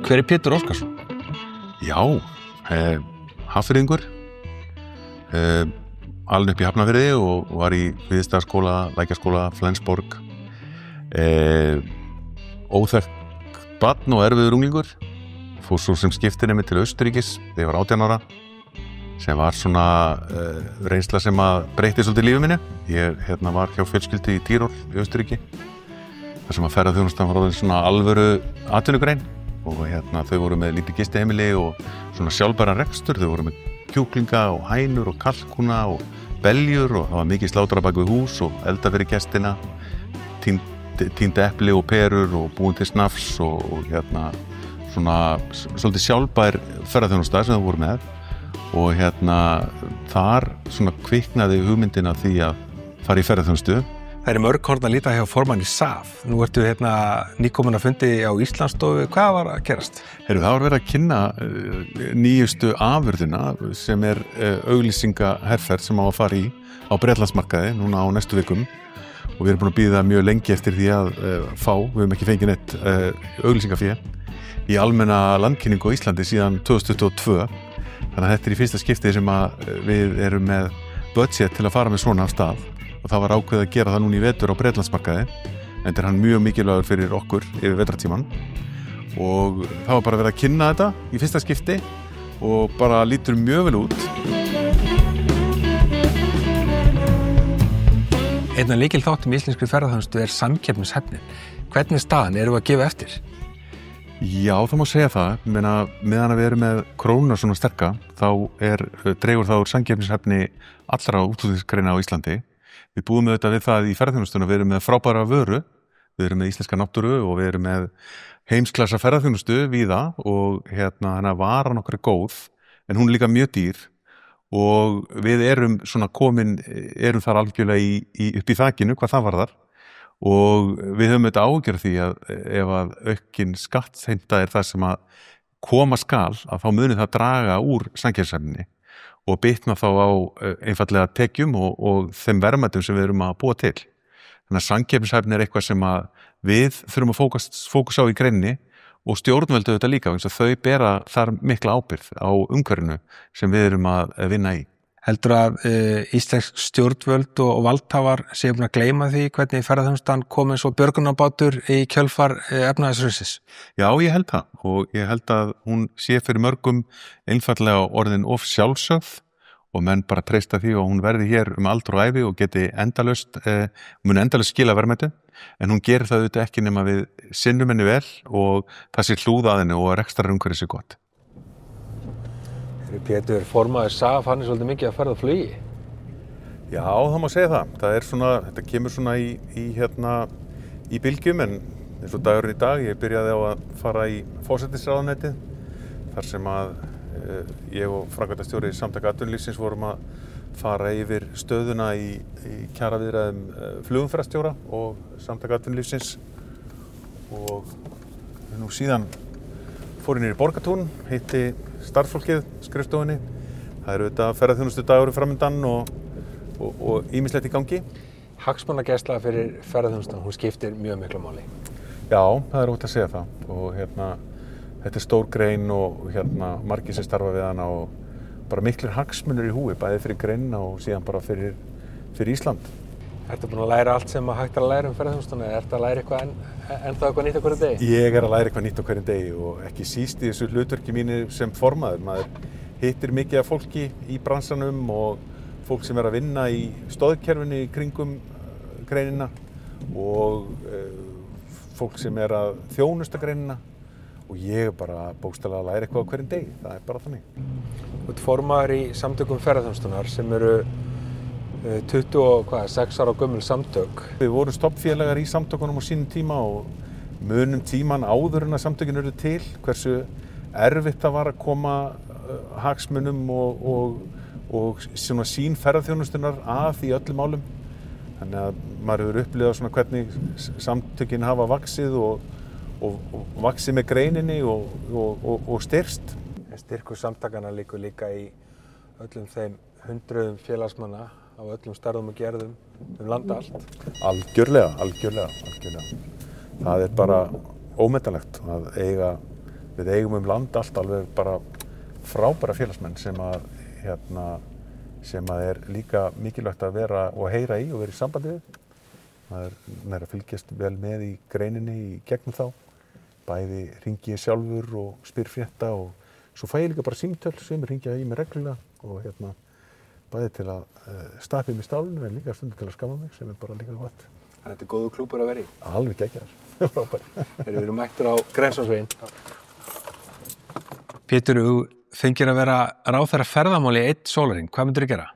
Hver Pétur Óskarsson? Já, Hafnfirðingur, alinn upp í Hafnarfirði og var í Viðstaðaskóla, Lækjarskóla, Flensborg, óþekkt barn og erfiður unglingur, fór svo sem skiptinemi til Austurríkis þegar ég var 18 ára, sem var svona reynsla sem að breytti svolítið lífi minni. Ég var hjá fjölskyldu í Tírol í Austurríki, þar sem að ferðaþjónustan var orðin svona alvöru atvinnugrein. Og þau voru með lítið gistiheimili og svona sjálfbæran rekstur. Þau voru með kjúklinga og hænur og kalkúna og beljur og það var mikið slátrað bak við hús og elda fyrir gestina, tínd epli og perur og búin til snafs og svona svolítið sjálfbær ferðaþjónusta sem þau voru með. Og þar svona kviknaði hugmyndin af því að fara í ferðaþjónustu. Það er mörg horn að líta hjá formanni SAF. Nú ertu nýkomin að fundi á Íslandsstofu. Hvað var að gerast? Það var verið að kynna nýjustu afurðina sem er auglýsingaherferð sem á að fara í á Bretlandsmarkaði núna á næstu vikum. Og við erum búin að bíða mjög lengi eftir því að við höfum ekki fengið neitt auglýsingafé í almenna landkynningu á Íslandi síðan 2022. Þannig að þetta er í fyrsta skiptið sem að við erum með budget til að fara með svona af stað. Og það var ákveðið að gera það núna í vetur á Bretlandsmarkaði, enda er hann mjög mikilvægur fyrir okkur yfir vetrartíman. Og það var bara verið að kynna þetta í fyrsta skipti og bara lítur mjög vel út. Einn af lykilþáttum í íslenskri ferðaþjónustu er samkeppnishæfnin. Hvernig er staðan? Erum við að gefa eftir? Já, það má segja það. Meðan að við erum með krónuna svona sterka, þá dregur það úr samkeppnishæfni allra útflutningsgreina á Íslandi. Við búum auðvitað við það í ferðaþjónustuna, við erum með frábæra vöru, við erum með íslenska náttúru og við erum með heimsklassa ferðaþjónustu víða og varan okkar er góð, en hún er líka mjög dýr og við erum svona erum þar algjörlega upp í þakinu hvað það varðar og við höfum auðvitað áhyggjur af því að ef að aukin skattheimta er það sem að koma skal, að þá muni það draga úr samkeppnishæfninni og bitna þá á einfallega tekjum og þeim verðmætum sem við erum að búa til. Þannig að samkeppnishæfni er eitthvað sem að við þurfum að fókusa á í greininni og stjórnvöld auðvitað líka, vegna þess að þau bera þar mikla ábyrgð á umhverfinu sem við erum að vinna í. Heldur að íslensk stjórnvöld og valdhafar séu búin að gleyma því hvernig ferðaþjónustan kom eins og björgunarbátur í kjölfar efnahagshrunsins? Já, ég held það og ég held að hún sé fyrir mörgum einfallega orðin of sjálfsögð og menn bara treysta því og hún verði hér aldur og ævi og geti mun endalaust skila verðmæti, en hún gerir það auðvitað ekki nema við sinnum henni vel og það sé hlúð að henni og rekstrarumhverfið sé gott. Pétur, formaður SAF, hann er svolítið mikið að ferða á flugi. Já, það má segja það. Þetta kemur svona í bylgjum, en eins og dagurinn í dag, ég byrjaði á að fara í forsætisráðuneytið, þar sem að ég og framkvæmdastjóri Samtaka atvinnulífsins vorum að fara yfir stöðuna í kjaraviðræðum flugumferðarstjóra og Samtaka atvinnulífsins og nú síðan fór ég niður í Borgartún, hitti starfsfólkið, skrifstofunni. Það eru auðvitað ferðaþjónustu dagurinn framundan og ýmislegt í gangi. Hagsmunagæsla fyrir ferðaþjónustuna, hún skiptir mjög miklu máli. Já, það er óhætt að segja það og þetta er stór grein og margir sem starfa við hana og bara miklir hagsmunir í húfi, bæði fyrir greinina og síðan bara fyrir Ísland. Ertu búin að læra allt sem hægt er að læra ferðaþjónustuna eða ertu að læra eitthvað nýtt á hverjum degi? Ég er að læra eitthvað nýtt á hverjum degi og ekki síst í þessu hlutverki mínu sem formaður. Maður hittir mikið af fólki í bransanum og fólk sem er að vinna í stoðkerfinu í kringum greinina og fólk sem er að þjónusta greinina og ég er bara bókstaflega að læra eitthvað á hverjum degi. Það er bara þannig. Þú ert formaður í samtökum ferðaþjónustunnar sem eru 26 ára gömul samtök. Við vorum stofnfélagar í samtökunum á sínum tíma og munum tíman áður en að samtökin urðu til, hversu erfitt það var að koma hagsmunum og svona sín ferðaþjónustunnar að í öllum málum. Þannig að maður hefur upplifað svona hvernig samtökin hafa vaxið og vaxið með greininni og styrkst. Styrkur samtakana líka í öllum þeim hundruðum félagsmanna á öllum stærðum og gerðum land allt. Algjörlega. Það bara ómetanlegt að við eigum land allt alveg bara frábæra félagsmenn sem að líka mikilvægt að vera og heyra í og vera í sambandi við. Það að fylgjast vel með í greininni í gegnum þá. Bæði hringi ég sjálfur og spyr frétta og svo fæ ég líka bara símtöl sem hringja í mig reglulega og bæði til að stappa mig stálinu en líka stundum til að skamma mig sem bara líka gott. Þannig að þetta góður klúbbur að vera í? Alveg geggjaður, frábær. Við erum mættir á Grensásveginn. Pétur, þú fengir að vera ráðherra ferðamáli í 1 sólarhring. Hvað myndirðu gera?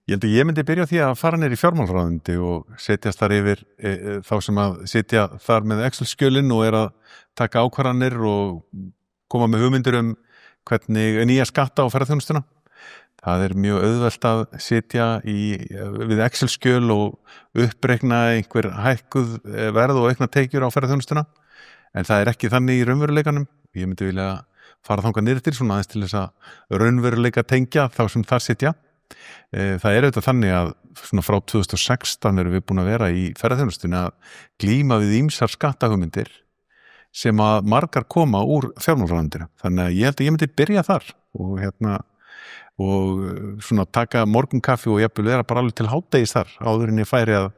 Ég held að ég myndi byrja á því að fara niður í fjármálaráðuneyti og setjast þar yfir þá sem að sitja þar með Excel-skjölin og að taka ákvarðanir og koma með hugmyndir hvernig nýja skatta á ferðaþjónustuna. Það mjög auðvelt að sitja við Excel-skjöl og uppreikna einhver hækkuð verð og aukna tekjur á ferðaþjónustuna. En það ekki þannig í raunveruleikanum. Ég myndi vilja fara þangað niður til svona aðeins til þess að raunveruleika tengja þá sem þar sitja. Það auðvitað þannig að svona frá 2016 erum við búin að vera í ferðaþjónustunni að glíma við ýmsar skattahugmyndir sem að margar koma úr fjármálaráðuneytinu. Þannig að ég held að ég myndi byrja þar og svona taka morgunkaffi og jafnvel vera bara alveg til hádegis þar áður en ég færi að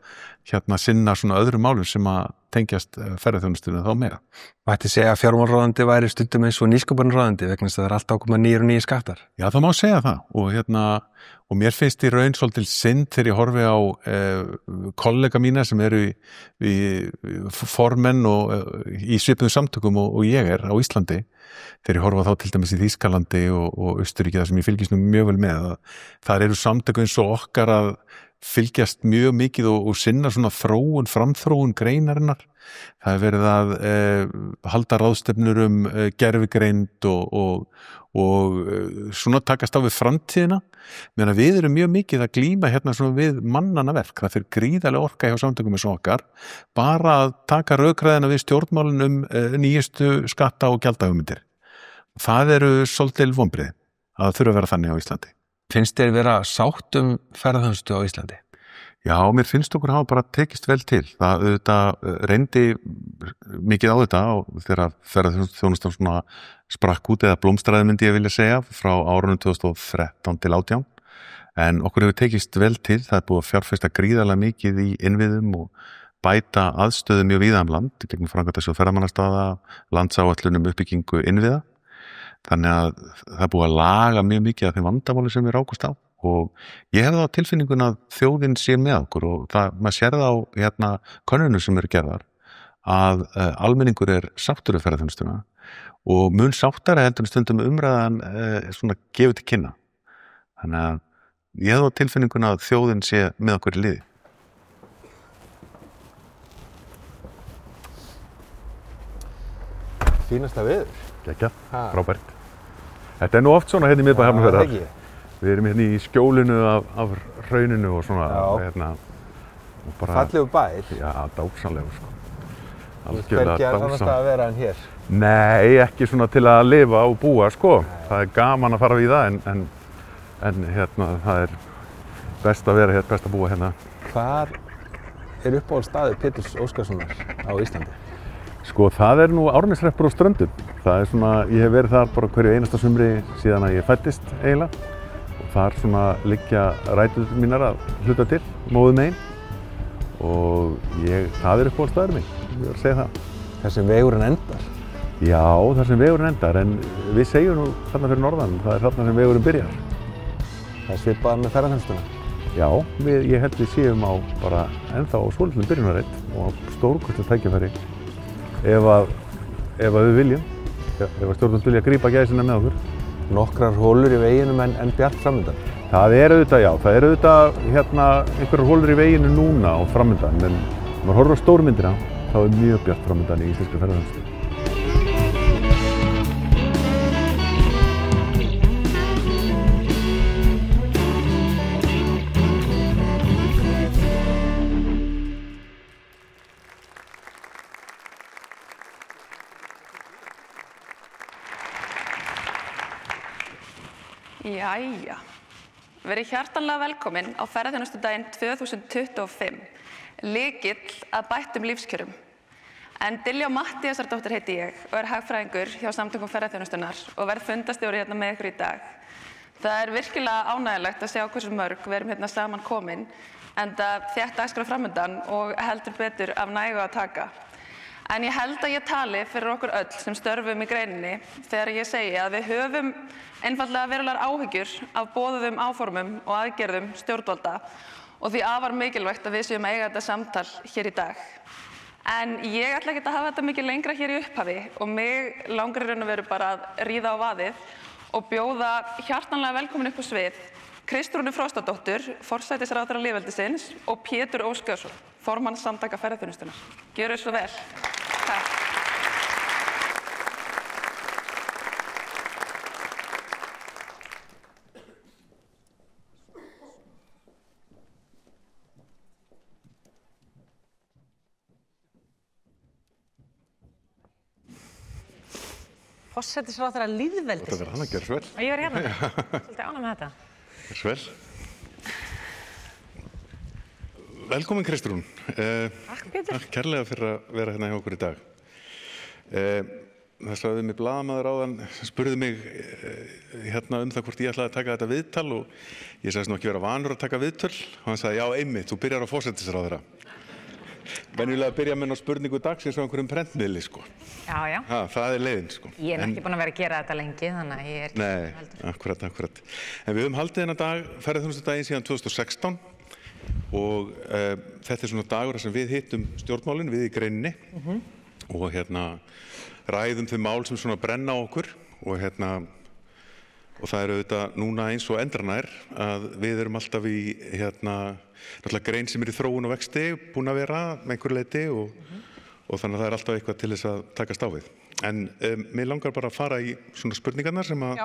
sinna svona öðrum málum sem að tengjast ferðaþjónustunni þá meira. Mætti segja að fjármálaráðuneyti væri stundum eins og nýsköpunarráðuneyti vegna þess að það alltaf að koma nýir og nýir skattar. Já, það má segja það og mér finnst í raun svolítil synd þegar ég horfi á kollega mína sem eru í formenn og í svipuðum samtökum og ég á Íslandi þegar ég horfa þá til dæmis í Þýskalandi og Austurríki þar sem ég fylgist mjög vel með. Þar eru samtök eins og okkar að fylgjast mjög mikið og sinna svona framþróun greinarinnar. Það verið að halda ráðstefnur gervigreind og svona takast á við framtíðina. Meðan við erum mjög mikið að glíma svona við mannanna verk. Það fyrir gríðarlega orka hjá samtökum eins og okkar. Bara að taka rökræðina við stjórnmálin nýjustu skatta og gjaldahugmyndir. Það eru svolítil vonbrigði að þurfa að vera þannig á Íslandi. Finnst þér vera sátt ferðaþjónustu á Íslandi? Já, mér finnst okkur hafa bara tekist vel til. Það reyndi mikið á þetta þegar ferðaþjónustan svona sprakk út eða blómstraði myndi ég vilja segja frá árunum 2013 til 2018. En okkur hefur tekist vel til. Það búið að fjárfesta gríðarlega mikið í innviðum og bæta aðstöðu mjög víða land gegnum framkvæmdasjóð ferðamannastaða, landsáætlunum uppbyggingu innviða. Þannig að það búið að laga mjög mikið af þeim vandamáli sem við rákust á og ég hef það á tilfinningun að þjóðin sé með okkur og maður sér það á könnunum sem eru gerðar að almenningur sáttur við ferðaþjónustuna og mun sáttari heldur stundum umræðan svona gefið til kynna. Þannig að ég hef það á tilfinningun að þjóðin sé með okkur í liði. Fínasta veður. Gekja, frábært. Þetta nú oft svona í miðbæ Hafnarfjarðar. Við erum í skjólinu af hrauninu og svona. Og bara, fallegu bær. Já, dásamlegur sko. Þú veist hvergi annars að vera en hér? Nei, ekki svona til að lifa og búa sko. Það gaman að fara við það en það best að vera hér, best að búa hérna. Hvar uppáhaldsstaður Péturs Óskarssonar á Íslandi? Sko, það nú Árneshreppur og Ströndum. Það svona, ég hef verið þar bara hverju einasta sumri síðan að ég fæddist eiginlega. Og þar svona liggja rætur mínar að hluta til, móðum megin. Og það uppáhaldsstaður minn, ég verð að segja það. Þar sem vegurinn endar? Já, þar sem vegurinn endar, en við segjum nú þarna fyrir norðan, það þarna sem vegurinn byrjar. Það svipað með ferðaþjónustuna? Já, ég held við séum á bara ennþá á svolítlum byrjunarreitt og stórkostlega tækifæri ef við viljum, ef stjórnvöld vilja grípa gæsina með okkur. Nokkrar hólur í veginum en bjart framundan? Það auðvitað einhverjar hólur í veginu núna og framundan, en ef maður horfir á stórmyndina, þá mjög bjart framundan í íslenskri ferðaþjónustu. Jæja, verið hjartanlega velkomin á ferðaþjónustudaginn 2025, lykill að bættum lífskjörum. En Diljá Matthíasardóttir heiti ég og hagfræðingur hjá Samtökum ferðaþjónustunnar og verð fundastjóri hérna með ykkur í dag. Það virkilega ánægjulegt að sjá hversu mörg við erum hérna saman komin, enda þétt dagskrá framundan og heldur betur af nægu að taka. En ég held að ég tali fyrir okkur öll sem störfum í greininni þegar ég segi að við höfum einfaldlega verulegar áhyggjur af boðuðum áformum og aðgerðum stjórnvalda og því afar mikilvægt að við séum að eiga þetta samtal hér í dag. En ég ætla ekki að hafa þetta mikið lengra hér í upphafi og mig langar í raun og veru bara að ríða á vaðið og bjóða hjartanlega velkomin upp á svið Kristrúnu Frostadóttur, forsætisráðherra lýðveldisins og Pétur Óskarsson, formann Samtaka ferðaþjónustunnar. Gjörið svo vel. Takk. Forsætisráðherra lýðveldisins. Þetta verður hann að gera svo vel. Og ég var hérna. Svolítið ánægð með þetta. Svo vel. Velkomin Kristrún. Takk Pétur. Takk kærlega fyrir að vera hérna hjá okkur í dag. Það sagði mig blaðamaður áðan, spurði mig hérna það hvort ég ætlaði að taka þetta viðtal og ég sagðist nú ekki vera vanur að taka viðtöl og hann sagði já einmitt, þú byrjar á forsætisráðherra. Venjulega að byrja með ná spurningu dagsins á einhverjum prentmiðli, sko. Já, já. Það er leiðin, sko. Ég er ekki búin að vera að gera þetta lengi, þannig að ég er ekki heldur. Nei, akkurat. En við höfum haldið þennan dag, ferðaþjónustudaginn síðan 2016 og þetta er svona dagur sem við hittum stjórnmálin, við í greininni og ræðum þau mál sem svona brenna á okkur og og það er auðvitað núna eins og endranær að við erum alltaf í náttúrulega grein sem er í þróun og vexti búin að vera með einhverju leyti og þannig að það er alltaf eitthvað til þess að takast á við. En mér langar bara að fara í svona spurningarnar sem að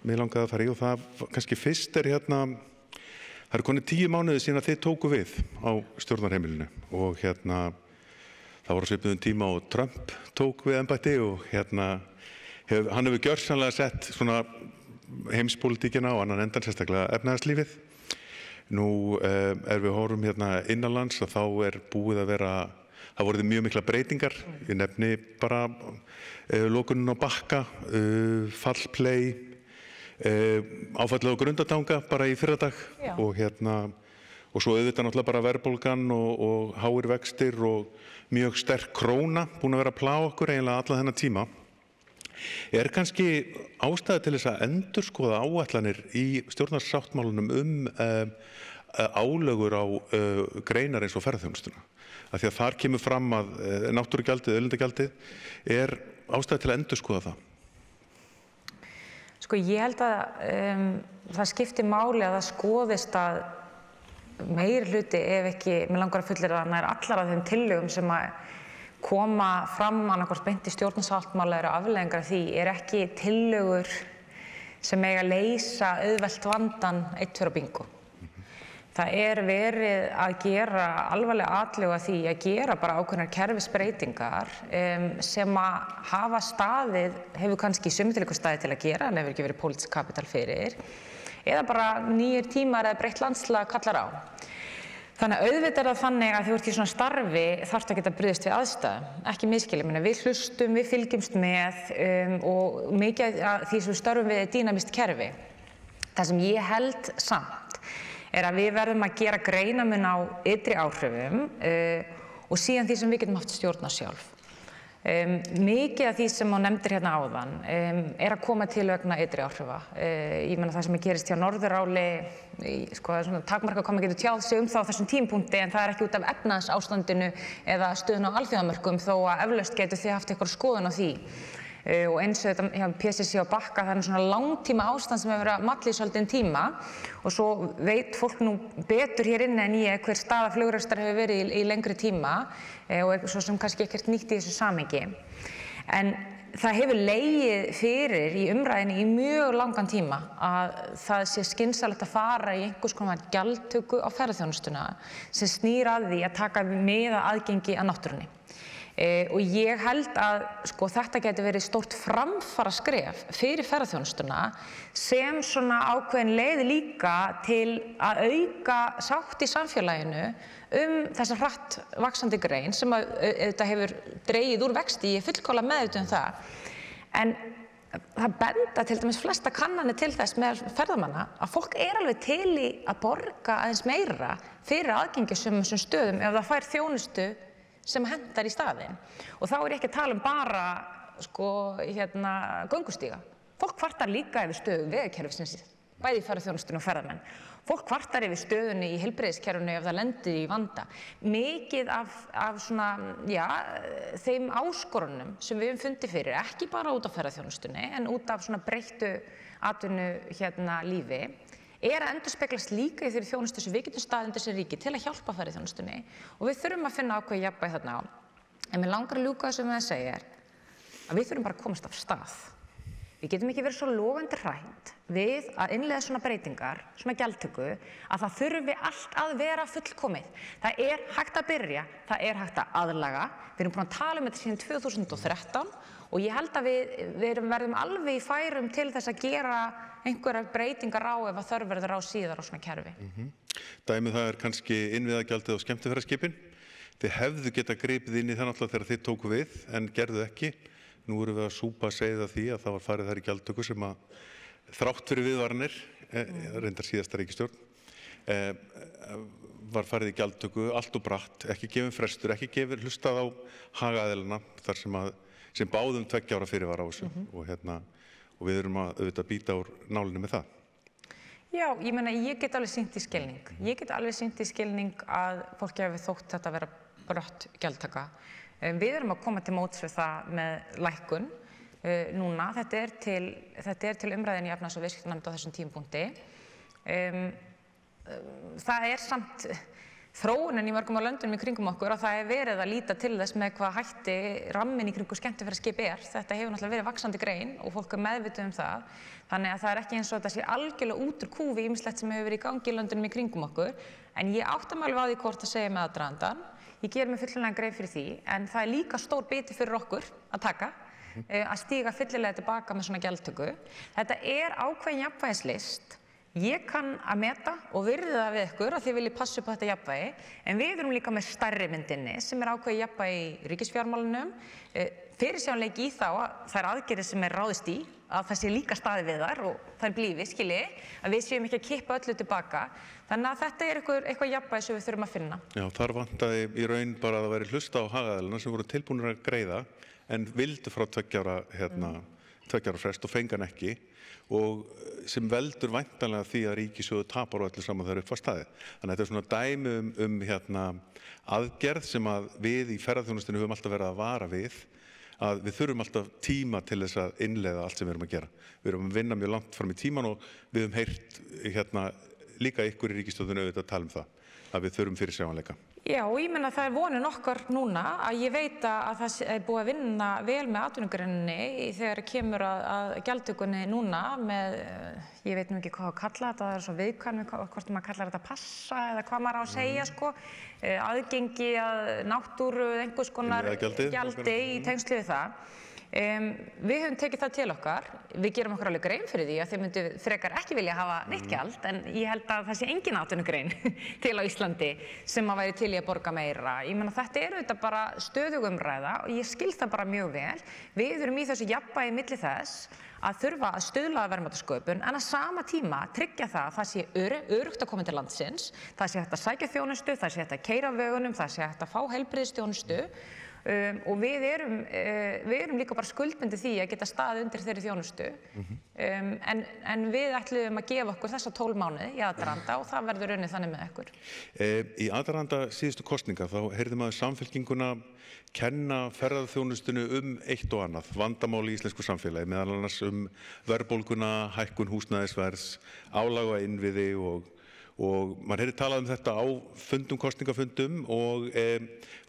mér langaði að fara í og það kannski fyrst er það eru konið 10 mánuði síðan að þið tóku við á stjórnarheimilinu og það voru svipuðum tíma og Trump tók við embætti og hann hefur gjörsamlega sett svona heimspólitíkina og annan endan sérstaklega efnahagslífið. Nú við horfum innanlands að þá er búið að vera, það voruð mjög mikla breytingar. Ég nefni bara lokunin á Bakka, fallplay, áfallið á Grundartanga bara í fyrradag og svo auðvitað náttúrulega bara verðbólgan og háir vextir og mjög sterk króna búin að vera að plá okkur eiginlega alla þennan tíma. Er kannski ástæða til þess að endurskoða áætlanir í stjórnarsáttmálunum álögur á greinar eins og ferðaþjónustuna? Af því að þar kemur fram að náttúrugjaldið, auðlindagjaldið er ástæða til að endurskoða það. Sko ég held að það skiptir máli að það skoðist að meiri hluti ef ekki, mér langar að fullyrða að nær allar af þeim tillögum sem að koma fram annaðhvort beint í stjórnarsáttmála eru afleiðingar af því er ekki tillögur sem eiga að leysa auðvelt vandann 1, 2 og bingo. Það er verið að gera alvarlega atlögu að því að gera bara ákveðnar kerfisbreytingar sem að hafa staðið, hefur kannski sumum tilvikum staðið til að gera en hefur ekki verið pólitískt kapital fyrir eða bara nýir tímar eða breytt landslag kallar á. Þannig að auðvitað er það þannig að þegar þú ert í svona starfi þarftu að geta brugðist við aðstæðum, ekki misskilja. Við hlustum, við fylgjumst með og mikið af því sem við störfum við er dýnamískt kerfi. Það sem ég held samt er að við verðum að gera greinamun á ytri áhrifum og síðan því sem við getum haft stjórn á sjálf. Mikið af því sem á nefndir hérna áðan er að koma til vegna ytri áhrifa. Ég meina það sem gerist hjá Norðuráli, sko það er svona takmarkað hvað maður getur tjáð sig það á þessum tímapunkti en það er ekki út af efnahagsástandinu eða stöðun á alþjóðamörkum þó að eflaust getur þið haft eitthvað skoðun á því. Og eins og þetta hjá PCC á Bakka, það er svona langtíma ástand sem hefur verið að malla í svolítinn tíma og svo veit fólk nú betur hér inni en ég hver staða flugrekstrar hefur verið í lengri tíma og svo sem kannski ekkert nýtt í þessu samhengi. En það hefur legið fyrir í umræðinni í mjög langan tíma að það sé skynsamlegt að fara í einhvers konar gjaldtöku á ferðaþjónustuna sem snýr að því að taka mið af aðgengi að náttúrunni. Og ég held að sko, þetta geti verið stórt framfara skref fyrir ferðaþjónustuna sem svona ákveðin leið líka til að auka sátt í samfélaginu þessa hratt vaxandi grein sem þetta hefur dregið úr vexti, ég er fullkomlega meðvituð það. En það benda til dæmis flesta kannanir til þess með ferðamanna að fólk alveg til í að borga aðeins meira fyrir aðgengisömum stöðum ef það fær þjónustu sem hentar í staðinn. Og þá er ég ekki að tala bara sko, göngustíga. Fólk kvartar líka yfir stöðu vegakerfisins, bæði í ferðaþjónustunni og ferðamenn. Fólk kvartar yfir stöðunni í heilbrigðiskerfinu ef það lendir í vanda. Mikið af svona, þeim áskorunum sem við höfum fundið fyrir, ekki bara út af ferðaþjónustunni, en út af svona breyttu atvinnu lífi, að endurspeglast líka í þeirri þjónustu sem við getum staðið undir sem ríki til að hjálpa ferðaþjónustunni og við þurfum að finna ákveðið jafnvægi þarna á. En mig langar að ljúka þessu með að segja að við þurfum bara að komast af stað. Við getum ekki verið svo logandi hrædd við að innleiða svona breytingar, svona gjaldtöku, að það þurfi allt að vera fullkomið. Það er hægt að byrja, það er hægt að aðlaga. Við erum búin að tala þetta síðan 2013 og ég held að við verðum alveg í færum til þess að gera einhverjar breytingar á ef að þörf verður á síðar á svona kerfi. Dæmið það kannski innviðagjaldið á skemmtiferðaskipin. Þið hefðu getað gripið inn í það náttúrulega þegar þið tóku við en gerðu ekki. Nú erum við að súpa segið af því að það var farið þær í gjaldtöku sem að þrátt fyrir viðvaranir, reyndar síðasta ríkisstjórn, var farið í gjaldtöku allt og bratt, ekki gefin frestur, ekki gefin hlustað á hagaðilana þar sem báðum 2 ára fyrirvara á þessu og við erum að auðvitað býta úr nálinni með það. Já, ég meina, ég get alveg sýnt í skilning. Ég get alveg sýnt í skilning að fólki hafi þótt þetta vera brött gjaldtaka. Við erum að koma til móts við það með lækkun núna. Þetta er til umræðin í efnahags- og viðskiptanefnd á þessum tímapunkti. Það er samt þróunin í mörgum af löndunum í kringum okkur að það er verið að líta til þess með hvað hætti ramminn í kringum skemmtiferðaskip er. Þetta hefur náttúrulega verið vaxandi grein og fólk er meðvituð það. Þannig að það er ekki eins og þetta sé algjörlega út úr kúfi ýmislegt sem hefur verið í gangi í löndunum í kringum okkur. En ég átta mig alveg á því hvort að segja með aðdragandann. Ég ger mig fyllilega grein fyrir því, en það er líka stór biti fyrir okkur að taka, að stíga fyllilega tilbaka með svona gjaldtöku. Þetta er ákveðin jafnvægislist. Ég kann að meta og virði það við ykkur að þið viljið passa upp á þetta jafnvægi, en við erum líka með stærri myndinni sem er ákveðið jafnvægi í ríkisfjármálunum, fyrirsjáanleiki í þá að þær aðgerðir sem er ráðist í, að það sé líka staðið við þar og þær blífi, skilji, að við séum ekki að kippa öllu tilbaka. Þannig að þetta er eitthvað jafnvægi sem við þurfum að finna. Já, þar vantaði í raun bara að það væri hlusta á hagaðilana sem voru tilbúnir að greiða en vildu frá 2 ára frest og fengan ekki og sem veldur væntanlega því að ríkissjóður tapar og öllu saman þegar upp var staðið. Þannig að þetta er svona dæmi aðgerð sem að við í ferðaþjónustunni höfum alltaf verið að vara við, að við þurfum alltaf tíma til þess að innleiða allt sem við erum að gera. Við erum að vinna mjög langt fram í tíman og við höfum heyrt líka ykkur í ríkisstjórninni auðvitað að tala um það, að við þurfum fyrirsjáanleika. Já, og ég meina það er vonin okkar núna að ég veit að það er búið að vinna vel með atvinnugreininni þegar kemur að gjaldtökunni núna með, ég veit nú ekki hvað að kalla þetta, það er svo viðkvæm hvort maður kallar þetta passa eða hvað maður á að segja sko, aðgengi að náttúru einhvers konar gjaldi í tengslu við það. Við höfum tekið það til okkar, við gerum okkur alveg grein fyrir því að þið myndu frekar ekki vilja hafa neitt gjald en ég held að það sé engin atvinnugrein til á Íslandi sem að væri til í að borga meira. Ég meina þetta er auðvitað bara stöðug umræða og ég skil það bara mjög vel. Við erum í þessu jafnvægi milli þess að þurfa að stuðla að verðmætasköpun en að sama tíma tryggja það að það sé öruggt að koma til landsins, það sé hægt að sækja þjónustu, það sé hægt að keyra á vegunum, það sé hægt að fá heilbrigðisþjónustu og við erum líka bara skuldbundið því að geta staðið undir þeirri þjónustu en við ætluðum að gefa okkur þessa 12 mánuði í aðdraganda og það verður unnið þannig með ykkur. Í aðdraganda síðustu kosninga þá heyrði maður Samfylkinguna kenna ferðaþjónustunni eitt og annað, vandamál í íslensku samfélagi, meðal annars verðbólguna, hækkun húsnæðisverðs, álag á innviði og maður heyrði talað um þetta á kosningafundum og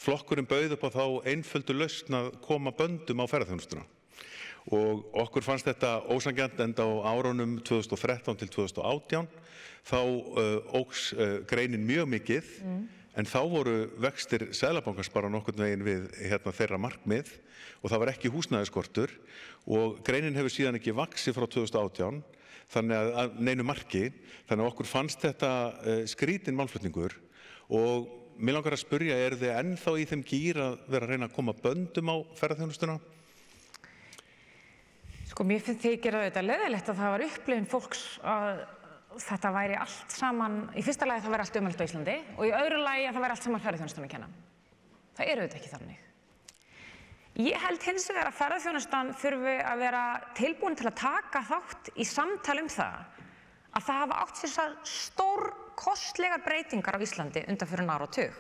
flokkurinn bauð upp á þá einföldu lausn að koma böndum á ferðaþjónustuna. Og okkur fannst þetta ósanngjarnt enda á árunum 2013 til 2018 þá óx greinin mjög mikið en þá voru vextir Seðlabankans bara nokkurn veginn við þeirra markmið og það var ekki húsnæðisskortur og greinin hefur síðan ekki vaxið frá 2018 þannig að neinu marki, þannig að okkur fannst þetta skrítinn málflutningur og mig langar að spyrja, þið ennþá í þeim gír að vera að reyna að koma böndum á ferðaþjónustuna? Sko, mér finnst þykir auðvitað leiðilegt að það var upplifun fólks að þetta væri allt saman, í fyrsta lagi það væri allt umhverfis á Íslandi og í öðru lagi að það væri allt saman ferðaþjónustan að kenna. Það auðvitað ekki þannig. Ég held hins vegar að ferðaþjónustan þurfi að vera tilbúin til að taka þátt í samtali það að það hafa átt sér stórkostlegar breytingar á Íslandi undanfarinn áratug.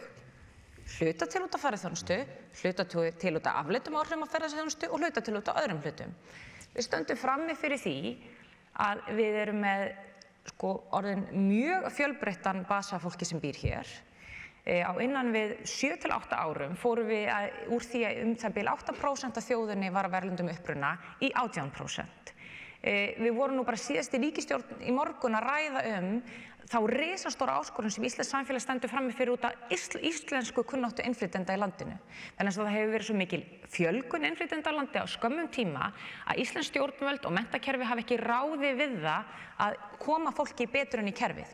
Hluta til út af ferðaþjónustu, hluta til út af afleiddum áhrifum á ferðaþjónustu og hluta til út af öðrum hlutum. Við stöndum frammi fyrir því að við erum með orðin mjög fjölbreyttan basa fólki sem býr hér. Á innan við 7 til 8 árum fórum við úr því að það bil 8% af þjóðinni var af erlendum uppruna í 18%. Við vorum nú bara síðast í ríkisstjórn í morgun að ræða þá risastóra áskorun sem íslenskt samfélag stendur frammi fyrir út af íslensku kunnáttu innflytjenda í landinu. Þannig að það hefur verið svo mikil fjölgun innflytjenda á landi á skömmum tíma að íslensk stjórnvöld og menntakerfi hafa ekki ráði við það að koma fólki betur inn í kerfið.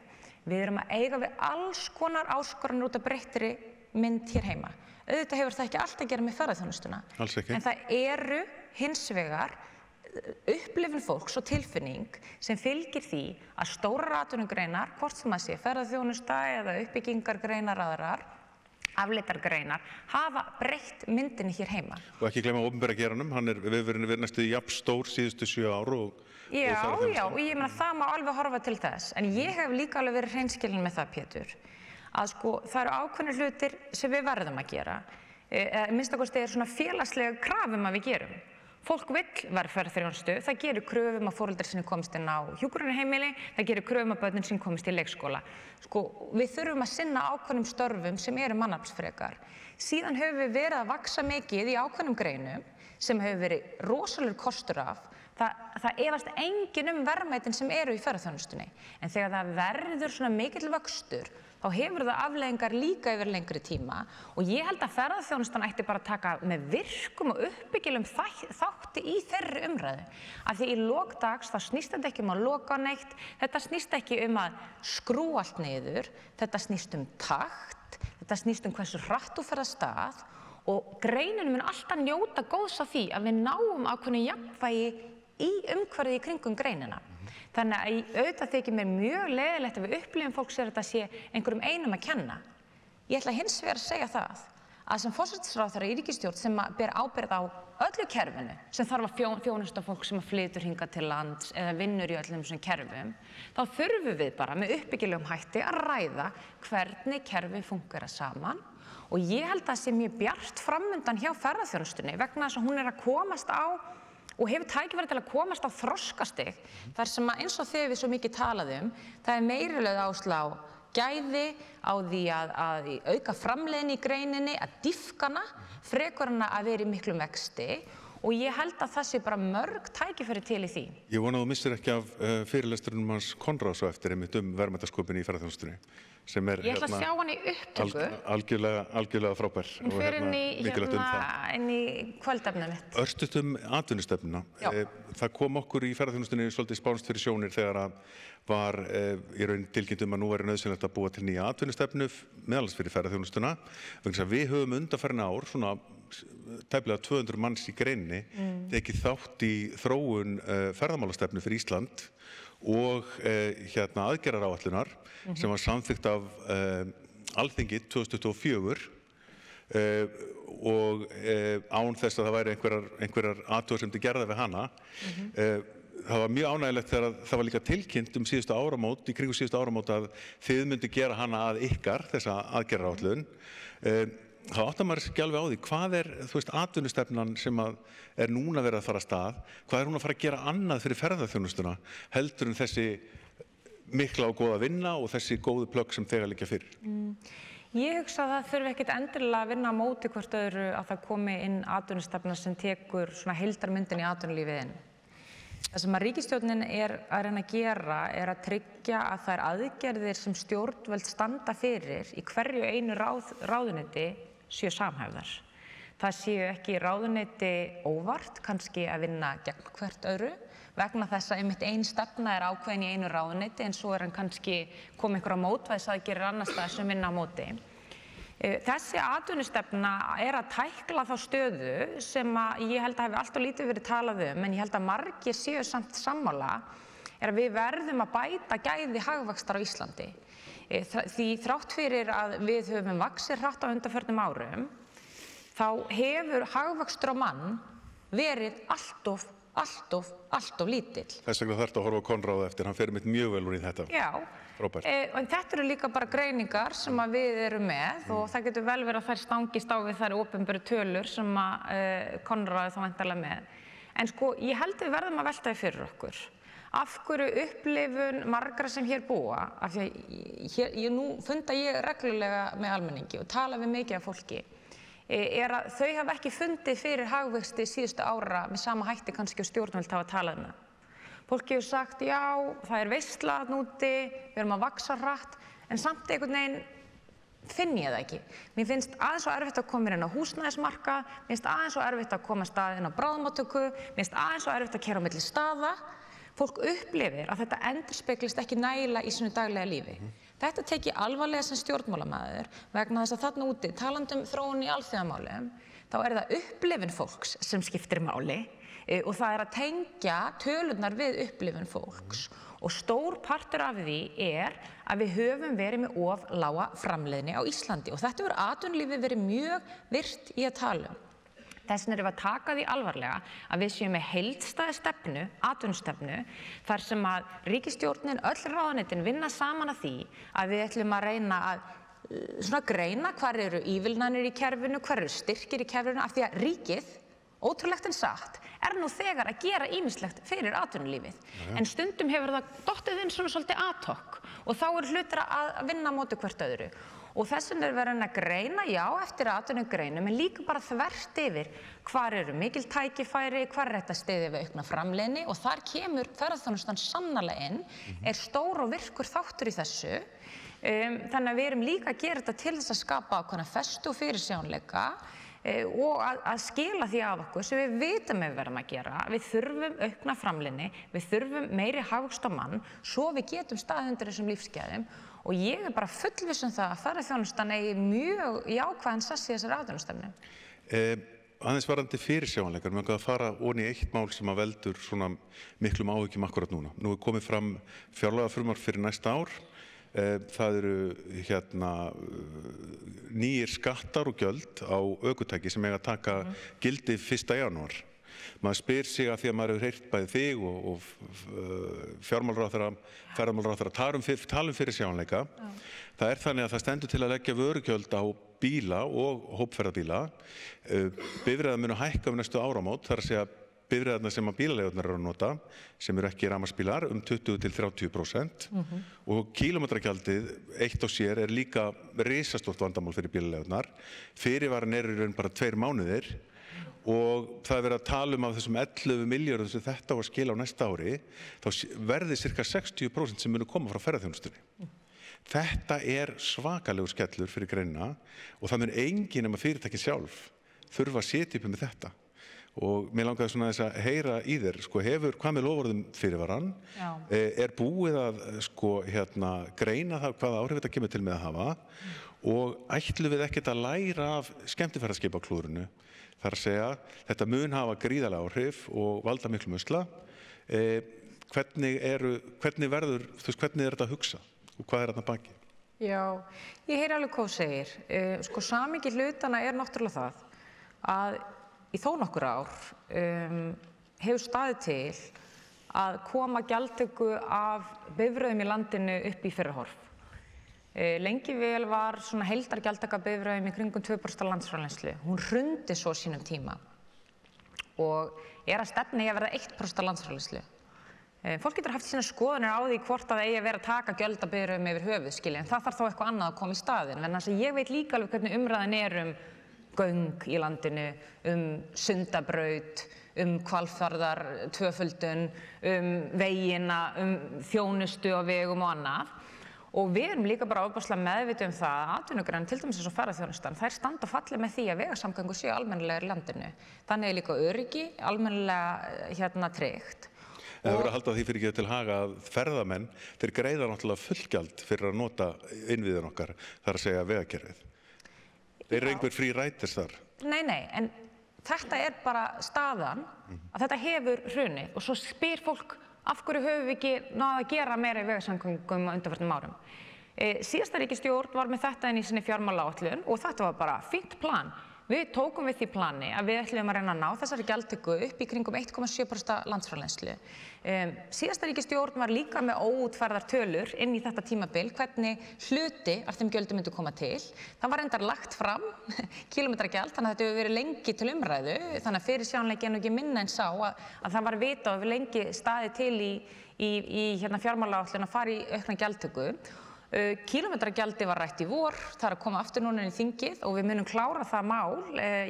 Við erum að eiga við alls konar áskoranir út af breyttri mynd hér heima. Auðvitað hefur það ekki allt að gera með ferðaþjónustuna. Alls ekki. En það eru hins vegar upplifun fólks og tilfinning sem fylgir því að stórar atvinnugreinar, hvort sem að sé ferðaþjónusta eða uppbyggingargreinar aðrar, afleiddar greinar, hafa breytt myndinni hér heima. Og ekki gleyma opinbera geiranum, við verið næstu jafn stór síðustu 7 ár og Já, og ég meina það má alveg horfa til þess, en ég hef líka alveg verið hreinskilin með það, Pétur, að það eru ákveðnir hlutir sem við verðum að gera, minnst að svona félagslega krafum að við gerum. Fólk vill vera ferðaþjónustu, það gerir kröfum að foreldrar sinni komist inn á hjúkrunarheimili, það gerir kröfum að börnin sinni komist í leikskóla. Við þurfum að sinna ákveðnum störfum sem eru mannaflsfrekar. Síðan höfum við verið að vaxa mikið í ákveðnum greinum sem hefur verið rosalegur kostur af. Það efast enginn verðmætin sem eru í ferðaþjónustunni. En þegar það verður svona mikill vöxtur, þá hefur það afleiðingar líka yfir lengri tíma og ég held að ferðaþjónustan ætti bara að taka með virkum og uppbyggilum þátti í þeirri umræðu. Af því í lok dags þá snýst þetta ekki að loka neitt, þetta snýst ekki að skrúa allt niður, þetta snýst takt, þetta snýst hversu hratt þú ferð af stað og greinin mun alltaf njóta góðs af því að við náum ákveðnu jafnvægi í umhverfið í kringum greinina. Þannig að auðvitað þykir mér mjög leiðilegt að við upplifum fólk sér að þetta sé einhverjum einum að kenna. Ég ætla hins vegar að segja það að sem forsætisráðherra í ríkisstjórn sem ber ábyrgð á öllu kerfinu sem þarf að þjónusta fólk sem flytur hingað til lands eða vinnur í öllum þessum kerfum, þá þurfum við bara með uppbyggilegum hætti að ræða hvernig kerfið fúnkera saman og ég held að það sé mjög bjart framundan hjá ferðaþjónustunni vegna þess að hún að komast á og hefur tækifæri til að komast á þroskastig þar sem eins og þegar við svo mikið talaðum, það meiri lögð áhersla á gæði, á því að auka framleiðni í greininni, að dýpka hana, frekar en að vera í miklum vexti og ég held að það sé bara mörg tækifæri til í því. Ég vona að þú missir ekki af fyrirlesturinn hans Konráðs á eftir einmitt verðmætasköpun í ferðaþjónustunni. Ég ætla að sjá hann í upptöku. Algjörlega frábær. Hún fer inn í kvöldefnið mitt. Örstutt atvinnustefnuna. Það kom okkur í ferðaþjónustunni svolítið spánst fyrir sjónir þegar að var í raun tilkynnt að nú væri nauðsynlegt að búa til nýja atvinnustefnu meðal annars fyrir ferðaþjónustuna. Við höfum undanfarin ár svona tæplega 200 manns í greininni tekið þátt í þróun ferðamálastefnu fyrir Ísland og aðgerðaráætlunar sem var samþykkt af Alþingi 2024 og án þess að það væri einhverjar athugasemdir gerðar við hana. Það var mjög ánægilegt þegar það var líka tilkynnt síðustu áramót, í kringum síðustu áramót að þið myndi gera hana að ykkar, þessa aðgerðaráætlun. Það áttar maður ekki alveg á því, hvað atvinnustefnan sem er núna verið að fara af stað, hvað hún að fara að gera annað fyrir ferðaþjónustuna heldur en þessi mikla og góða vinna og þessi góðu plögg sem þegar liggja fyrir? Ég hugsa að það þurfi ekkert endilega að vinna á móti hvort öðru að það komi inn atvinnustefna sem tekur svona heildarmyndin í atvinnulífið inn. Það sem að ríkisstjórnin að reyna að gera að tryggja að þær aðgerðir sem stjórnvöld standa fyrir í hverju einu ráðuneyti séu samhæfðar. Það séu ekki ráðuneyti óvart kannski að vinna gegn hvert öðru vegna þess að einmitt ein stefna ákveðin í einu ráðuneyti en svo hann kannski komið einhverja mótvægisaðgerðir annars staðar sem vinna á móti. Þessi atvinnustefna að tækla þá stöðu sem að ég held að hafi allt og lítið verið talað en ég held að margir séu samt sammála að við verðum að bæta gæði hagvaxtar á Íslandi. Því þrátt fyrir að við höfum vaxið hratt á undanförnum árum þá hefur hagvöxtur á mann verið allt of lítill. Þess vegna þarftu að horfa á Konráð eftir, hann fer mitt mjög vel úr í þetta. Já, en þetta eru líka bara greiningar sem að við erum með og það getur vel verið að þær stangist á við þær opinberu tölur sem að Konráð þá væntanlega með. En sko, ég held við verðum að velta því fyrir okkur. Af hverju upplifun margra sem hér búa, af því að nú funda ég reglulega með almenningi og tala við mikið af fólki, að þau hafa ekki fundið fyrir hagvexti síðustu ára með sama hætti kannski og stjórnvöld hafa talað með. Fólki hefur sagt, já, það veisla þarna úti, við erum að vaxa hratt, en samt einhvern veginn finn ég það ekki. Mér finnst aðeins svo erfitt að koma inn á húsnæðismarkað, mér finnst aðeins svo erfitt að koma inn á bráðamóttöku, mér finnst aðeins svo erfitt að keyra á milli staða. Fólk upplifir að þetta endurspeglist ekki nægilega í sínu daglega lífi. Þetta tek ég alvarlega sem stjórnmálamaður vegna þess að þarna úti, talandi þróun í alþjóðamálum, þá það upplifun fólks sem skiptir máli og það að tengja tölurnar við upplifun fólks og stór partur af því að við höfum verið með of lága framleiðni á Íslandi og þetta hefur atvinnulífið verið mjög virt í að tala um. Þess vegna erum við að taka því alvarlega að við séum með heildstæða stefnu, atvinnustefnu, þar sem að ríkisstjórnin, öll ráðuneytin vinna saman að því að við ætlum að reyna að greina hvar eru ívilnanir í kerfinu, hvar eru styrkir í kerfinu, af því að ríkið, ótrúlegt en satt, nú þegar að gera ýmislegt fyrir atvinnulífið. En stundum hefur það dottið inn svona svolítið ad hoc og þá hlutir að vinna á móti hvert öðru. Og þess vegna verið að greina, já, eftir atvinnugreinum, en líka bara þvert yfir hvar eru mikil tækifæri, hvar þetta stiðið við aukna framleiðni og þar kemur ferðaþjónustan sannarlega inn, stór og virkur þáttur í þessu. Þannig að við erum líka að gera þetta til þess að skapa ákveðna festu og fyrirsjáanleika og að skila því af okkur sem við vitum við verðum að gera. Við þurfum aukna framleiðni, við þurfum meiri hagvöxt á mann, svo við getum staðið undir þessum lífsgæðum og ég bara fullviss það að ferðaþjónustan eigi mjög jákvæðan sess í þessari atvinnustefnu. Aðeins varðandi fyrirsjáanleikar, mér langar að fara ofan í eitt mál sem að veldur svona miklum áhyggjum akkurat núna. Nú komið fram fjárlagafrumvarp fyrir næsta ár. Það eru nýir skattar og gjöld á ökutæki sem eiga að taka gildi 1. janúar. Maður spyr sig að því að maður hefur heyrt bæði þig og fjármálaráðherra, ferðamálaráðherra tala fyrirsjáanleika. Það þannig að það stendur til að leggja vörugjöld á bíla og hópferðabíla. Bifreiðar munu hækka við næstu áramót, þar að segja bifreiðarnar sem að bílaleigurnar eru að nota, sem eru ekki rafmagnsbílar, 20–30%. Og kílómetragjaldið eitt og sér líka risastórt vandamál fyrir bílaleigurnar. Fyrirvaran í raun bara 2 mánuðir og það verið að tala af þessum 11 milljörðum sem þetta á að skila á næsta ári, þá verði cirka 60% sem munu koma frá ferðaþjónustunni. Þetta svakalegur skellur fyrir greinina og það mun enginn nema fyrirtæki sjálf þurfa að setja upp með þetta. Og mér langaði svona þess að heyra í þér, hvað með loforðum fyrirvaran, búið að greina það hvaða áhrif þetta kemur til með að hafa og ætlum við ekkert að læra af skemmtiferðaskipaklúðrinu, þar að segja þetta mun hafa gríðarlega áhrif og valda miklu usla. Hvernig verður, hvernig þetta að hugsa og hvað þetta baki? Já, ég heyri alveg hvað þú segir. Samhengi hlutana náttúrulega það að í þó nokkur ár hefur staðið til að koma gjaldtöku af bifreiðum í landinu upp í fyrra horf. Lengi vel var svona heildargjaldtaka af bifreiðum í kringum 2% af landsframleiðslu. Hún hrundi svo á sínum tíma og að stefna í að verða 1% af landsframleiðslu. Fólk getur haft sína skoðanir á því hvort það eigi að vera að taka gjöld af bifreiðum yfir höfuð, en það þarf þá eitthvað annað að koma í staðinn. Vegna þess að ég veit líka alveg hvernig umræðan um göng í landinu, Sundabraut, Hvalfjarðar tvöföldun, vegina, þjónustu á vegum og annað. Og við erum líka bara ofboðslega meðvituð það að atvinnugreinar, til dæmis eins og ferðaþjónustan, þær standa og falli með því að vegasamgöngur séu almennilegar í landinu. Þannig er líka öryggi almennilega tryggt. Það verður að halda því fyrir ekki til haga að ferðamenn, þeir greiða náttúrulega fullgjald fyrir að nota innviðin okkar, þar að segja vegakerfið. Þeir eru einhver frí rætis þar. Nei, en þetta er bara staðan að þetta hefur hrunið og svo spyr fólk af hverju höfum við ekki náð að gera meira í vegasamgöngum á undanförnum árum. Síðasta ríkisstjórn var með þetta inn í sinni fjármálaáætlun og þetta var bara fínt plan. Við tókum við því plani að við ætlum að reyna að ná þessari gjaldtöku upp í kringum 1,7% landsframleiðslu. Síðasta ríkisstjórn var líka með óútfærðar tölur inn í þetta tímabil hvernig hluti af þeim gjöldum myndu koma til. Það var reyndar lagt fram kílómetragjald, þannig að þetta hefur verið lengi til umræðu, þannig að fyrirsjáanleiki er nú ekki minna en sá að það var vitað og við lengi staðið til í fjármálaáætlun að fara í aukna gjaldtöku. Kílómetragjaldi var rætt í vor, það er að koma aftur núna inn í þingið og við munum klára það mál,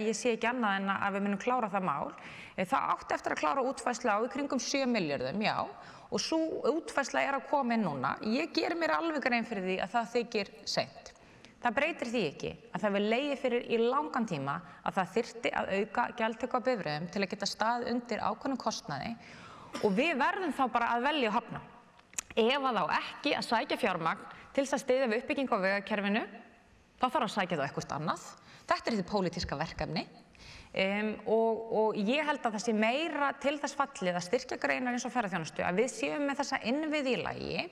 ég sé ekki annað en að við munum klára það mál. Það átti eftir að klára útfærslu á í kringum 7 milljörðum, já, og svo útfærsla er að koma inn núna. Ég geri mér alveg grein fyrir því að það þykir seint. Það breytir því ekki að það vil legið fyrir í langan tíma að það þyrfti að auka gjaldtöku á bifreiðum til að geta staðið undir ákveðnum kostnaði og við verðum þá bara að velja og hafna. Ef að þá ekki að sækja fjármagn til þess að styðja við uppbyggingu á vegakerfinu, þá þarf að sækja það eitthvað annað. Þetta er þetta pólitíska verkefni og ég held að það sé meira til þess fallið að styrkja greinar eins og ferðaþjónustu, að við séum með þessa innviði í lagi.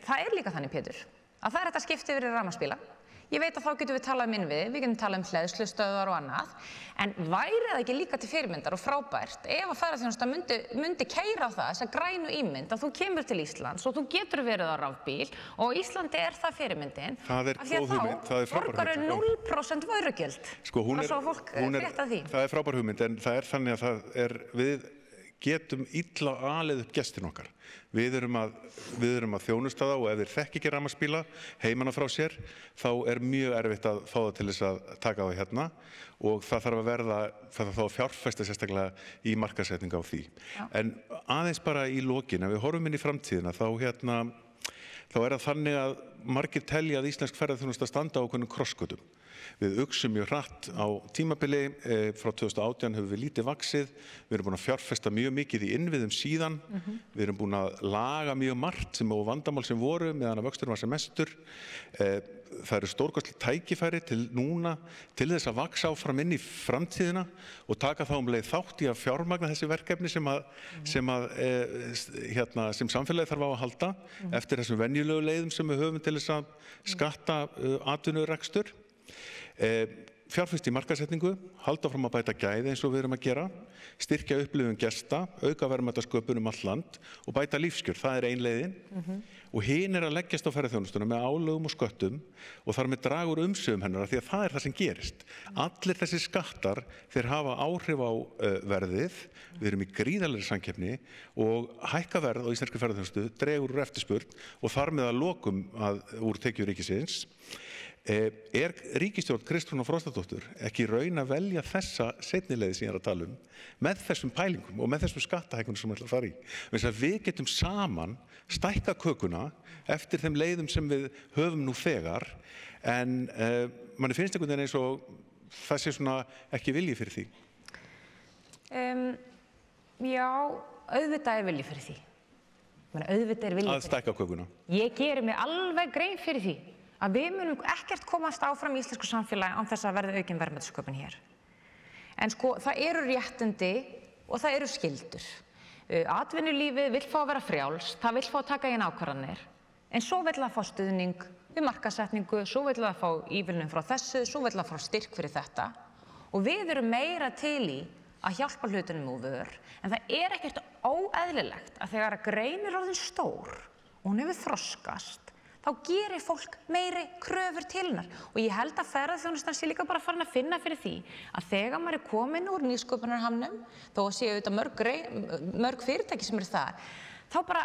Það er líka þannig, Pétur, að það er þetta skipti yfir í rafmagnsbíla. Ég veit að þá getum við talað innviði, við getum talað hleðslustöðvar og annað, en væri það ekki líka til fyrirmyndar og frábært ef að ferðaþjónustan myndi keyra á það, þessa grænu ímynd, að þú kemur til Íslands og þú getur verið á rafbíl og Íslandi er það fyrirmyndin, af því að þá borgar 0% vörugjöld. Sko, það er frábær hugmynd, en það er þannig að við getum illa alið upp gestin okkar. Við erum að þjónusta það og ef þeir þekki ekki rafmagnsbíla heimanna frá sér, þá er mjög erfitt að fá það til þess að taka það hérna og það þarf að fjárfesta sérstaklega í markaðssetningu á því. Já. En aðeins bara í lokin, ef við horfum inn í framtíðina, þá er það þannig að margir telja að íslensk ferðaþjónusta standa á ákveðnum krossgötum. Við uxum mjög hratt á tímabili, frá 2018 hefur við lítið vaxið, við erum búin að fjárfesta mjög mikið í innviðum síðan, við erum búin að laga mjög margt og vandamál sem voru meðan að vöxturinn var sem mestur. Það eru stórkostleg tækifæri til núna til þess að vaxa áfram inn í framtíðina og taka þá leið þátt í að fjármagna þessi verkefni sem samfélagið þarf á að halda eftir þessum venjulegu leiðum sem við höfum til þess að skatta atvinnurekstur. Fjárfesta í markaðssetningu, halda fram að bæta gæði eins og við erum að gera, styrkja upplifun gesta, auka verðmætasköpun allt land og bæta lífskjör, það er ein leiðin. Og hin er að leggjast á ferðaþjónustuna með álögum og sköttum og þar með draga úr umsvifum hennar því að það er það sem gerist. Allir þessi skattar, þeir hafa áhrif á verðið, við erum í gríðarlegri samkeppni og hækka verð á íslenskri ferðaþjónustu, dregur úr eftirspurn og þar með að lokum úr tekjur ríkisins. Er ríkisstjórn Kristrúnar Frostadóttur ekki raun að velja þessa seinni leið sem ég er að tala með þessum pælingum og með þessum skattahækkunum sem við ætlum að fara í? Þess að við getum saman stækka kökuna eftir þeim leiðum sem við höfum nú þegar en manni finnst einhvern veginn eins og það sé svona ekki vilji fyrir því. Já, auðvitað er vilji fyrir því. Auðvitað er vilji fyrir því. Að stækka kökuna. Ég geri mig alveg grein fyrir því að við munum ekkert komast áfram í íslensku samfélagi án þess að verða aukin verðmætasköpun hér. En sko, það eru réttindi og það eru skyldur. Atvinnulífið vill fá að vera frjáls, það vill fá að taka inn ákvarðanir, en svo vill það fá stuðning við markaðssetningu, svo vill það fá ívilnun frá þessu, svo vill það fá styrk fyrir þetta. Og við erum meira til í að hjálpa hlutunum úr vör, en það er ekkert óeðlilegt að þegar að grein er orðin stór og hún hefur þroskast, þá gerir fólk meiri kröfur til hennar og ég held að ferðaþjónustan sé líka bara farin að finna fyrir því að þegar maður er komin úr nýsköpunarhamnum, þó að séu auðvitað mörg fyrirtæki sem eru þar, þá bara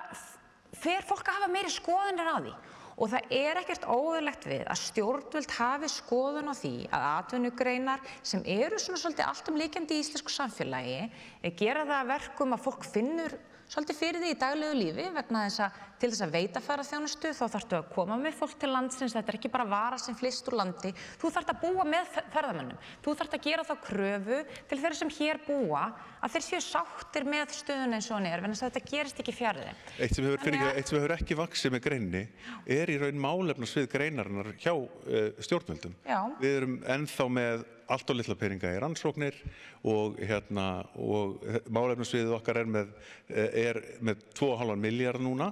fer fólk að hafa meiri skoðanir á því Og það ekkert óeðlilegt við að stjórnvöld hafi skoðun á því að atvinnugreinar sem eru svona svolítið alltumlykjandi í íslensku samfélagi gera það að verkum að fólk finnur svolítið fyrir því í daglegu lífi vegna þess að til þess að veita ferðaþjónustu þá þarftu að koma með fólk til landsins, þetta ekki bara vara sem flyst úr landi, þú þarft að búa með ferðamönnum, þú þarft að gera þá kröfu til þeirra sem hér búa að þeir séu sáttir með stöðuna eins og hann vegna þess að þetta gerist ekki fjarri. Eitt sem hefur ekki vaxið með greininni í raun málefnasvið greinarinnar hjá stjórnvöldum. Já. Við erum ennþá með allt og litla peninga í rannsóknir og málefnasviðið okkar er með 2,5 milljarð núna,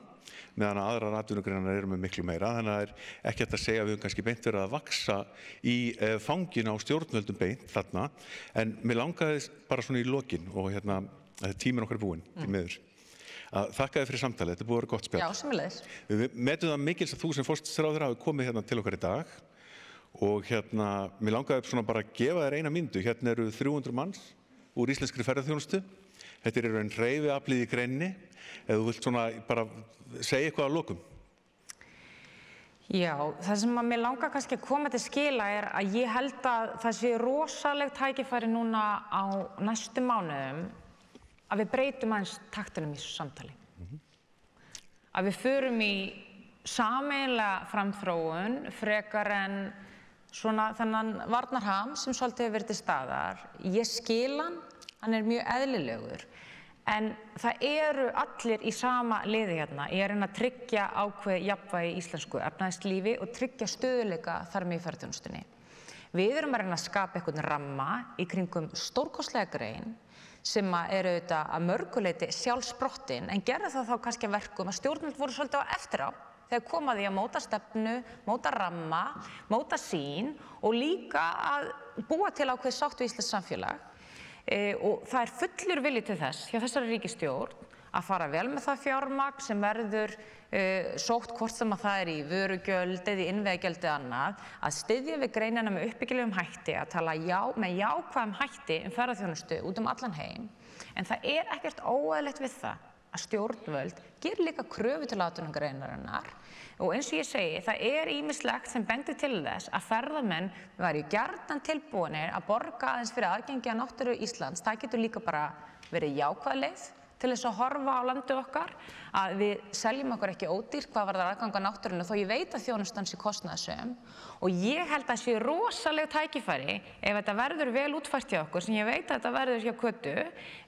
meðan aðrar atvinnugreinar eru með miklu meira, þannig að það ekki hægt að segja að við höfum kannski beint verið að vaxa í fangin á stjórnvöldum beint þarna, en mér langaði bara svona í lokin og tíminn okkar er búinn, því miður. Þakka þér fyrir samtalið, þetta búið að vera gott spjall. Já, sömuleiðis. Við metum það mikils að þú sem forsætisráðherra hafi komið til okkar í dag og mér langaði svona bara að gefa þér eina mínútu. Hérna eru 300 manns úr íslenskri ferðaþjónustu. Þetta er raun hreyfiaflið í greininni. Ef þú vilt svona bara segja eitthvað að lokum. Já, það sem að mér langar kannski að koma til skila að ég held að það sé rosaleg tækifæri núna á næstu mánuðum að við breytum aðeins taktinum í þessu samtali. Að við förum í sameiginlega framþróun frekar en svona þennan varnarham sem svolítið hefur verið til staðar. Ég skil hann mjög eðlilegur, en það eru allir í sama liði hérna. Ég reyna að tryggja ákveðið jafnvægi í íslensku efnahagslífi og tryggja stöðugleika þar með í ferðaþjónustunni. Við erum að reyna að skapa einhvern ramma í kringum stórkostlega grein sem eru auðvitað að mörguleyti sjálfsprottin, en gerðu það þá kannski að verkum að stjórnvöld voru svolítið á eftir á þegar kom að því að móta stefnu, móta ramma, móta sýn og líka að búa til ákveðið sátt við íslenskt samfélag. Og það fullur vilji til þess hjá þessari ríkisstjórn að fara vel með það fjármagn sem verður sótt hvort sem að það í vörugjöld eða í innviðagjöld eða annað, að styðja við greinina með uppbyggilegum hætti, að tala með jákvæðum hætti ferðaþjónustu út allan heim. En það ekkert óeðlilegt við það að stjórnvöld gerir líka kröfu til atvinnugreinarinnar og eins og ég segi, það ýmislegt sem bendir til þess að ferðamenn væru gjarnan tilbúnir að borga aðeins fyrir aðgengi að náttúru Íslands. Það getur líka bara verið jákvæð leið til þess að horfa á landið okkar, að við seljum okkur ekki ódýrt hvað varðar aðgang að náttúrunni þó ég veit að þjónustan sé kostnaðarsöm og ég held að sé rosaleg tækifæri ef þetta verður vel útfært hjá okkur sem ég veit að þetta verður hjá Kötu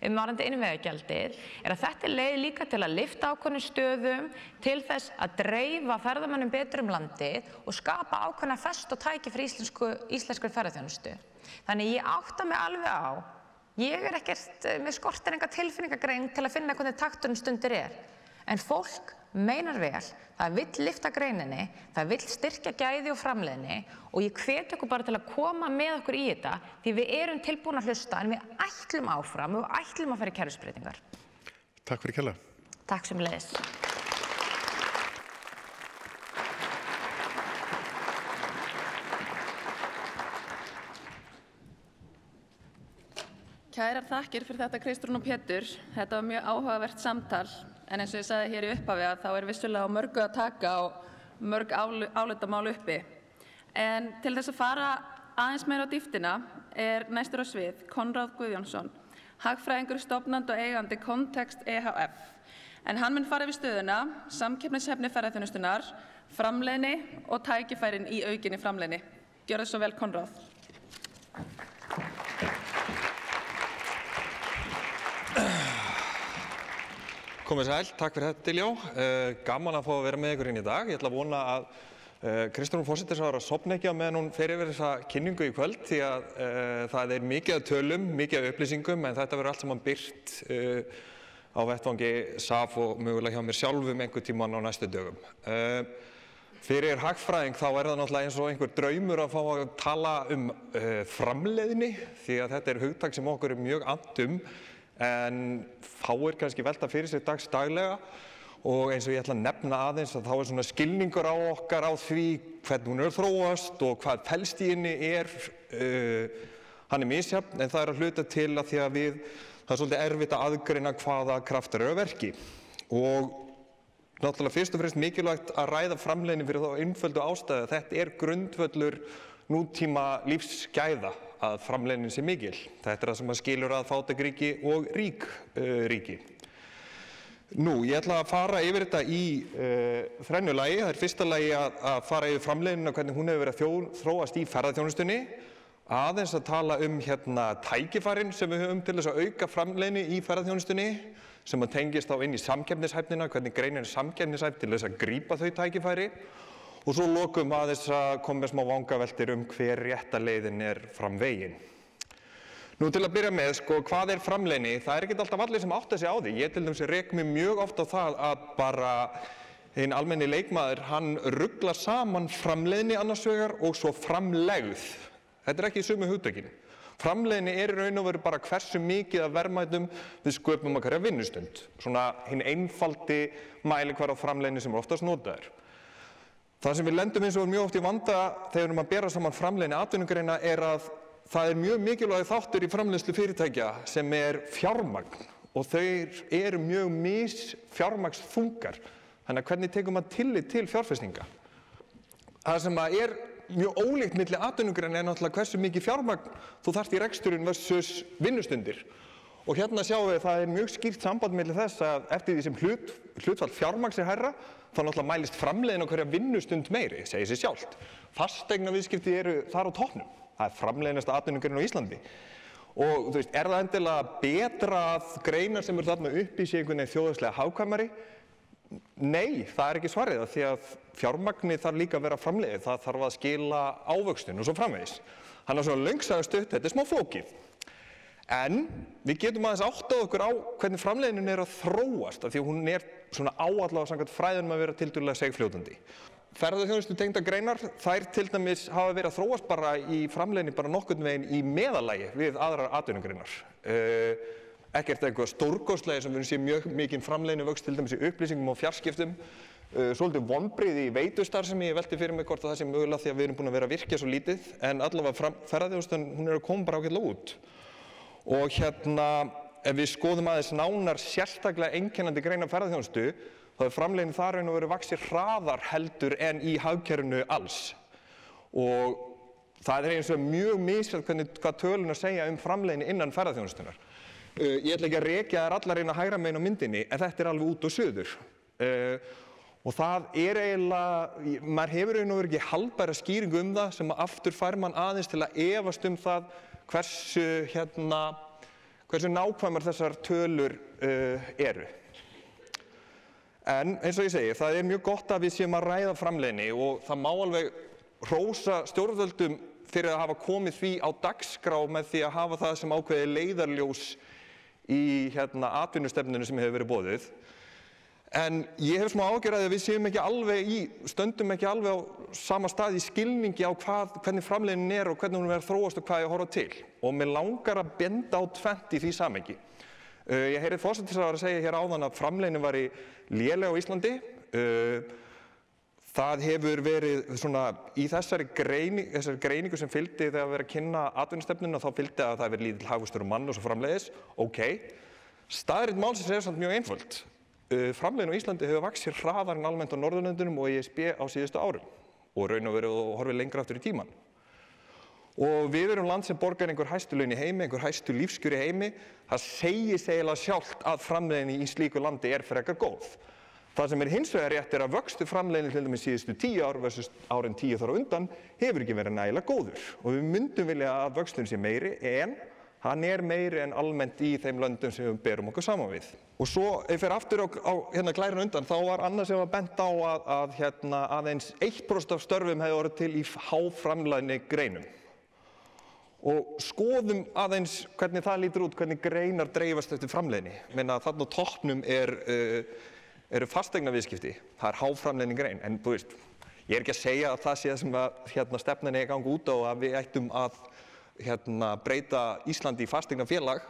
varðandi innviðagjaldið, að þetta leið líka til að lyfta ákveðnum stöðum til þess að dreifa ferðamönnum betur landið og skapa ákveðna festu og tæki fyrir íslenskri ferðaþjónustu. Þannig ég átta mig alveg á ég ekkert með skortir enga tilfinningagrein til að finna hvernig takturinn stundir en fólk meinar vel, það vill lyfta greininni, það vill styrkja gæði og framleiðni og ég hvet okkur bara til að koma með okkur í þetta því við erum tilbúin að hlusta en við ætlum áfram og ætlum að fara í kerfisbreytingar. Takk fyrir kærlega. Takk sömuleiðis. Kærar þakkir fyrir þetta Kristrún og Pétur. Þetta var mjög áhugavert samtal en eins og ég sagði hér í upphafi að þá vissulega á mörgu að taka og mörg álitamál uppi. En til þess að fara aðeins meira á dýptina næstur á svið Konráð Guðjónsson, hagfræðingur, stofnandi og eigandi Context EHF. En hann mun fara yfir stöðuna, samkeppnishæfni ferðaþjónustunnar, framleiðni og tækifærin í aukinni framleiðni. Gjörðu svo vel, Konráð. Komið sæl, takk fyrir þetta Diljá. Gaman að fá að vera með ykkur inn í dag. Ég ætla að vona að Kristrún forsætisráðherra sofni ekki á meðan hún fer yfir þessa kynningu í kvöld því að það mikið af tölum, mikið af upplýsingum en þetta verður allt saman birt á vettvangi SAF og mögulega hjá mér sjálfum einhver tímann á næstu dögum. Fyrir hagfræðing þá það náttúrulega eins og einhver draumur að fá að tala framleiðni því að þetta hugtak sem okkur mjög annt en fáir kannski velta fyrir sig daglega og eins og ég ætla að nefna aðeins að þá svona skilningur á okkar á því hvernig hún þróast og hvað felst í henni hann misjafn en það að hluta til að því að það svolítið erfitt að aðgreina hvaða kraftar eru að verki og náttúrulega fyrst og fremst mikilvægt að ræða framleiðni fyrir þá einföldu ástæðu. Þetta grundvöllur nútíma lífsgæða að framleiðnin sé mikil. Þetta það sem skilur að fátæk ríki og rík ríki. Nú, ég ætla að fara yfir þetta í þrennu lagi. Það fyrsta lagi að fara yfir framleiðnina, hvernig hún hefur verið að þróast í ferðaþjónustunni. Aðeins að tala tækifærin sem við höfum til þess að auka framleiðni í ferðaþjónustunni, sem að tengist á inn í samkeppnishæfnina, hvernig greinin samkeppnishæf til þess að grípa þau tækifæri. Og svo lokum aðeins að koma með smá vangaveltir hver rétta leiðin fram veginn. Nú til að byrja með, hvað framleiðni? Það ekki alltaf allir sem átta sig á því. Ég til dæmis rek mig mjög oft á það að bara hinn almenni leikmaður, hann ruglar saman framleiðni annars vegar og svo framlegð. Þetta ekki í sömu hugtökin. Framleiðni í raun og veru bara hversu mikið af verðmætum við sköpum á hverja vinnustund. Svona hinn einfaldi mælikvarði á framleiðni sem oftast notaður. Það sem við lendum eins og mjög oft í vanda þegar við erum að bera saman framleiðni atvinnugreina að það mjög mikilvægur þáttur í framleiðslu fyrirtækja sem fjármagn og þau mjög misfjármagnsþungar. Þannig að hvernig tekur maður tillit til fjárfestinga? Það sem mjög ólíkt milli atvinnugreina náttúrulega hversu mikið fjármagn þú þarft í reksturinn versus vinnustundir. Og hérna sjáum við að það mjög skýrt samband milli þess að eftir því sem hlutfall fjármagns hærra, þá náttúrulega mælist framleiðin á hverja vinnustund meiri, segir sig sjálft. Fasteignaviðskipti þar á toppnum. Það framleiðinasta atvinnugrein á Íslandi. Og þú veist, það endilega betra að greinar sem þarna uppi sé einhvern veginn þjóðhagslega hagkvæmari? Nei, það ekki svarið því að fjármagni þarf líka að vera framleiðið. Það þarf að skila ávöxtun og svo framvegis. Þannig að svona löngsaga stutt, þetta smá flókið. En við getum aðeins áttað okkur á hvernig framleiðnin að þróast af því að hún svona áallega samkvæmt fræðunum að vera tiltölulega seigfljótandi. Ferðaþjónustu tengda greinar, þær til dæmis hafa verið að þróast bara í framleiðni bara nokkurn veginn í meðallagi við aðrar atvinnugreinar. Ekkert eitthvað stórkostlega sem við séum mjög mikinn framleiðni vöxt til dæmis í upplýsingum og fjarskiptum. Svolítið vonbrigði í veitustarfsemi, ég velti fyrir mig hvort það sé mögulega því að við erum búin að vera að virkja svo lítið, en allavega ferðaþjónustan, hún að koma bara ágætlega út. Og ef við skoðum aðeins nánar sérstaklega einkennandi greinar ferðaþjónustu, þá framleiðnin þar raun og veru vaxið hraðar heldur en í hagkerfinu alls. Og það eins og mjög misjafnt hvað tölurnar segja framleiðni innan ferðaþjónustunnar. Ég ætla ekki að rekja þær allar inn á hægra megin á myndinni, en þetta alveg út og suður. Og það eiginlega, maður hefur raun og veru ekki haldbæra skýringu það sem aftur fær mann aðeins til að efast það hversu nákvæmar þessar tölur eru. En eins og ég segi, það mjög gott að við séum að ræða framleiðni og það má alveg hrósa stjórnvöldum fyrir að hafa komið því á dagskrá með því að hafa það sem ákveðið leiðarljós í atvinnustefnunni sem hefur verið boðið. En ég hef smá áhyggjur af því að við séum stöndum ekki alveg á sama stað í skilningi á hvernig framleiðnin og hvernig hún þróast og hvað ég horfa til. Og mig langar að benda á tvennt í því samhengi. Ég heyrði forsætisráðherra segja hér áðan að framleiðnin væri léleg á Íslandi. Það hefur verið svona í þessari greiningu sem fylgdi þegar verið að kynna atvinnustefnuna, þá fylgdi að það verið lítill hagvöxtur og mann og svo framleiðis. Staðreynd málsins samt mjög einföld. Framleiðin á Íslandi hefur vaxið hraðar en almennt á Norðurlöndunum og ESB á síðustu árum og raun og veru og horfið lengra aftur í tímann. Og við erum land sem borgar einhver hæstu laun í heimi, einhver hæstu lífskjör í heimi. Það segir eiginlega sjálft að framleiðin í slíku landi frekar góð. Það sem hins vegar rétt að vöxtur framleiðni til dæmis síðustu 10 ár versus árin 10 þar á undan hefur ekki verið nægilega góður. Og við myndum vilja að vöxturinn sé meiri en hann meiri en almennt í þeim löndum sem við berum okkur saman við. Og svo, ef ég fer aftur á glærinu undan, þá var annað sem var bent á að aðeins 1% af störfum hefði orðið til í háframleiðni greinum. Og skoðum aðeins hvernig það lítur út, hvernig greinar dreifast eftir framleiðni. Þarna á toppnum eru fasteignaviðskipti, það háframleiðni grein. En þú veist, ég ekki að segja að það sé það sem stefnan að ganga út á að við ættum að breyta Íslandi í fasteignafélag,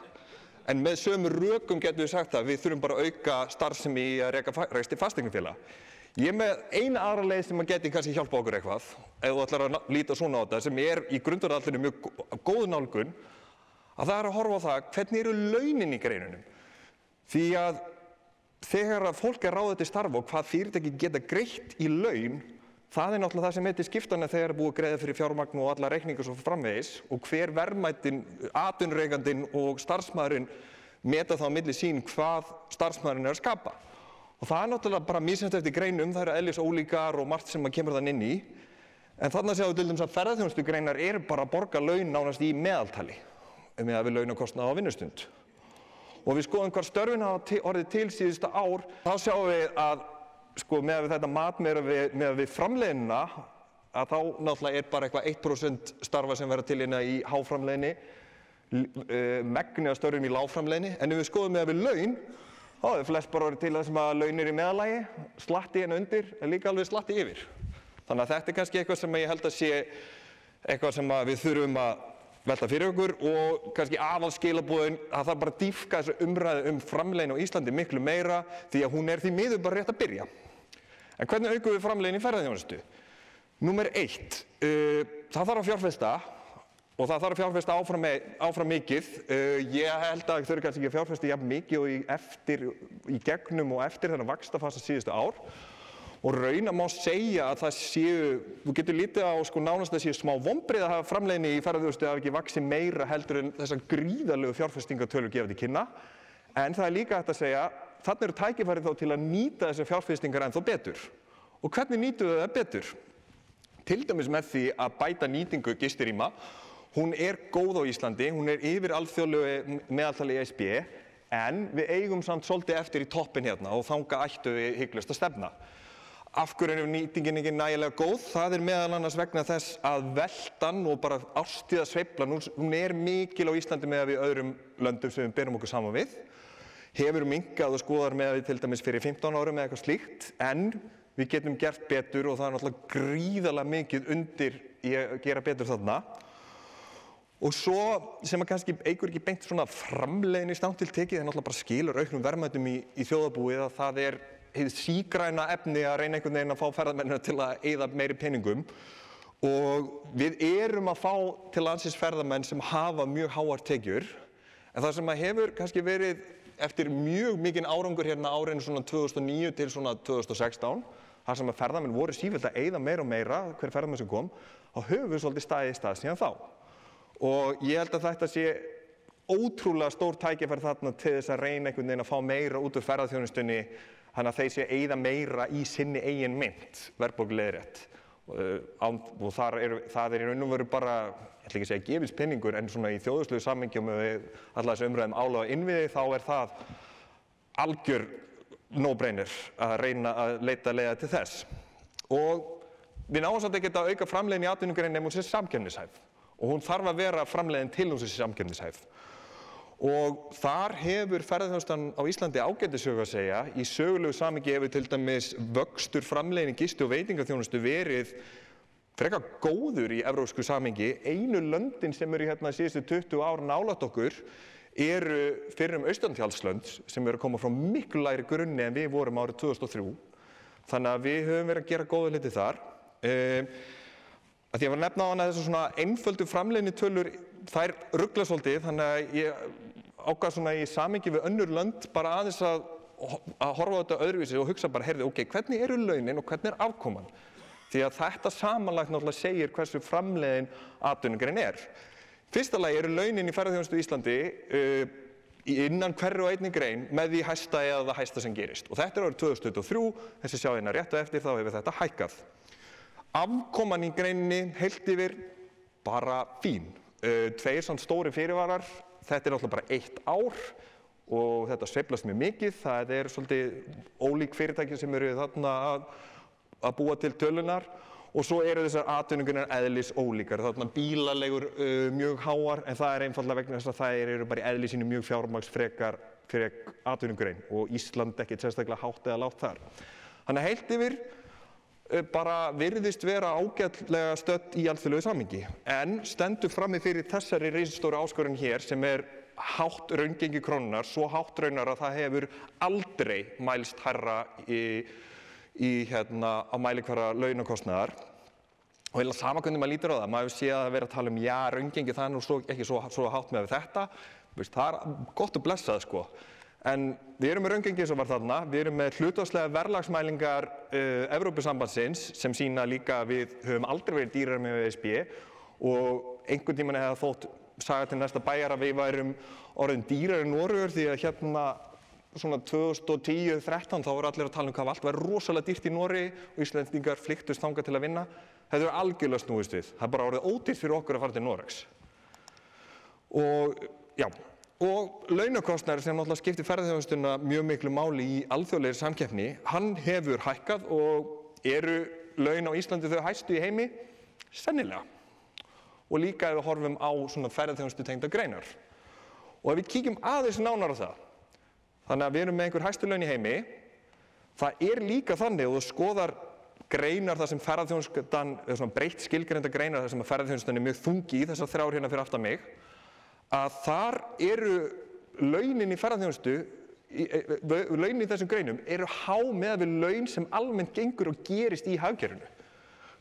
en með sömu rökum getum við sagt að við þurfum bara að auka starfsemi í að reksta fasteignafélag. Ég með eina aðra leið sem að geti kannski hjálpa okkur eitthvað, ef þú ætlar að líta svona á þetta, sem í grundvallinu mjög góð nálgun, að það að horfa á það hvernig eru launin í greinunum. Því að þegar að fólk ráðið til starfa og hvað fyrirtæki geta greitt í laun, það náttúrulega það sem heitir skiptana þegar búið að greiða fyrir fjármagn og alla reikningar svo framvegis og hver verðmætin, atvinnurekandinn og starfsmaðurinn meta þá á milli sín hvað starfsmaðurinn að skapa. Og það náttúrulega bara misjafnt eftir greinum, það eðlis ólíkar og margt sem kemur þann inn í. En þarna sjáum við til dæmis að ferðaþjónustugreinar eru bara að borga laun nánast í meðaltali með við launakostnað á vinnustund. Og við skoðum hvar störfin hafa orðið til síðustu ár, þá sjáum við að með við þetta mat með við framleiðnina, að þá náttúrulega bara eitthvað 1% starfa sem verða til hérna í háframleiðni, megni af störfum í lágframleiðni, en ef við skoðum með við laun, þá flest bara orðið til það sem að laun í meðalagi, slatti hérna undir, en líka alveg slatti yfir. Þannig að þetta kannski eitthvað sem ég held að sé eitthvað sem við þurfum að velta fyrir okkur og kannski aðalskilaboðin að það bara dýpka þessu umræðu framleiðni á Íslandi miklu meira því að hún því miður bara rétt að byrja. En hvernig aukum við framleiðni í ferðaþjónustu? Númer 1, það þarf að fjárfesta og það þarf að fjárfesta áfram mikið. Ég held að þau kannski ekki að fjárfesta jafn mikið og í gegnum og eftir þennan vaxtafasa síðustu ár. Og raun má segja að það þú getur lítið á nánast að séu smá vonbrigði að hafa framleiðni í ferðaþjónustu hafi ekki vaxið meira heldur en þessar gríðarlegu fjárfestingatölur gefa til kynna. En það líka hægt að segja, þarna eru tækifæri þá til að nýta þessar fjárfestingar ennþá betur. Og hvernig nýtum við það betur? Til dæmis með því að bæta nýtingu gistirýma. Hún góð á Íslandi, hún yfir alþjóðlegu meðaltali ESB, en við eigum samt svolítið eftir í toppinn hérna og þangað ættu við hygglust að stefna. Af hverju nýtingin ekki nægilega góð? Það meðal annars vegna þess að veltan og bara árstíðasveiflan, hún mikil á Íslandi með við öðrum löndum sem við berum okkur saman við. Hefur minnkað og skoðar með við til dæmis fyrir 15 árum eða eitthvað slíkt, en við getum gert betur og það náttúrulega gríðarlega mikið undir í að gera betur þarna. Og svo sem að kannski eigur ekki beint svona framleiðni stangtiltekið, það náttúrulega bara skilur auknum verðmætum í þjóðarbúið að það hið sígræna efni að reyna einhvern veginn að fá ferðamennina til að eyða meiri peningum og við erum að fá til landsins ferðamenn sem hafa mjög háar tekjur en það sem að hefur kannski verið eftir mjög mikinn árangur hérna árin svona 2009 til svona 2016 þar sem að ferðamenn voru sífellt að eyða meira og meira hver ferðamenn sem kom þá höfum við svolítið staðið í stað síðan þá og ég held að þetta sé ótrúlega stór tækifæri þarna til þess að reyna einhvern veginn að fá meira út úr ferðaþjónustunni þannig að þeir sé eyða meira í sinni eigin mynt, verðbólguleiðrétt. Og það í raun og veru bara, ég ætla ekki að segja gefins penningur, en svona í þjóðhagslegu samhengi og með alla þessu umræðum álag innviði, þá það algjör no-brainer að reyna að leita leiða til þess. Og við náum samt ekki að auka framleiðni í atvinnugreininni ef hún sé samkeppnishæf. Og hún þarf að vera framleiðin til hún sé samkeppnishæf. Og þar hefur ferðaþjónustan á Íslandi ágætissögu að segja. Í sögulegu samhengi hefur til dæmis vöxtur framleiðni gisti- og veitingaþjónustu verið frekar góður í evrópsku samhengi. Einu löndin sem eru hérna síðustu 20 ár nálægt okkur eru fyrrum austantjaldslönd sem eru að koma frá miklu lægri grunni en við vorum árið 2003. Þannig að við höfum verið að gera góða hluti þar. Að ég var að nefna á hana þessar svona einföldu framleiðnitölur, þær rugla svolítið, þannig að ég ákvað svona í samhengi við önnur lönd bara aðeins að horfa á þetta öðruvísi og hugsa bara, heyrðu, ok, hvernig eru launin og hvernig afkoman? Því að þetta samanlagt náttúrulega segir hversu framleiðin atvinnugrein Fyrsta lagi eru launin í ferðaþjónustu í Íslandi innan hverri og einni grein með því hæsta eða það hæsta sem gerist. Og þetta árið 2023, þessi sjá hérna rétt á eftir, þá hefur þetta hækkað. Afkoman í greininni heilt yfir bara fín. Tveir svona stóri fyrirvarar, þetta náttúrulega bara 1 ár og þetta sveiflast mjög mikið. Það svolítið ólík fyrirtæki sem eru þarna að búa til tölunar og svo eru þessar atvinnugreinar eðlis ólíkar. Þarna bílaleigur mjög háar en það einfaldlega vegna þess að þær eru bara í eðli sínu mjög fjármagnsfrekar atvinnugrein og Ísland ekkert sérstaklega hátt eða lágt þar. Þannig að heilt yfir bara virðist vera ágætlega stödd í alþjóðlegu samhengi en stendur frammi fyrir þessari risastóru áskorun hér sem hátt raungengi krónunnar, svo hátt raunar að það hefur aldrei mælst hærra á mælikvarða launakostnaðar og eiginlega sama hvernig maður lítur á það, maður sé að vera að tala já, raungengi það ekki svo hátt með þetta, það gott og blessað sko. En við erum með raungengi sem var þarna, við erum með hlutfallslega verðlagsmælingar Evrópusambandsins sem sýna líka að við höfum aldrei verið dýrari með ESB og einhvern tímann hefði þótt saga til næsta bæjar að við værum orðin dýrari en Noregur því að hérna svona 2010-13 þá voru allir að tala hvað allt væri rosalega dýrt í Noregi og Íslendingar flykktust þangað til að vinna. Þetta er algjörlega snúist við. Það er bara orðið ódýrt fyrir okkur að fara til Noregs. Og launakostnaður sem náttúrulega skiptir ferðaþjónustuna mjög miklu máli í alþjóðlegri samkeppni, hann hefur hækkað og eru laun á Íslandi þau hæstu í heimi? Sennilega. Og líka ef við horfum á svona ferðaþjónustu tengda greinar. Og ef við kíkjum aðeins nánar á það, þannig að við erum með einhver hæstu laun í heimi, það er líka þannig og þú skoðar greinar þar sem ferðaþjónustan, eða svona breytt skilgreinda greinar þar sem að ferðaþjónustan er mjög þungi í þessar 3 hérna fyrir aftan mig, að þar eru launin í ferðaþjónustu, launin í þessum greinum eru há með við laun sem almennt gengur og gerist í hagkerfinu.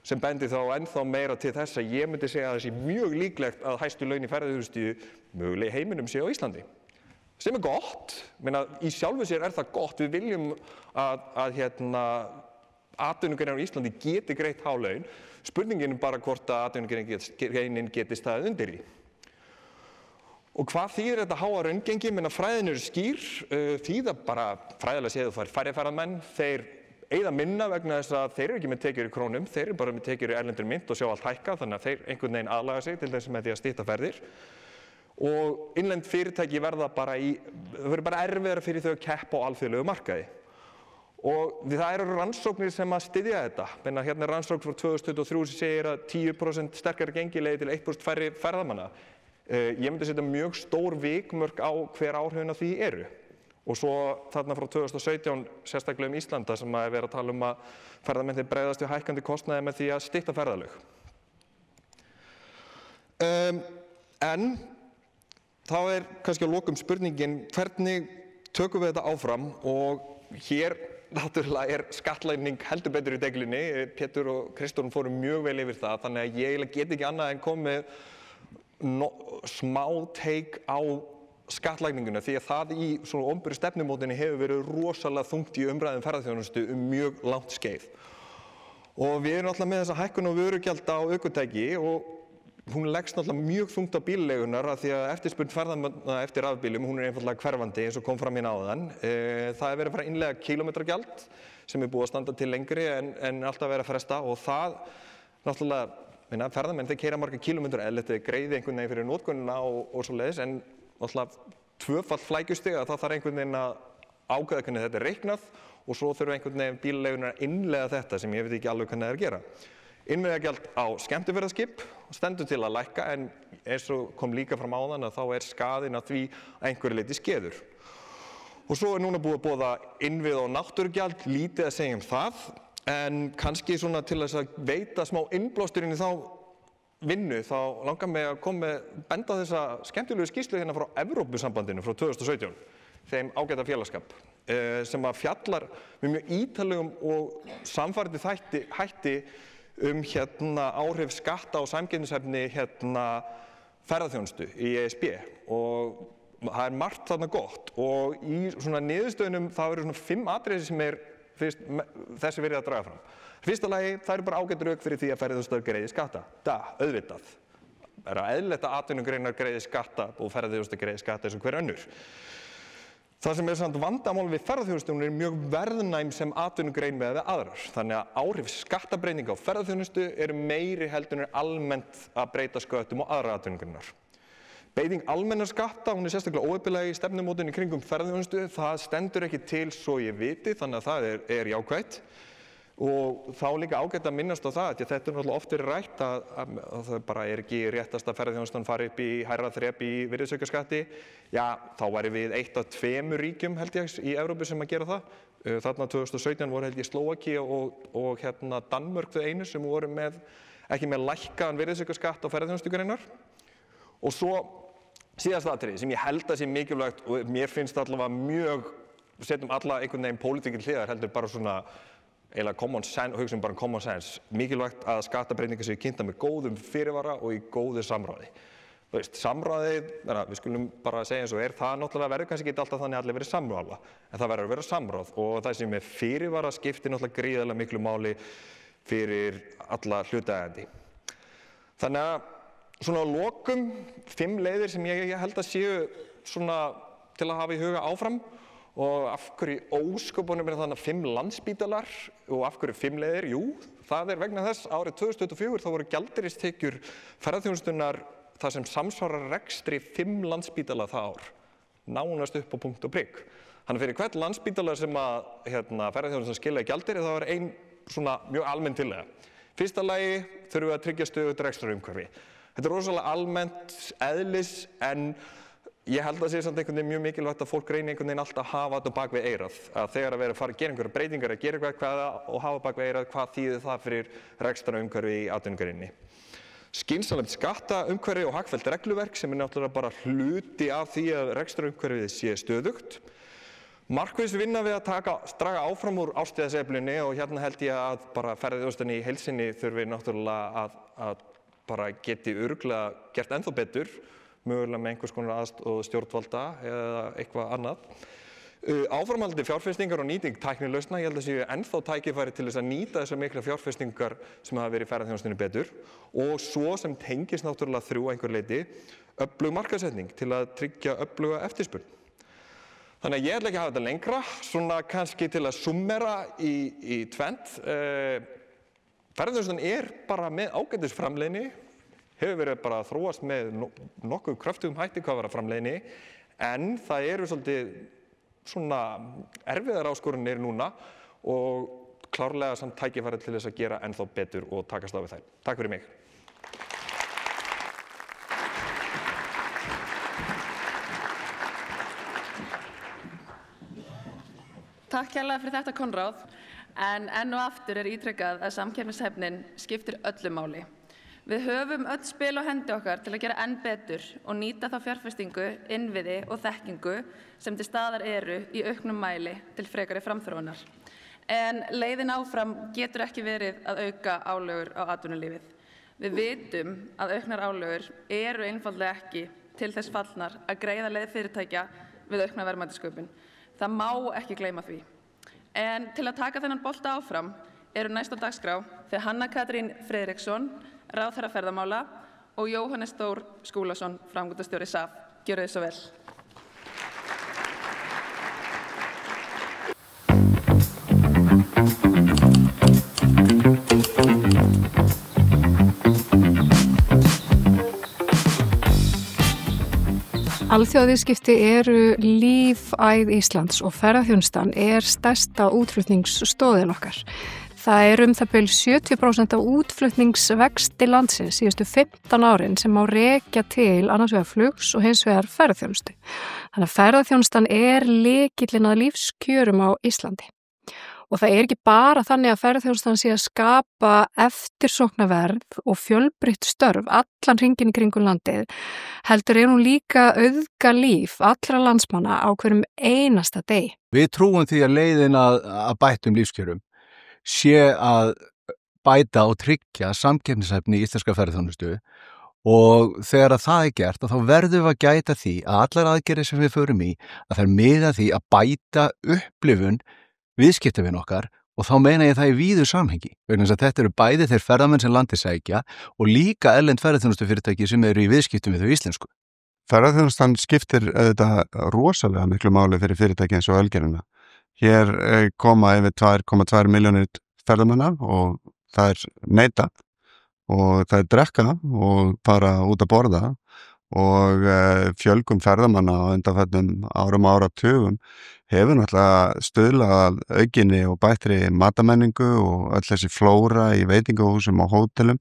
Sem bendir þá ennþá meira til þess að ég myndi segja að það sé mjög líklegt að hæstu laun í ferðaþjónustu mögulega í heiminum sé á Íslandi. Sem er gott, í sjálfu sér er það gott, við viljum að atvinnugreinar á Íslandi geti greitt há laun, spurningin er bara hvort að atvinnugreinin geti staðið undir því. Og hvað þýðir þetta háa raungengi? Fræðin eru skýr, þýða bara fræðilega séð þú fær færri ferðamenn, þeir eyða minna vegna þess að þeir eru ekki með tekjur í krónum, þeir eru bara með tekjur í erlendri mynt og sjá allt hækka, þannig að þeir einhvern veginn aðlaga sig til þess með því að stytta ferðir. Og innlend fyrirtæki verða bara það verður bara erfiðara fyrir þau að keppa á alþjóðlegu markaði. Og það eru rannsóknir sem að styðja þetta. Hérna er rannsókn frá 2023 sem segir að 10% sterkari gengi leiði til 1% færri ferðamanna. Ég myndi setja mjög stór vikmörk á hver áhrifin af því eru. Og svo þarna frá 2017 sérstaklega Íslanda sem að vera að tala að ferðamenn þeir bregðast við hækkandi kostnaði með því að stytta ferðalög. En þá er kannski að lokum spurningin hvernig tökum við þetta áfram og hér náttúrulega er skattlagning heldur betur í deiglunni. Pétur og Kristján fóru mjög vel yfir það þannig að ég get ekki annað en komið smá take á skattlagninguna því að það í svona opinberri stefnumótuninni hefur verið rosalega þungt í umræðum ferðaþjónustu mjög langt skeið. Og við erum náttúrulega með þessa hækkun og vörugjald á ökutæki og hún leggst náttúrulega mjög þungt á bílaleigunar af því að eftirspurn ferðamanna eftir rafbílum hún er einfaldlega hverfandi eins og kom fram hérna áðan. Það er verið að fara að innleiða kílómetragjald sem er búið að standa til lengri en alltaf verið að fresta og það náttúrulega ferðamenn þeir keyra marga kílómetra eða greiði einhvern veginn fyrir notkunina og svoleiðis en náttúrulega tvöfalt flækjustig að það þarf einhvern veginn að ákveða hvernig þetta er reiknað og svo þurfa einhvern veginn bílaleigunar að innleiða þetta sem ég veit ekki alveg hvernig það er að gera. Innviðagjald á skemmtiferðaskip stendur til að lækka en eins og kom líka fram áðan að þá er skaðinn að því að einhverju leyti skeður. Og svo er núna búið að boða innviða- og náttúrugjald, lítið að segja það, en kannski svona til þess að veita smá innblásturinn í þá vinnu, þá langar mig að benda þessa skemmtilegu skýrslu hérna frá Evrópusambandinu frá 2017, þeim ágæta félagsskap, sem að fjallar með mjög ítarlegum og samfærandi hætti áhrif skatta og samkeppnishæfni ferðaþjónustu í ESB og það er margt þarna gott og í svona niðurstöðunum þá eru svona 5 atriði sem er þessi verið að draga fram. Fyrsta lagi, það eru bara ágætt rök fyrir því að ferðaþjónusta greiði skatta. Auðvitað. Það er eðlilegt að atvinnugreinar greiði skatta og ferðaþjónusta greiði skatta eins og hver önnur. Það sem er samt vandamál við ferðaþjónustunum er mjög verðnæm sem atvinnugrein með aðrar. Þannig að áhrif skattabreytinga á ferðaþjónustu eru meiri heldur en almennt að breyta sköttum á aðra atvinnugreinar. Beiting almennar skatta, hún er sérstaklega óheippileg í stefnumótun í kringum ferðaþjónustu. Það stendur ekki til svo ég viti, þannig að það er jákvætt. Og þá líka ágætt að minnast á það, því að þetta er náttúrulega oft verið rætt að það bara er ekki réttast að ferðaþjónustan fari upp í hærra þrep í virðisaukaskatti. Já, þá væri við 1 af 2 ríkjum held ég í Evrópu sem að gera það. Þarna 2017 voru held ég Slóvakía og Danmörk þau einu sem voru ekki með lækkaðan virðisaukaskatt á ferðaþjónustugreinar. Og svo síðast atriði sem ég held að sé mikilvægt og mér finnst allavega mjög, setjum alla einhvern veginn pólitíkin hliðar heldur bara svona eiginlega common sense, hugsaum bara common sense, mikilvægt að skattabreytingar séu kynntar með góðum fyrirvara og í góðu samráði. Samráðið, við skulum bara segja eins og það náttúrulega verður kannski ekki alltaf þannig að allir verið samráða, en það verður að vera samráð og það sem fyrirvara skiptir náttúrulega gríðarlega miklu máli fyrir alla hlutaðeigandi. Þannig að svona á lokum 5 leiðir sem ég held að séu svona til að hafa í huga áfram og af hverju ósköpunum þannig 5 landsspítalar og af hverju 5 leiðir? Jú, það vegna þess árið 2024 þá voru gjaldeyristekjur ferðaþjónustunnar það sem samsvarar rekstri 5 landsspítala það ár, nánast upp á punkt og prikk. Þannig fyrir hvern landsspítala sem að ferðaþjónustan skilaði gjaldeyri þá var ein svona mjög almenn tillaga. Fyrsta lagi þurfum við að tryggja stöðugt rekstrarumhverfi. Þetta rosalega almennt eðlis en ég held að sé samt einhvern veginn mjög mikilvægt að fólk reyni einhvern veginn alltaf að hafa þetta bak við eyrað. Að þegar að vera að fara að gera einhverja breytingar, að gera eitthvað og hafa bak við eyrað, hvað þýðir það fyrir rekstrarumhverfi í atvinnugreininni. Skynsamlegt skattaumhverfi og hagfellt regluverk sem náttúrulega bara hluti af því að rekstrarumhverfið sé stöðugt. Markviss vinna við að draga áfram úr árstíðasveiflunni og hérna held ég að bara ferðaþjónustan í heild sinni þurfi náttúrulega að bara geti örugglega gert ennþá betur, mögulega með einhvers konar aðstoð stjórnvalda eða eitthvað annað. Áframhaldandi fjárfestingar og nýting tæknilausna, ég held að séu ennþá tækifæri til þess að nýta þessar mikla fjárfestingar sem hafa verið í ferðaþjónustunni betur og svo sem tengist náttúrulega þrjú einhver leyti öflug markaðssetning til að tryggja öfluga eftirspurn. Þannig að ég ætla ekki að hafa þetta lengra, svona kannski til að summera í tvennt. Ferðaþjónustan bara með ágætisframleiðni, hefur verið bara að þróast með nokkuð kröftugum hætti hvað var að framleiðni, en það eru svolítið svona erfiðar áskorunir núna og klárlega samt tækifæri til þess að gera ennþá betur og takast á við þær. Takk fyrir mig. Takk kærlega fyrir þetta Konráð, en enn og aftur ítrekað að samkeppnishæfnin skiptir öllu máli. Við höfum öll spil á hendi okkar til að gera enn betur og nýta þá fjárfestingu, innviði og þekkingu sem til staðar eru í auknum mæli til frekari framþróunar. En leiðin áfram getur ekki verið að auka álögur á atvinnulífið. Við vitum að auknar álögur eru einfaldlega ekki til þess fallnar að greiða leið fyrirtækja við aukna verðmætasköpun. Það má ekki gleyma því. En til að taka þennan bolta áfram eru næst á dagskrá þegar Hanna Katrín Friðriksson, ráðherra ferðamála og Jóhannes Þór Skúlason, framkvæmdastjóri SAF. Gjörið þið svo vel. Alþjóðaviðskipti eru lífæð Íslands og ferðaþjónustan stærsta útflutningsstoðin okkar. Það það bil 70% af útflutningsvexti landsins síðustu 15 árin sem má rekja til annars vegar flugs og hins vegar ferðaþjónustu. Þannig að ferðaþjónustan lykillinn að lífskjörum á Íslandi. Og það ekki bara þannig að ferðaþjónustan sé að skapa eftirsóknarverð og fjölbreytt störf allan hringinn í kringum landið, heldur hún líka auðga líf allra landsmanna á hverjum einasta degi. Við trúum því að leiðin að bættum lífskjörum sé að bæta og tryggja samkeppnishæfni í íslenska ferðaþjónustu og þegar að það gert þá verðum við að gæta því að allar aðgerðir sem við förum í að þær miða því að bæta upplifun viðskiptavin okkar og þá meina ég það í víðu samhengi vegna þess að þetta eru bæði þeir ferðamenn sem landið sækja og líka erlend ferðaþjónustufyrirtæki sem eru í viðskiptum við þau íslensku. Ferðaþjónustan skiptir auðvitað rosalega miklu máli fyrir fyrirtæki eins og Ölgerðina. Hér koma yfir 2,2 milljónir ferðamanna og það neita og það drekka og fara út að borða og fjölgun ferðamanna á undanförnum árum og áratugum hefur náttúrulega stuðlað aukinni og bættri matamenningu og öll þessi flóra í veitingahúsum og hótelum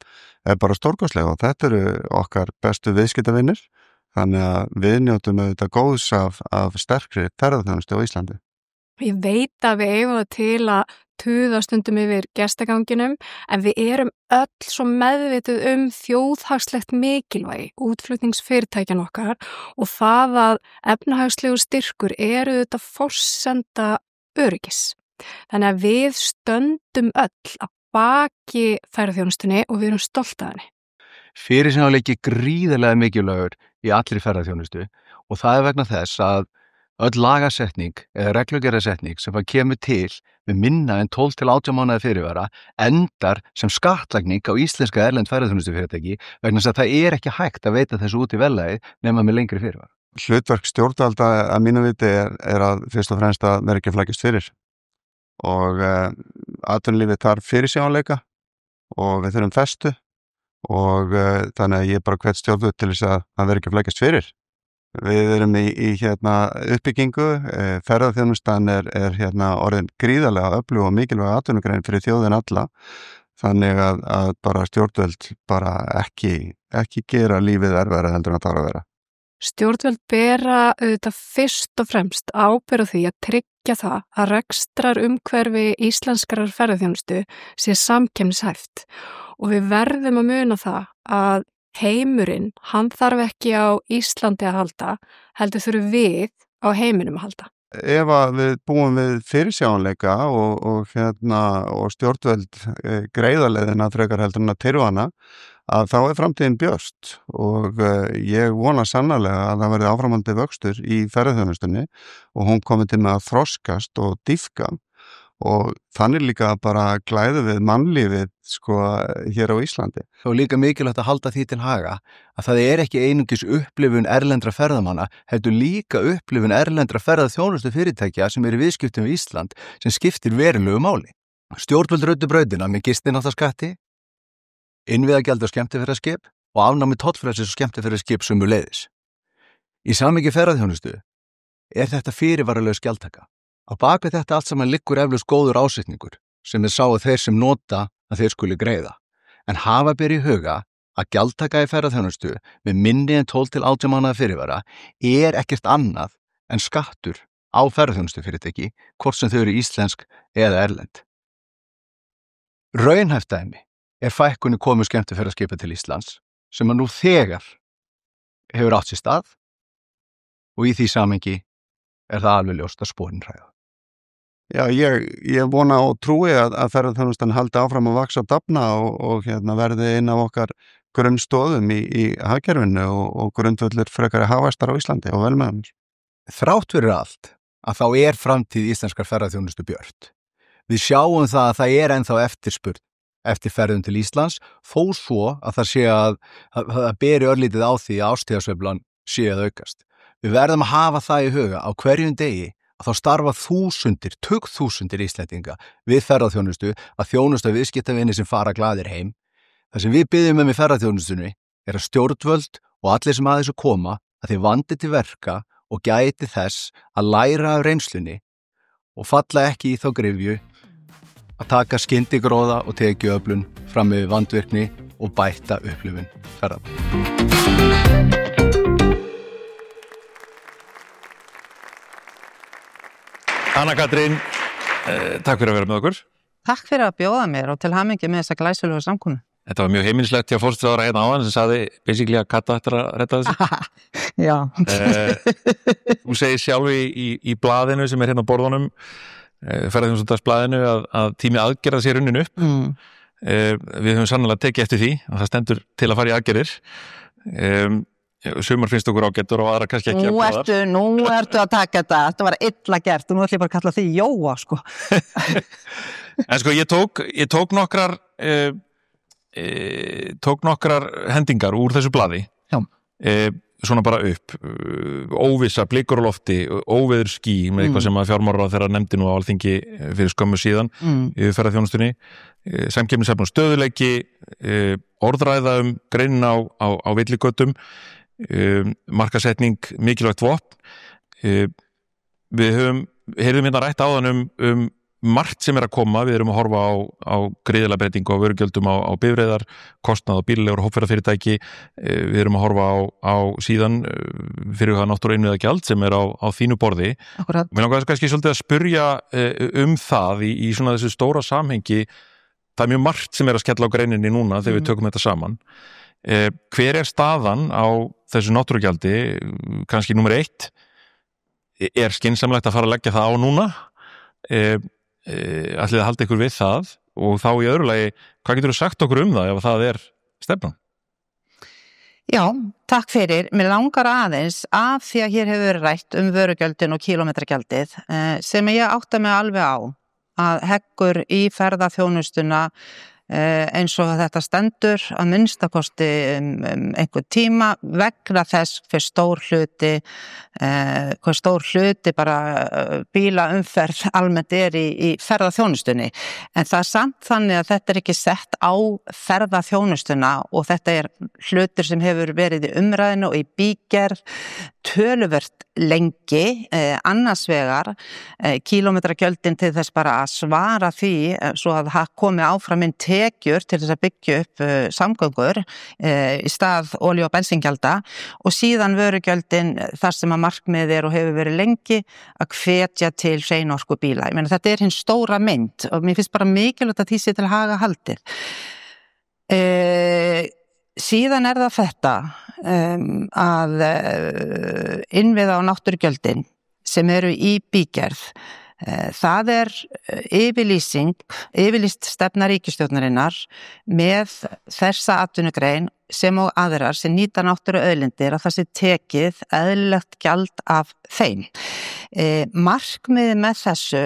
bara stórkostlega og þetta eru okkar bestu viðskiptavinir þannig að við njótum auðvitað góðs af sterkri ferðaþjónustu á Íslandi. Ég veit að við eigum það til að tuða stundum yfir gestaganginum en við erum öll svo meðvituð þjóðhagslegt mikilvægi útflutningsfyrirtækjan okkar og það að efnahagslegu styrkur þetta forsenda öryggis. Þannig að við stöndum öll að baki ferðaþjónustunni og við erum stolt af henni. Fyrirsjáanleiki gríðarlega mikilvægur í allri ferðaþjónustu og það er vegna þess að öll lagasetning eða reglugerðarsetning sem kemur til með minna en 12 til 18 mánaða fyrirvara endar sem skattlagning á íslenska erlend ferðaþjónustufyrirtæki vegna þess að það er ekki hægt að veita þessu út í verðlagi nema með lengri fyrirvara. Hlutverk stjórnvalda að mínu viti er að fyrst og fremst að vera ekki flækjast fyrir og atvinnulífið þarf fyrirsjáanleika og við þurfum festu og þannig að ég bara hvet stjórnvöld til þess að vera ekki flækjast fyrir. Við erum í uppbyggingu, ferðaþjónustan er orðin gríðarlega öflug og mikilvæg atvinnugrein fyrir þjóðin alla, þannig að bara stjórnvöld bara ekki gera lífið erfara heldur en að það að vera. Stjórnvöld bera auðvitað fyrst og fremst ábyrgð á því að tryggja það að rekstrar umhverfi íslenskrar ferðaþjónustu sé samkeppnishæft og við verðum að muna það að heimurinn, hann þarf ekki á Íslandi að halda, heldur þurfum við á heiminum að halda. Ef að við búum við fyrirsjáanleika og stjórnvöld greiðarleiðina frekar heldur en að tyrfana, að þá er framtíðin björt og ég vona sannarlega að það verði áframandi vöxtur í ferðaþjónustunni og hún komi til með að þroskast og dýpka og þannig líka bara glæðu við mannlífið hér á Íslandi. Það er líka mikilvægt að halda því til haga að það er ekki einungis upplifun erlendra ferðamanna, heldur líka upplifun erlendra ferðaþjónustu fyrirtækja sem eru í viðskiptum við Ísland sem skiptir verulegu máli. Stjórnvöld ruddu brautina með gistináttaskatti, innviðagjald á skemmtiferðaskip og afnámi tollfrelsis og skemmtiferðaskip sömuleiðis. Í samhengi ferðaþjónustu er þetta fyrirvaralaus gjaldtaka. Á bak við þetta allt saman liggur eflaust góður ásetningur sem sá að þeir sem nota að þeir skuli greiða. En hafa ber í huga að gjaldtaka í ferðaþjónustu með minni en 12 til 18 mánaða fyrirvara er ekkert annað en skattur á ferðaþjónustufyrirtæki, hvort sem þau eru íslensk eða erlend. Raunhæft dæmi er fækkun í komu skemmtiferðaskipa til Íslands sem að nú þegar hefur átt sér stað og í því samhengi er það alveg ljóst að sporin hræða. Já, ég vona og trúi að ferðaþjónustan haldi áfram að vaxa og dafna og verði inn af okkar grunnstóðum í hagkerfinu og grundvöllur frekari hagvaxtar á Íslandi og velmeðan. Þrátt fyrir allt að þá er framtíð íslenskar ferðaþjónustu björt. Við sjáum það að það er ennþá eftirspurn eftir ferðum til Íslands, þó svo að það sé að það beri örlítið á því að árstíðasveiflan sé að aukast. Við verðum að hafa það í huga á hverjum degi að þá starfa tugþúsundir Íslendinga við ferðaþjónustu að þjónusta viðskiptavini sem fara glaðir heim. Það sem við biðjum í ferðaþjónustunni er að stjórnvöld og allir sem að þessu koma að þeir vandi til verka og gæti þess að læra af reynslunni og falla ekki í þá gryfju að taka skyndigróða og tekjuöflun fram með vandvirkni og bætta upplifun ferðamanna. Anna Katrín, takk fyrir að vera með okkur. Takk fyrir að bjóða mér og til hamingju með þessa glæsilegu samkomu. Þetta var mjög heimilislegt hjá forsætisráðherra hérna áðan sem sagði basically að Kata ætti að redda þessu. Já. Þú segir sjálf í blaðinu sem er hérna á borðunum, ferðaþjónustundagsblaðinu að tími aðgerða sé runnin upp. Við höfum sannlega tekið eftir því að það stendur til að fara í aðgerðir. Sumar finnst okkur ágættur og aðra kannski ekki að Nú ertu að taka þetta var illa gert og nú ætlum ég bara að kalla því Jóa sko. En ég tók nokkrar hendingar úr þessu blaði. Já. Svona bara upp, óvissa, blikur á lofti, óveður ský með eitthvað sem að fjármálaráðherra nefndi nú á Alþingi fyrir skömmu síðan í ferðaþjónustunni, samkeppnishæfni og stöðuleiki, orðræða greinin á villigötum, markasetning mikilvægt vopn. Við heyrðum hérna rætt áðan margt sem er að koma, við erum að horfa á gríðarlega breytingu á vörugjöldum á bifreiðar, kostnað á bílalegur og hópferðafyrirtæki, við erum að horfa á síðan fyrir það náttúru innviðagjald sem er á þínu borði. Akkurat. Mér langar kannski svolítið að spurja það í svona þessu stóra samhengi, það er mjög margt sem er að skella á greininni núna þegar við tökum þetta saman. Hver er staðan á þessu náttúrugjaldi, kannski númer 1, er skynsamlegt að fara að leggja það á núna? Ætlið að halda ykkur við það og þá í öðru lagi, hvað getur þú sagt okkur það ef það er stefnan? Já, takk fyrir. Mér langar aðeins af því að hér hefur verið rætt vörugjöldin og kílómetragjaldið sem ég átta mig alveg á að heggur í ferðaþjónustuna eins og þetta stendur að minnstakosti einhver tíma vegna þess hver stór hluti bara bílaumferð almennt í ferðaþjónustunni en það samt þannig að þetta ekki sett á ferðaþjónustuna og þetta hlutur sem hefur verið í umræðinu og í bígerð töluvert lengi annars vegar kílómetragjöldin til þess bara að svara því svo að það komi áfram inn tekjur til þess að byggja upp samgöngur í stað olíu- og bensíngjalda og síðan vörugjöldin þar sem að markmiðið og hefur verið lengi að hvetja til hreinorkubíla. Ég meina þetta hinn stóra mynd og mér finnst bara mikilvægt að því sé til haga haldið. Síðan það þetta að innviða á náttúrugjöldin sem eru í bígerð. Það yfirlýst stefna ríkisstjórnarinnar með þessa atvinnugrein sem og aðrar sem nýta náttúruauðlindir að það sé tekið eðlilegt gjald af þeim. Markmiðið með þessu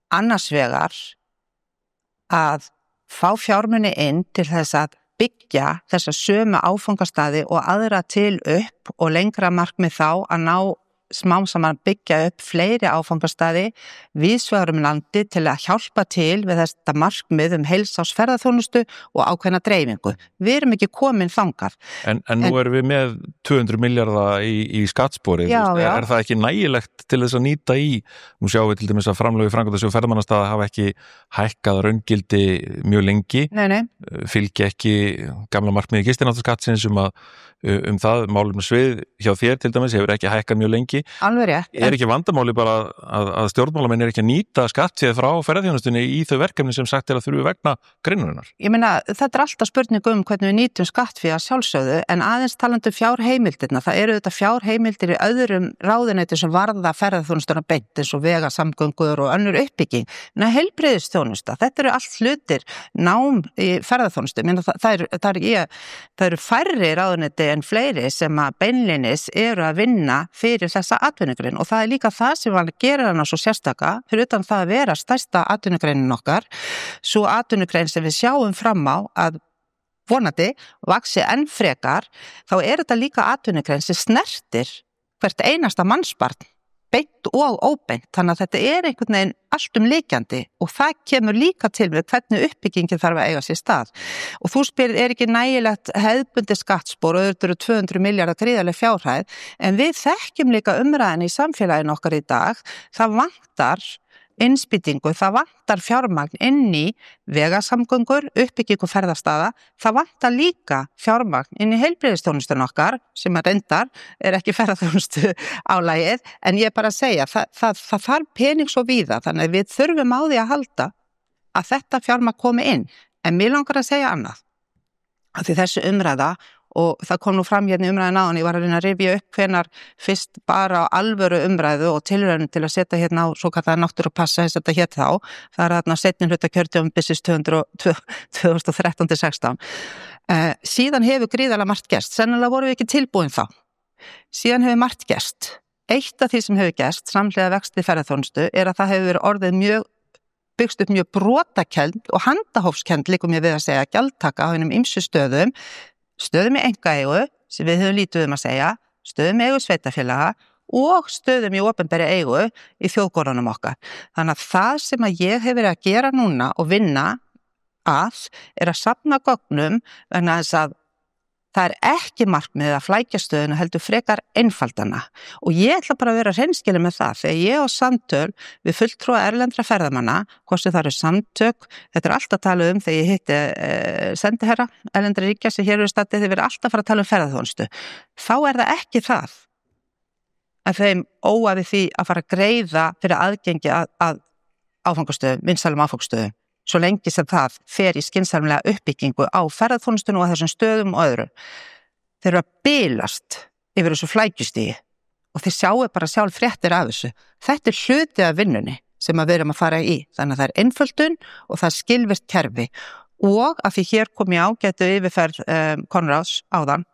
annars vegar að fá fjármuni inn til þess að byggja þessa sömu áfangastaði og aðra til upp og lengra markmið þá að ná smám saman byggja upp fleiri áfangastaði víðsvegar landi til að hjálpa til við þetta markmið heilsársferðaþjónustu og ákveðna dreifingu. Við erum ekki komin þangað. En nú erum við með 200 milljarða í skattsporið. Já. Það ekki nægilegt til þess að nýta í? Nú sjáum við til dæmis að framlögu framkvæmdasjóð ferðamannastaða hafa ekki hækkað raungildi mjög lengi. Nei. Fylgja ekki gamla markmiði gistináttaskattsins um það málefnasvið hjá þér til dæmis hefur ekki hækkað mjög lengi. Alveg rétt. Ekki vandamáli bara að stjórnmálamenn ekki að nýta skattféð frá ferðaþjónustunni í þau verkefni sem sagt að þurfi vegna greinarinnar? Ég meina, þetta alltaf spurning hvernig við nýtum skattfé að sjálfsögðu, en aðeins talandi fjárheimildirna. Það eru þetta fjárheimildir í öðrum ráðuneytum sem varða ferðaþjónustuna beint eins og vegasamgöngur og önnur uppbygging. Heilbrigðisþjónusta, þetta eru allt hlutir nám í ferðaþjónustu. Það eru færri ráðuneyti en fleiri sem að beinlinis eru að vinna fyrir þessa atvinnugrein og það líka það sem var að gera hana svo sérstaka fyrir utan það að vera stærsta atvinnugreinin okkar, svo atvinnugrein sem við sjáum fram á að vonandi vaxi enn frekar, þá þetta líka atvinnugrein sem snertir hvert einasta mannsbarn, beint og óbeint, þannig að þetta einhvern veginn alltumlykjandi og það kemur líka til við hvernig uppbyggingin þarf að eiga sér stað. Og þú spyrir, ekki nægilegt hefðbundi skattspor og þetta eru 200 milljarðar gríðarleg fjárhæð, en við þekkjum líka umræðin í samfélaginu okkar í dag, það vantar innspýtingu, það vantar fjármagn inn í vegasamgöngur, uppbyggingu ferðastaða, það vantar líka fjármagn inn í heilbrigðisþjónustuna okkar sem að reyndar ekki ferðaþjónustu álagið, en ég bara að segja, það þarf pening svo víða, þannig að við þurfum á því að halda að þetta fjármagn komi inn, en mér langar að segja annað, að því þessu umræða og það kom nú fram hérna í umræðin áðan, ég var að reyna að rifja upp hvenar fyrst bara á alvöru umræðu og tilraunum til að setja hérna á svo kallaða náttúrupassa þess að þetta hét þá, það þarna seinni hluta kjörtímabils 2013-16. Síðan hefur gríðarlega margt gerst, sennilega vorum við ekki tilbúin þá. Síðan hefur margt gerst. Eitt af því sem hefur gerst, samhliða vexti ferðaþjónustu, að það hefur verið orðið byggst upp mjög brotakend og handahófskend líkum ég við að segja gjaldtaka á hinum ýmsu stöðum í einkaeigu, sem við höfum lítið að segja, stöðum í eigu sveitarfélaga og stöðum í opinberri eigu í þjóðgörðunum okkar. Þannig að það sem að ég hef verið að gera núna og vinna að safna gögnum vegna þess að það ekki markmiðið að flækja stöðuna heldur frekar einfaldana og ég ætla bara að vera hreinskilin með það þegar ég á samtöl við fulltrúa erlendra ferðamanna, hvort sem það eru samtök, þetta alltaf að tala þegar ég hitti sendiherra erlendra ríkja sem hér eru staddið, þeir verið alltaf að fara að tala ferðaþjónustu. Þá það ekki það að þeim óaði því að fara að greiða fyrir aðgengi að áfangastöðum, vinsælum áfangastöðum. Svo lengi sem það fer í skynsamlega uppbyggingu á ferðaþjónustunni og þessum stöðum og öðru. Þeir eru að bilast yfir þessu flækjustígi og þeir sjáu bara sjálf fréttir af þessu. Þetta hluti af vinnunni sem við erum að fara í. Þannig að það einföldun og það skilvirkt kerfi og að því hér kom ég ágætu yfirferð Konráðs áðan,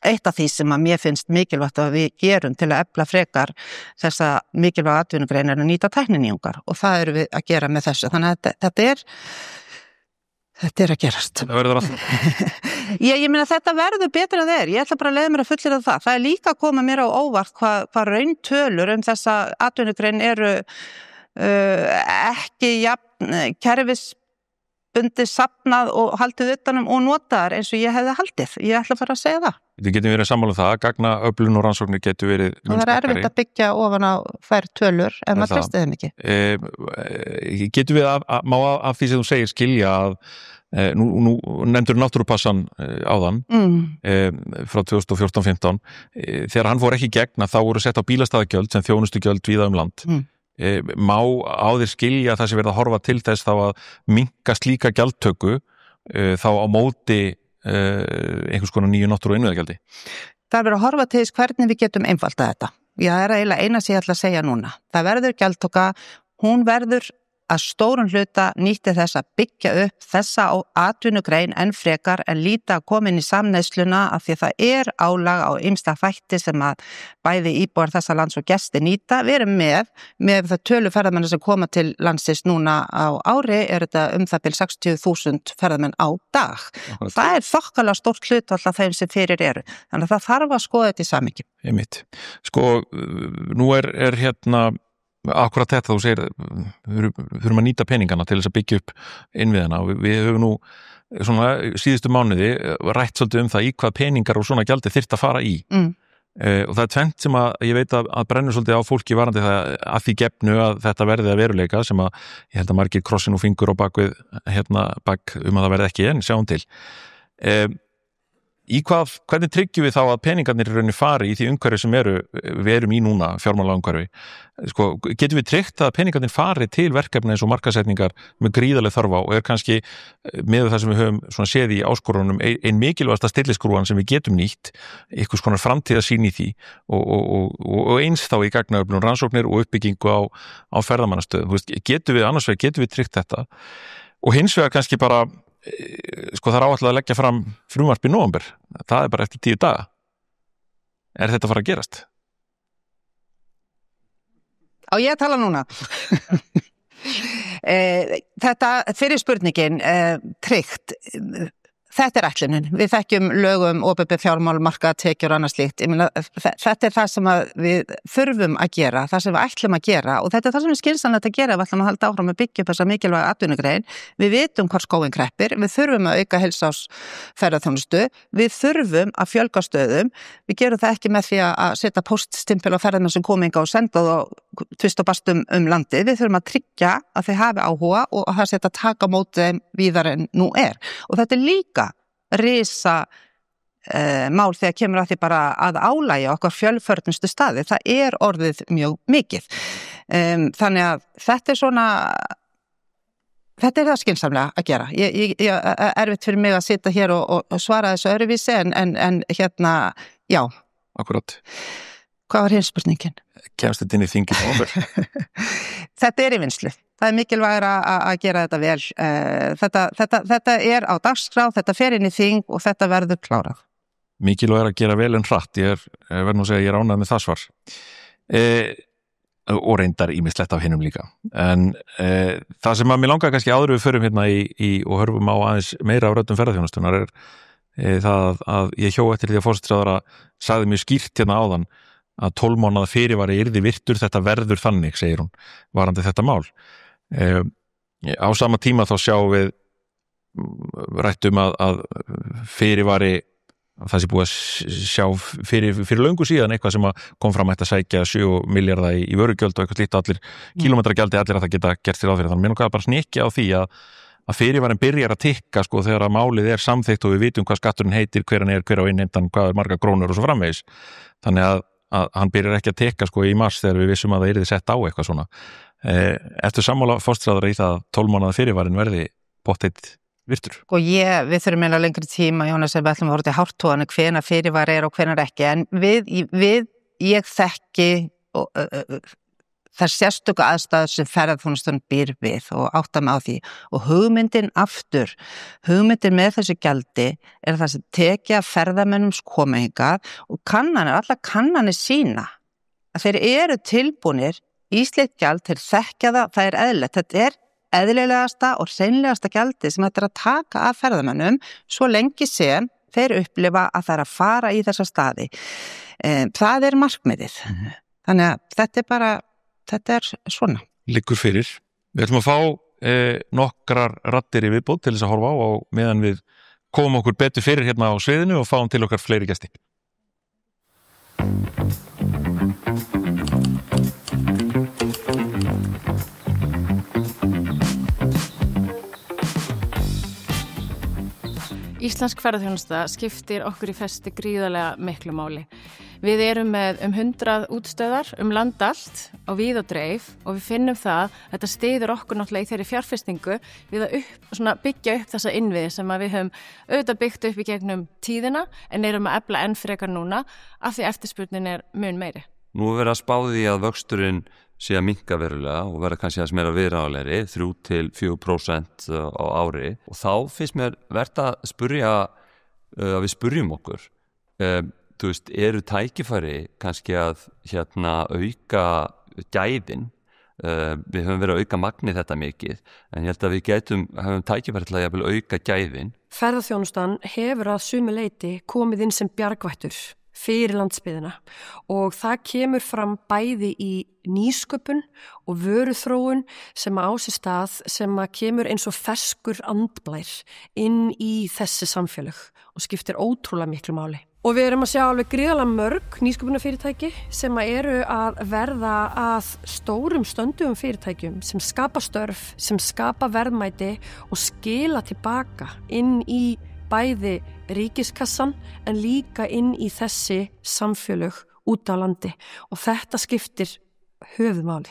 eitt af því sem að mér finnst mikilvægt að við gerum til að efla frekar þessa mikilvæga atvinnugrein að nýta tækninýjungar og það erum við að gera með þessu. Þannig að þetta er að gerast. Það verður alltaf. Ég meina þetta verður betur en það er. Ég ætla bara að leiða mér að fullyrða það. Það er líka að koma mér á óvart hvað rauntölur þessa atvinnugrein eru ekki jafn kerfisbundið safnað og haldið utanum og notaðar eins og ég hefði haldið. Ég ætla bara að segja það. Við getum verið sammála það, gagnaöflun og rannsóknir getur verið og það er erfitt að byggja ofan á þær tölur en maður treysti þeim ekki. Getum við af því sem þú segir skilja að nú nefndur náttúrupassan áðan frá 2014-15 þegar hann fór ekki gegna þá voru sett á bílastæðagjöld sem þjónustugjöld víða land. Má á þér skilja það sem verið að horfa til þess þá að minnka slíka gjaldtöku þá á móti einhvers konar nýju náttúru- og innviðagjaldi? Það er verið að horfa til þess hvernig við getum einfaldað þetta. Það er eiginlega eina sem ég ætla að segja núna. Það verður gjaldtöka, hún verður að stórum hluta nýtti þess að byggja upp þessa atvinnugrein en frekar en líta að koma inn í samneðsluna af því að það er álag á ýmsa þætti sem að bæði íbúar þessa lands og gestir nýta. Við erum með það tölu ferðamenn sem koma til landsins núna á ári þetta það bil 60.000 ferðamenn á dag. Það er þokkalega stórt hlut alltaf þeim sem fyrir eru. Þannig að það þarf að skoða þetta í samhengi. Einmitt. Sko, nú er hérna akkurat þetta, þú segir við þurfum að nýta peningana til þess að byggja upp innviðina og við höfum nú svona síðustu mánuði rætt svolítið það í hvað peningar og svona gjaldi þyrfti að fara í og það er tvennt sem að ég veit að brennur svolítið á fólki varandi það að því gefnu að þetta verði að veruleika sem að ég held að margir krossin og fingur á bakvið bak að það verði ekki en sjáum til hvernig tryggjum við þá að peningarnir í rauninni fari í því umhverfi sem við erum í núna, fjármála umhverfi? Sko, getum við tryggt að peningarnir fari til verkefni eins og markaðssetningar með gríðarleg þörf á og kannski með það sem við höfum svona séð í áskorunum ein mikilvægasta stilliskrúan sem við getum nýtt, einhvers konar framtíðarsýn í því og eins þá í gagnaöflun rannsóknir og uppbyggingu á ferðamannastöðum. Getum við tryggt þetta? Og hins vegar kannski bara sko það er áætlað að leggja fram frumvarp í nóvember, það er bara eftir 10 daga. Er þetta að fara að gerast? Á ég að tala núna? Þetta fyrir spurningin tryggt, þetta er ætlunin. Við þekkjum lögum, opinber fjármál, markaðstekjur og annað slíkt. Ég meina, þetta er það sem við þurfum að gera, það sem við ætlum að gera og þetta er það sem við skynsamlegt að gera ef við ætlum að halda áfram að byggja upp þessa mikilvæga atvinnugrein. Við vitum hvar skóginn kreppir, við þurfum að auka heilsársferðaþjónustu, við þurfum að fjölga stöðum. Við gerum það ekki með því að setja poststimpil á ferðamenn sem kominga og senda þá tvist og bast landið. Við þurfum að tryggja að þeir hafi áhuga og að það setja taka móti þeim víðar en nú er. Og þetta er líka risa mál þegar kemur að því bara að álægja okkar fjölförnustu staði. Það er orðið mjög mikið. Þannig að þetta er svona þetta er það skynsamlega að gera. Ég erfitt fyrir mig að sitja hér og svara þessu öðruvísi en hérna, já. Akkurat. Hvað var hins spurningin? Kemst þetta inn í þingið á okkur? Þetta er í vinslu. Það er mikilvægur að gera þetta vel. Þetta er á dagskrá, þetta fer inn í þing og þetta verður klárað. Mikilvægur að gera vel en hratt. Ég verð nú að segja að ég er ánægð með það svar. Og reyndar ýmislegt af hinum líka. En það sem að mér langar kannski áður við förum hérna og hörfum á aðeins meira af röddum ferðaþjónustunnar það að ég hjó eftir því að forsætisráðherra sagði mjög skýrt hérna áðan að 12 mánaða fyrirvari yrði virtur, þetta verður þannig, segir hún, varandi þetta mál. Á sama tíma þá sjáum við rættum að fyrirvari, það sé búið að sjá fyrir löngu síðan eitthvað sem kom fram að sækja 7 milljarða í vörugjöld og eitthvað slíkt allir kílómetragjaldi allir að það geta gert sér ráð fyrir. Þannig mér nokkað bara snikja á því að fyrirvarin byrjar að tikka sko þegar að málið er samþykkt og við vitum hvað skatturinn heitir, hver hann er, hver á innheimtan, hvað er marga krónur og svo framvegis. Þannig að hann byrjar ekki að tikka sko í mars þegar við vissum að það yrði sett á eitthvað svona. Eftir sammála forsætisráðherra í það 12 mánaða fyrirvarin verði pottþétt virtur. Og við þurfum meina lengri tíma, Jónas, við ætlum að horfa til hártoganum hvenær fyrirvari er og hvenær ekki, en ég þekki þær sérstöku aðstæður sem ferðaþjónustan býr við og átta mig á því og hugmyndin með þessu gjaldi það sem tekja ferðamönnum koma hingað og allar kannanir sína að þeir eru tilbúnir í slíkt gjald, þeir þekkja það eðlilegt, þetta eðlilegasta og hreinlegasta gjaldi sem þetta að taka af ferðamönnum svo lengi sem þeir upplifa að það að fara í þessa staði. Það markmiðið. Þannig að þetta svona. Liggur fyrir. Við ætlum að fá nokkrar raddir í viðbót til þess að horfa á meðan við komum okkur betur fyrir hérna á sviðinu og fáum til okkar fleiri gesti. Íslensk ferðaþjónusta skiptir okkur í festi gríðarlega miklu máli. Við erum með 100 útstöðvar land allt á víð og dreif og við finnum það að þetta styður okkur náttúrulega í þeirri fjárfestingu við að byggja upp þessa innviði sem við höfum auðvitað byggt upp í gegnum tíðina en erum að efla enn frekar núna af því eftirspurnin mun meiri. Nú er verið að spá því að vöxturinn sé að minnka verulega og verða kannski aðeins meira viðráðlegri, 3-4% á ári og þá finnst mér vert að spyrja að við spyrjum okkur eru tækifæri kannski að auka gæðin við höfum verið að auka magnið þetta mikið en ég held að við höfum tækifæri til að auka gæðin. Ferðaþjónustan hefur að sumu leyti komið inn sem bjargvættur fyrir landsbyggðina og það kemur fram bæði í nýsköpun og vöruþróun sem á sér stað sem kemur eins og ferskur andblær inn í þessi samfélög og skiptir ótrúlega miklu máli. Og við erum að sjá alveg gríðarlega mörg nýsköpunarfyrirtæki sem eru að verða að stórum stöndugum fyrirtækjum sem skapa störf, sem skapa verðmæti og skila tilbaka inn í bæði ríkiskassan en líka inn í þessi samfélög út á landi og þetta skiptir höfuðmáli.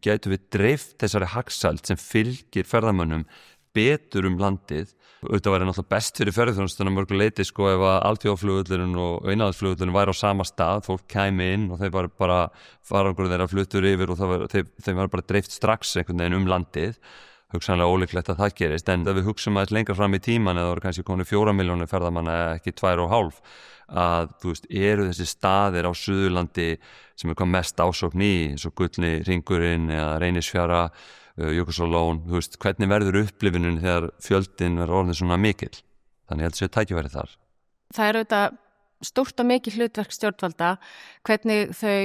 Gætum við dreift þessari hagsæld sem fylgir ferðamönnum betur landið. Auðvitað væri náttúrulega best fyrir ferðaþjónustuna mörgu leyti ef að alþjóðaflugvöllurinn og innanlandsflugvöllurinn væri á sama stað, fólk kæmi inn og þeir bara farangur þeirra fluttur yfir og þeim var bara dreift strax einhvern veginn landið. Hugsanlega ólíklegt að það gerist, en ef við hugsum aðeins lengra fram í tíman eða voru kannski komin 4 milljónir ferðamanna ekki 2,5 að eru þessi staðir á Suðurlandi sem hvað mest ásókn í eins og Gullni hringurinn eða Reynisfjara, Jökulsárlón, hvernig verður upplifunin þegar fjöldin verður orðin svona mikill, þannig að þetta sé tækifæri þar. Það auðvitað stórt og mikið hlutverk stjórnvalda hvernig þau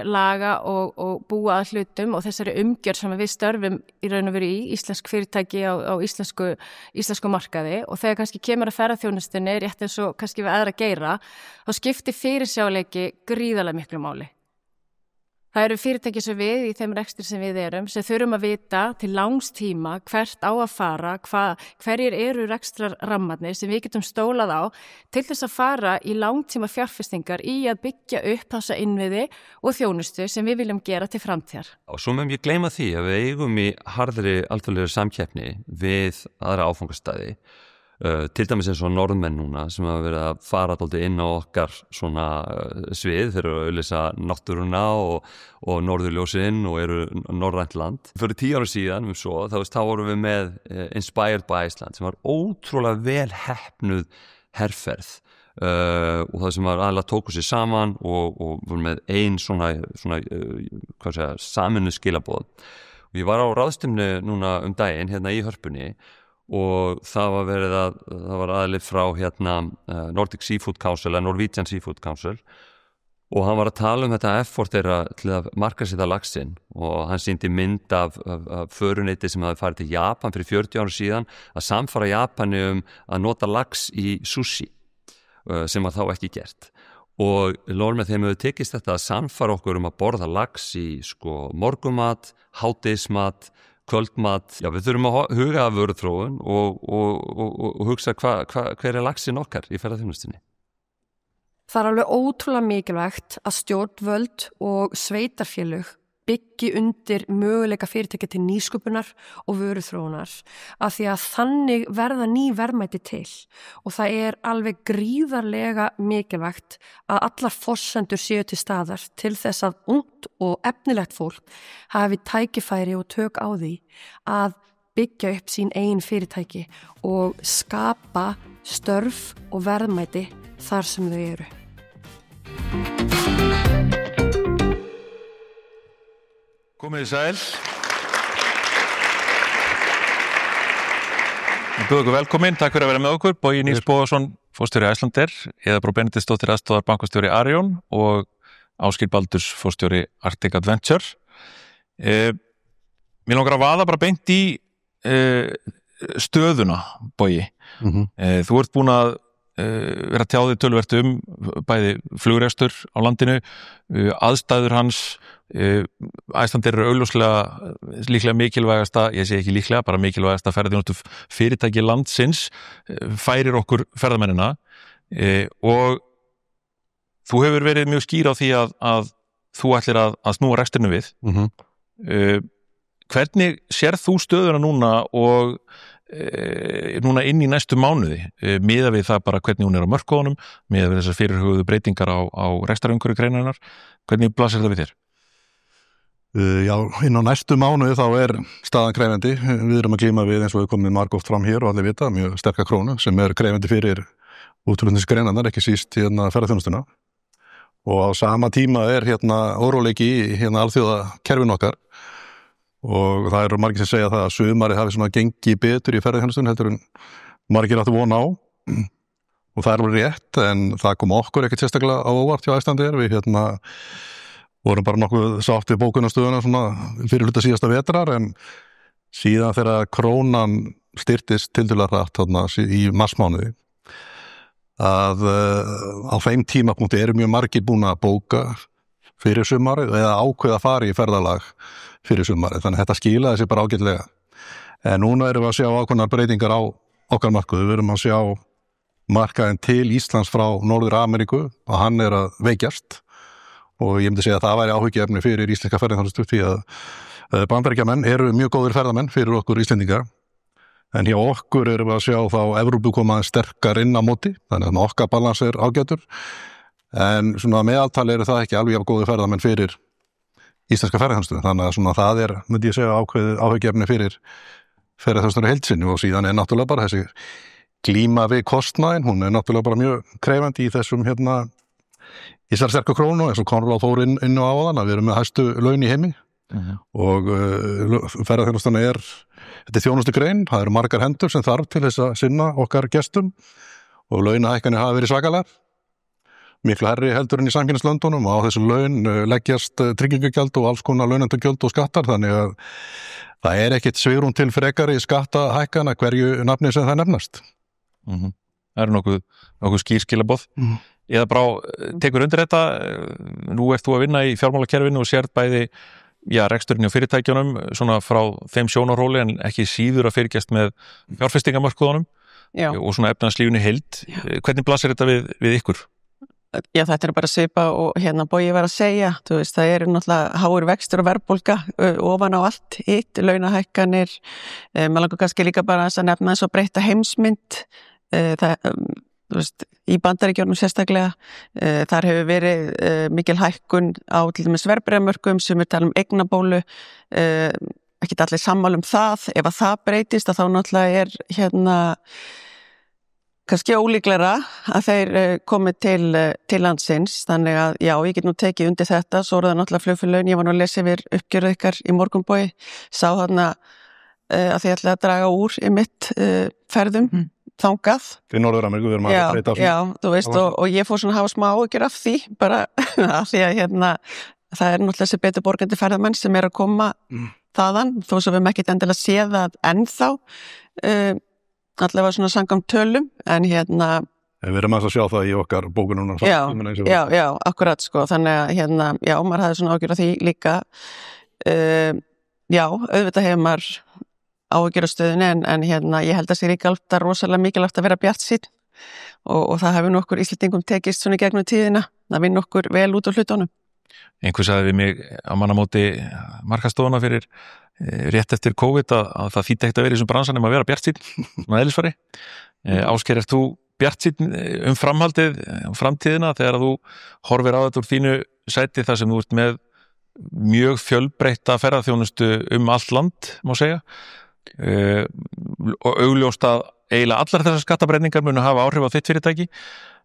laga og búa að hlutum og þessari umgjörð sem við störfum í raun og veru í íslensk fyrirtæki á íslensku markaði og þegar kannski kemur að ferðaþjónustunni rétt eins og kannski við aðra geira þá skiptir fyrirsjáleiki gríðarlega miklu máli. Það eru fyrirtæki sem við í þeim rekstri sem við erum sem þurfum að vita til langs tíma hvert á að fara, hverjir eru rekstrarrammarnir sem við getum stólað á til þess að fara í langtíma fjárfestingar í að byggja upp þessa innviði og þjónustu sem við viljum gera til framtíðar. Og svo mögum ég gleyma því að við eigum í harðri alþjóðlegri samkeppni við aðra áfangastæði. Til dæmis eins og norðmenn núna sem hafa verið að fara dálítið inn á okkar svona svið þeir eru að auðlýsa náttúruna og norðurljósin og eru norrænt land. Fyrir 10 ára síðan þá vorum við með Inspired by Iceland sem var ótrúlega vel heppnuð herferð og það sem var aðalega tóku sér saman og voru með ein svona saminu skilaboð. Og ég var á ráðstefnu núna daginn hérna í Hörpunni og það var aðlið frá Nordic Seafood Council eða Norwegian Seafood Council og hann var að tala þetta effort þeirra til að markaðssetja laxinn og hann sýndi mynd af föruneyti sem hafði farið til Japan fyrir 40 ára síðan að samfara Japani að nota lax í sushi sem var þá ekki gert og lór með þeim hefur tekist þetta að samfara okkur að borða lax í morgumat, hádegismat kvöldmat, við þurfum að huga að vöruþróun og hugsa hver laxinn okkar í ferðaþjónustunni. Það alveg ótrúlega mikilvægt að stjórnvöld og sveitarfélög byggi undir möguleika fyrirtækja til nýsköpunar og vöruþróunar af því að þannig verða ný verðmæti til og það er alveg gríðarlega mikilvægt að allar forsendur séu til staðar til þess að ungt og efnilegt fólk hafi tækifæri og tök á því að byggja upp sín eigin fyrirtæki og skapa störf og verðmæti þar sem þau eru. Komið sæl. Við bjóðum ykkur velkomin, takk fyrir að vera með okkur. Bogi Nils Bogason, forstjóri Icelandair, Eða Brá Benediktsdóttir, aðstoðar bankastjóri Arion og Ásgeir Baldurs, forstjóri Arctic Adventure. Mér langar að vaða bara beint í stöðuna, Bogi. Þú ert búin að vera tjáðið töluvert bæði flugrestur á landinu, aðstæður hans. Icelandair augljóslega líklega mikilvægasta, ég segi ekki líklega, bara mikilvægasta ferðaþjónustu fyrirtæki landsins, færir okkur ferðamennina og þú hefur verið mjög skýr á því að þú ætlir að snúa rekstrinu við. Hvernig sér þú stöðuna núna og núna inn í næstu mánuði, miðað við það bara hvernig hún er á mörkuðunum, miðað við þessar fyrirhuguðu breytingar á rekstrarumhverfi greinarinnar, hvernig blasir það við þér? Já, inn á næstu mánuði þá er staðan krefendi. Við erum að glíma við, eins og við komum margóft fram hér og allir vita, mjög sterka krónu sem er krefendi fyrir útflutningsgreinarnar, ekki síst ferðaþjónustuna. Og á sama tíma er óróleiki í alþjóðakerfinu okkar og það eru margir sem segja það að sumarið hafi svona gengið betur í ferðaþjónustun heldur en margir áttu von á og það er alveg rétt, en það kom okkur ekkert sérstaklega á óvart hjá Icelandair. Við vorum bara nokkuð sátt við bókunarstöðuna svona fyrir hluta síðasta vetrar, en síðan þegar krónan styrtist tildulega hratt þarna í marsmánuði að á þeim tímapunkti eru mjög margir búin að bóka fyrir sumarið eða ákveða að fara í ferðalag fyrir sumarið, þannig að þetta skilaði sér bara ágætlega. En núna erum við að sjá ákveðnar breytingar á okkar markaði. Við erum að sjá markaðinn til Íslands frá Norður-Ameríku og hann er að veikjast og ég myndi segja að það væri áhyggjuefni fyrir íslenska ferðaþjónustu því að Bandaríkjamenn eru mjög góðir ferðamenn fyrir okkur Íslendinga, en hjá okkur erum við að sjá þá Evrópu koma sterkar inn á móti, þannig að okkar balans er ágætur, en svona meðaltali eru það ekki alveg jafn góðir ferðamenn fyrir íslenska ferðaþjónustu, þannig að það er, myndi ég segja, áhyggjuefni fyrir ferðaþjónustuna í heild sinni. Og síðan er náttúrulega bara þessi glíma við kostnaðinn, hún er náttúrulega bara mjög krefandi í þessum í þessar sterku krónu, eins og Konráð fór inn á áðan að við erum með hæstu laun í heimi og ferðaþjónustan þetta er þjónustu grein, það eru margar hendur sem þarf til þess að sinna okkar gestum og launahækkanir hafa verið svakalar, miklu hærri heldur en í samkynnislöndunum og á þessu laun leggjast tryggingagjald og alls konar launendagjöld og skattar, þannig að það er ekkit svigrúm til frekari skattahækkana hverju nafni sem það nefnast. Það eru nokkuð skýr skilaboð. Eða Brá, tekur undir þetta, nú ert þú að vinna í fjármálakerfinu og sérð bæði reksturinn og fyrirtækjunum svona frá þeim sjónarhóli en ekki síður að fylgjast með fjárfestingamörkuðunum og svona efnahagslífinu í heild. Hvernig blasir þetta við ykkur? Já, þetta er bara svipa og Bogi var að segja, þú veist, það eru náttúrulega háir vextur og verðbólga ofan á allt hitt, launahækkanir, maður langar kannski líka bara að nefna eins og breytta heimsmynd, þú veist, í Bandaríkjunum sérstaklega, þar hefur verið mikil hækkun á til dæmis verðbréfamörkuðum sem við tala eignabólu, ekki allir sammála það, ef að það breytist að þá náttúrulega er kannski ólíklegra að þeir komi til landsins, þannig að já, ég get nú tekið undir þetta, svo er það náttúrulega flugfélögin, ég var nú að lesa yfir uppgjörðu ykkar í Morgunbogi, sá þarna að þið ætlaði að draga úr í mitt ferðum þangað. Í Norður-Ameríku við erum að breyta á því. Já, þú veist, og ég fór svona að hafa smá áhyggjur af því, bara af því að það er náttúrulega þessi betur borgandi ferðamenn sem er að koma þaðan, þó svo við erum ekkert endilega séð það ennþá, allavega svona samkvæmt tölum, en við erum að sjá það í okkar bókunum. Já, akkurat sko, þannig að já, maður hafði svona áhyggjur af því líka. Já, auðvitað hefur maður áhyggjur af stöðunni, en ég held að sér líka alltaf rosalega mikilvægt að vera bjartsýnn og það hefur nokkur Íslendingum tekist svona í gegnum tíðina að vinna okkur vel út á hlutunum. Einhver sagði við mig á mannamóti markastofuna fyrir rétt eftir COVID að það þýtti ekkert að vera í þessum bransan að vera bjartsýnn, svona eðlisfari. Ásgeir, ert þú bjartsýnn framhaldið, framtíðina þegar þú horfir á þetta úr þínu sæti þar sem þú ert með mjög fjölbreytta ferðaþjónustu allt land, má segja, og augljóst að eiginlega allar þessar skattabrenningar munu hafa áhrif á þitt fyrirtæki.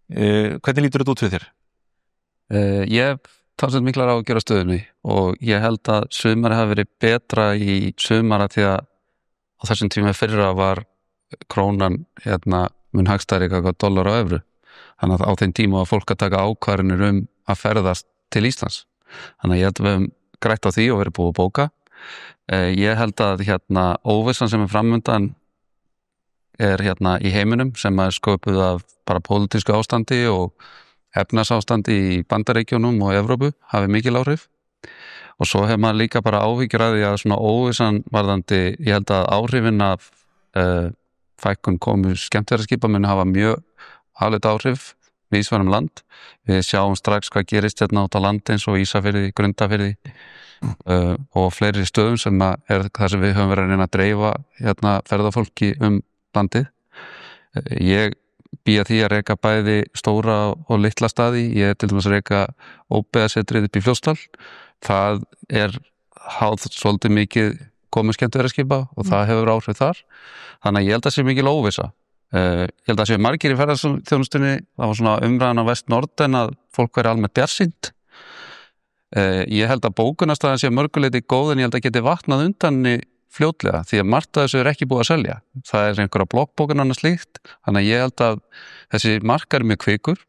Hvernig lítur þetta út fyrir þér? Ég talsveit miklar á að gera stöðunni og ég held að sumari hafi verið betra í sumara því að á þessum tíma fyrra var krónan mun hagstæðari eitthvað dollar á evru. Þannig að á þeim tíma var fólk að taka ákvarðanir að ferðast til Íslands. Þannig að ég held að við hefum grætt á því og verið búið að bóka. Ég held að óvissan sem framundan í heiminum sem sköpuð af bara pólitísku ástandi og efnahagsástandi í Bandaríkjunum og Evrópu hafi mikil áhrif. Og svo hefur maður líka bara áhyggjur af því að svona óvissan varðandi, ég held að áhrifin af fækkun komu skemmtiferðaskipa muni hafa mjög afleidd áhrif víðsvegar land. Við sjáum strax hvað gerist út á landi eins og Ísafirði, Grundarfirði og fleiri stöðum sem það sem við höfum verið að reyna að dreifa ferðafólki landið. Ég bý að því að reka bæði stóra og litla staði. Ég til dæmis að reka óbyggðasetrið upp í Fljótsdal. Það háð svolítið mikið komu skemmtiferðaskipa og það hefur áhrif þar. Þannig að ég held að sé mikil óvissa. Ég held að sé margir í ferðaþjónustunni, það var svona umræðan á vest-nord en að fólk veri almennt bjartsýnt. Ég held að bókunarstaðan sé mörguleiti góð en ég held að geti vatnað undan fljótlega því að margt af þessu ekki búið að selja. Það einhverja blokkbókun annað slíkt, þannig að ég held að þessi markar mjög kvikur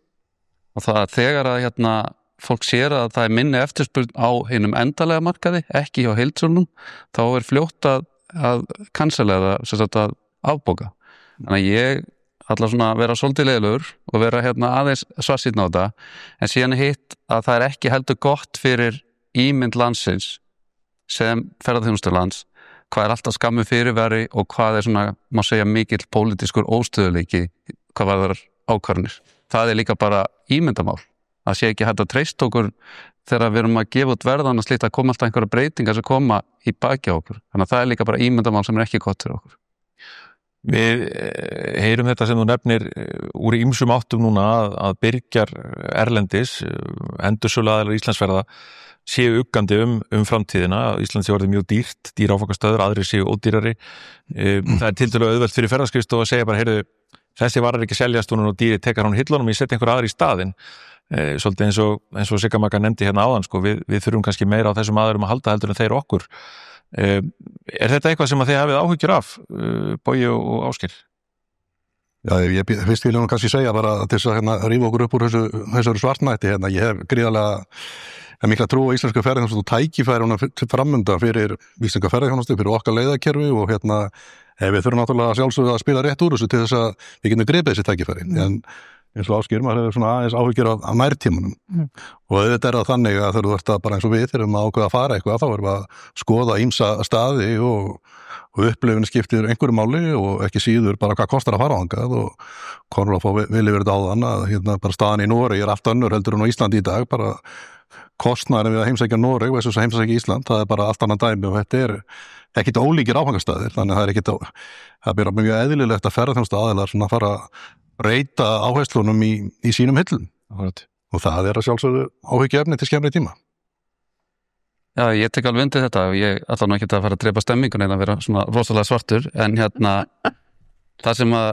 og það að þegar að fólk sér að það minni eftirspurn á hinum endalega markaði, ekki hjá heildsölunum, þá fljótt að cancela eða að afbóka. Þannig að ég ætla svona að vera svolítið leiðilegur og vera aðeins svartsýnn á þetta, en síðan hitt að það ekki heldur gott fyrir ímynd landsins sem ferðaþjónustulands, hvað alltaf skammu fyrirveri og hvað svona, má segja, mikill pólitískur óstöðuleiki hvað varðar ákvarðanir. Það líka bara ímyndamál, að sé ekki hægt að treysta okkur þegar við erum að gefa út verðan og slíkt að koma alltaf einhverja breytingar sem koma í baki á okkur. Þannig að það líka bara ímyndamál sem ekki gott fyrir okkur. Við heyrum þetta sem þú nefnir úr ýmsum áttum núna að byrgjar erlendis, endursöluaðilar Íslandsferða séu uggandi framtíðina. Ísland sé orðið mjög dýrt, dýr áfangastöður, aðrir séu ódýrari. Það tiltölulega auðvelt fyrir ferðaskrifstofu að segja bara, heyrðu, þessi varar ekki seljast hún og dýri tekar hún hillunum, ég setja einhver aðri í staðinn. Svolítið eins og Sigga Magga nefndi áðan, við þurfum kannski meira á þessum aðurum að halda heldur en þeir okkur. Er þetta eitthvað sem að þið hafið áhyggjur af, Bogi og Ásgeir? Já, fyrst vil ég kannski segja bara til þess að rífa okkur upp úr þessu svartnætti. Ég hef gríðarlega mikla trú á íslenska ferðaþjónustu og tækifæri til framönda fyrir íslenska ferðaþjónustu, fyrir okkar leiðakerfi og við þurfum náttúrulega sjálfsögðu að spila rétt úr þessu til þess að við getum gripið þessi tækifæri. En eins og Ásgeir, maður hefur svona aðeins áhyggjur af nærtímanum og auðvitað það þannig að þegar þú ert bara eins og við þegar við ákveða að fara eitthvað, þá erum við að skoða ýmsa staði og upplifun skiptir einhverju máli og ekki síður bara hvað kostar að fara á þangað og konur að fá vilja verið áðan að bara staðan í Noregi allt önnur heldur en á Íslandi í dag, bara kostnaðurinn við að heimsækja Noreg versus að heimsækja Ísland, það bara allt annað dæmi og þetta ekkit ólíkir áfangastaðir, þannig að það er mjög eðlilegt að ferðaþjónustu aðilar svona fara breyta áherslunum í sínum hillum og það að sjálfsögðu áhyggjuefni til skemmri tíma. Já, ég tek alveg undir þetta og ég ætla nú ekki að fara að drepa stemmingun eða að vera svona rosalega svartur en það sem að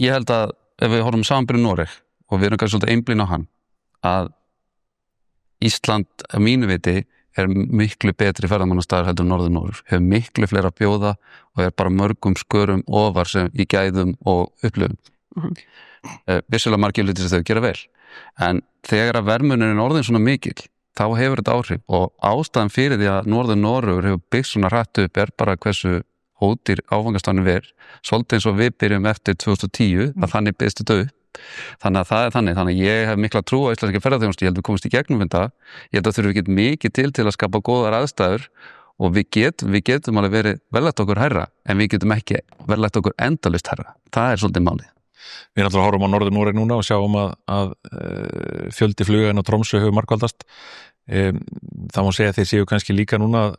ég held að ef við horfum samanbyrju Noreg og við erum kannski svolítið einblín á hann að Ísland að mínu viti miklu betri ferðamannastaður heldur Norður-Norður, hefur miklu fleira að bjóða og bara mörgum skörum ofar sem í gæðum og upplifum. Vissulega margir hlutir sem þau gera vel, en þegar að verðmunin orðin svona mikil, þá hefur þetta áhrif og ástæðan fyrir því að Norður-Norður hefur byggt svona hratt upp bara hversu ódýr áfangastaðurinn verið, svolítið eins og við byrjum eftir 2010 að þannig byggst þetta upp. Þannig að það þannig að ég hef mikla trú á íslenski ferðaþjónustu, ég held við komumst í gegnum þetta, ég held að þurfum ekki mikið til að skapa góðar aðstæður og við getum alveg verið verðlagt okkur hærra en við getum ekki verðlagt okkur endalaust hærra, það svolítið málið. Við náttúrulega horfum á Norður-Noreg núna og sjáum að fjöldi fluga inn á Tromsö hefur margvaldast. Það má segja að þeir séu kannski líka núna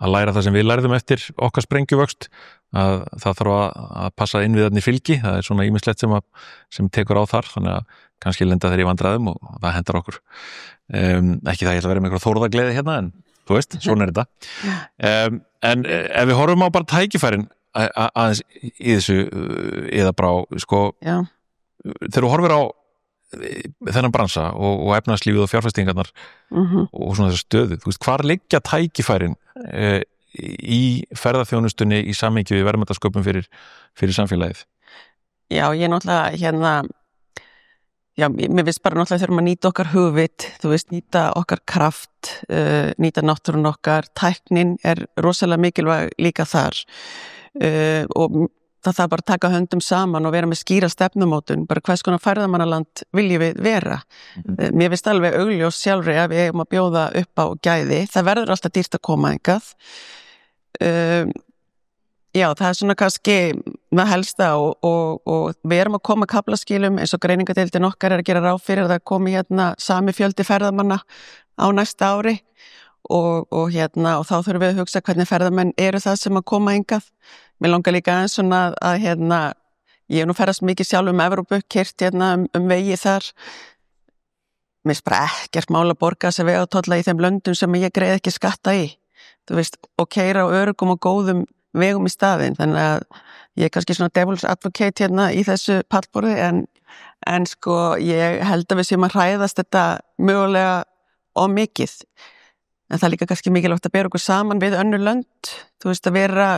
að læra það sem við lærðum eftir okkar sprengjuvöxt, að það þarf að passa innviðarnir fylgi, það er svona ýmislegt sem tekur á þar, þannig að kannski lenda þeir í vandræðum og það hendar okkur. Ekki það ég ætla að vera með eitthvað þórðagleði hérna, en þú veist, svona er þetta. En ef við horfum á bara tækifærin aðeins í þessu eða brá, sko, þegar þú horfir á þennan bransa og efnahagslífið og fjárfestingarnar og svona þessu stöðu, þú veist, hvar liggja tækifærin í ferðaþjónustunni í samhengi við verðmætasköpun fyrir samfélagið? Já, ég náttúrulega mér finnst bara náttúrulega þurfum að nýta okkar hugvit, þú veist, nýta okkar kraft, nýta náttúrun okkar, tæknin er rosalega mikilvæg líka þar og það þarf bara að taka höndum saman og vera með skýra stefnumótun, bara hvers konar ferðamannaland viljum við vera. Mér finnst alveg augljós sjálfri að við eigum að bjóða upp á gæði, það verður alltaf dýrt að koma engað. Já, það er svona kannski með helsta og við erum að koma kaflaskilum eins og greiningadeildin okkar er að gera ráð fyrir að það komi hérna sami fjöldi ferðamanna á næsta ári og þá þurfum við að hugsa hvernig ferðamenn eru það sem að koma engað. Mér langar líka eins svona að ég hef nú ferðast mikið sjálf Evrópu, keyrt vegi þar. Mér finnst bara ekkert mál að borga þessa vegatólla í þeim löndum sem ég greiði ekki skatta í. Þú veist, og keyra á öruggum og góðum vegum í staðinn. Þannig að ég er kannski svona devil's advocate í þessu pallborði en sko ég held að við séum að hræðast þetta mögulega of mikið. En það er líka kannski mikilvægt að bera okkur saman við önnur lönd, þú veist, að vera,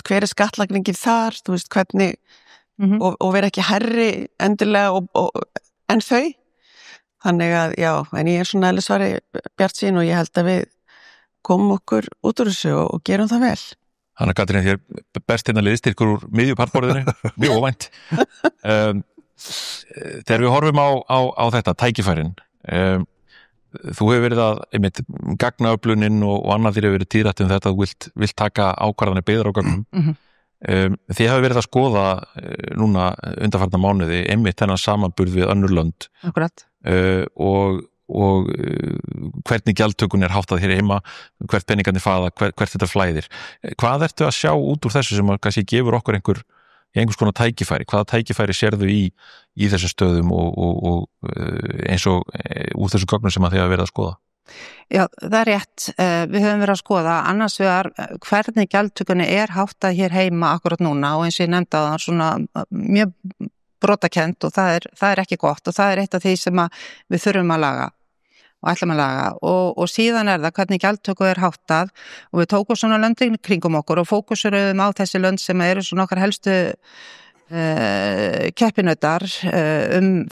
hver er skattlagningin þar, þú veist, hvernig, og vera ekki hærri endilega en þau. Þannig að, já, en ég er svona eðlisvari bjartsýn og ég held að við komum okkur út úr þessu og gerum það vel. Hanna Katrín, þér best liðstyrkur úr miðjupartborðinu, mjög óvænt. Þegar við horfum á þetta, tækifærin, þú hefur verið að gagnaöflunin og annað þér hefur verið tíðrætt þetta að þú vilt taka ákvarðanir byggðar á gögnum. Þið hafi verið að skoða núna undanfarna mánuði einmitt þennan samanburð við önnur lönd. Akkurat. Og hvernig gjaldtökun er háttað hér heima, hvert peningarnir fara, hvert þetta flæðir. Hvað ertu að sjá út úr þessu sem kannski gefur okkur einhvers konar tækifæri? Hvaða tækifæri sérðu í þessum stöðum og eins og úr þessu gögnum sem að þið hafa verið að skoða? Já, það er rétt. Við höfum verið að skoða annars vegar hvernig gjaldtökunni er háttað hér heima akkurat núna og eins og ég nefndi að það er svona mjög brotakent og það er ekki gott og það er eitt af því sem við þurfum að laga og ætlum að laga og síðan er það hvernig gjaldtöku er háttað og við tókum svona löndin kringum okkur og fókusurum á þessi lönd sem eru svona okkar helstu keppinautar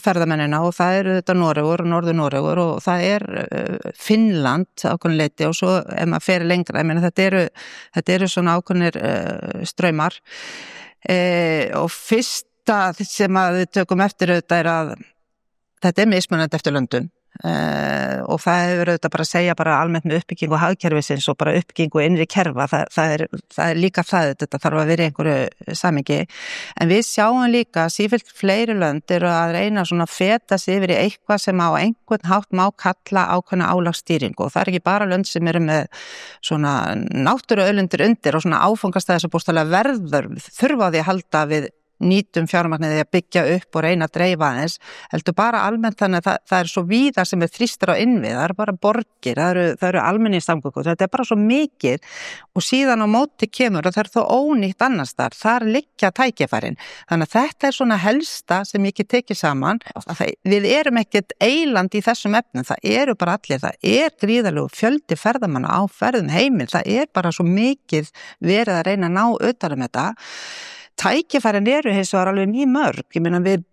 ferðamennina og það eru þetta Noregur og Norður-Noregur og það er Finnland ákveðin leiti og svo ef maður fer lengra, ég meina þetta eru svona ákveðinir straumar og fyrsta sem að við tökum eftir auðvitað er að þetta er mismunandi eftir löndum og það hefur auðvitað bara að segja bara almennt með uppbyggingu hagkerfisins og bara uppbyggingu innri kerfa, það er líka þetta þarf að vera í einhverju samhengi en við sjáum líka sífellt fleiri lönd eru að reyna svona feta sig yfir í eitthvað sem á einhvern hátt má kalla ákveðna álagsstýringu og það er ekki bara lönd sem eru með svona náttúruauðlindir undir og svona áfangastæði sem bústalega verður þurfa á því að halda við nýtum fjármagnið að byggja upp og reyna að dreifa aðeins, heldur bara almennt þannig að það er svo víða sem er þrýstur á innvið, það eru bara borgir, það eru almenningssamgöngur, þetta er bara svo mikið og síðan á móti kemur og það er þó ónýtt annars þar liggja tækifærin, þannig að þetta er svona helsta sem ég get tekið saman, við erum ekkert eiland í þessum efnum, það eru bara allir, það er gríðarlegu fjöldi ferðamanna á ferðum heimil, það er bara svo mikið verið að reyna að ná utan þetta. Tækifærin eru hins vegar alveg mjög mörg, ég meina við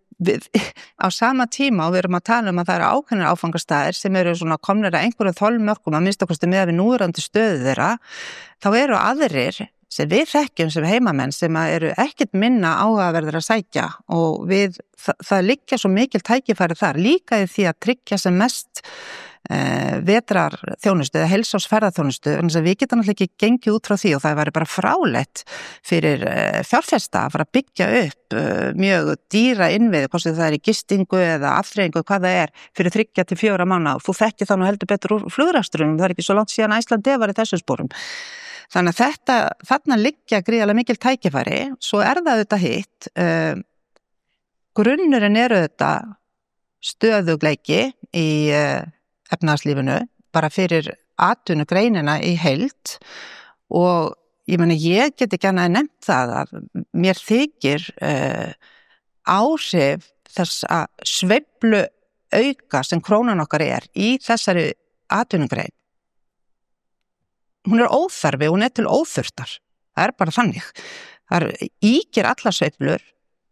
á sama tíma og við erum að tala um að það eru ákveðnir áfangastæðir sem eru svona komnir að einhverjum þolmörkum að minnsta kosti með að við núverandi stöðu þeirra, þá eru aðrir sem við þekkjum sem heimamenn sem eru ekkert minna áhugaverðir að sækja og það liggja svo mikil tækifæri þar líka í því að tryggja sem mest vetrar þjónustu eða heilsársferðarþjónustu, en þess að við getum náttúrulega ekki gengið út frá því og það væri bara frálegt fyrir fjárfesta að fara að byggja upp mjög dýra innviði, hvort það er í gistingu eða afþreyingu, hvað það er, fyrir 3 til 4 mánaða. Þú þekkir þá nú heldur betur úr flugrekstrinum, það er ekki svo langt síðan Icelandair var í þessum sporum. Þannig að þarna liggja gríðarlega mikil tækifæri, svo er það auðvitað hitt. Grunnurinn er auðvitað stöðugleiki í efnahagslífinu, bara fyrir atvinnugreinina í heild og ég meni ég get ekki annað nefnt það að mér þykir áhrif þess að sveiflu auka sem krónan okkar er í þessari atvinnugrein. Hún er óþarfi, hún er til óþurftar. Það er bara þannig. Það ígir allar sveiflur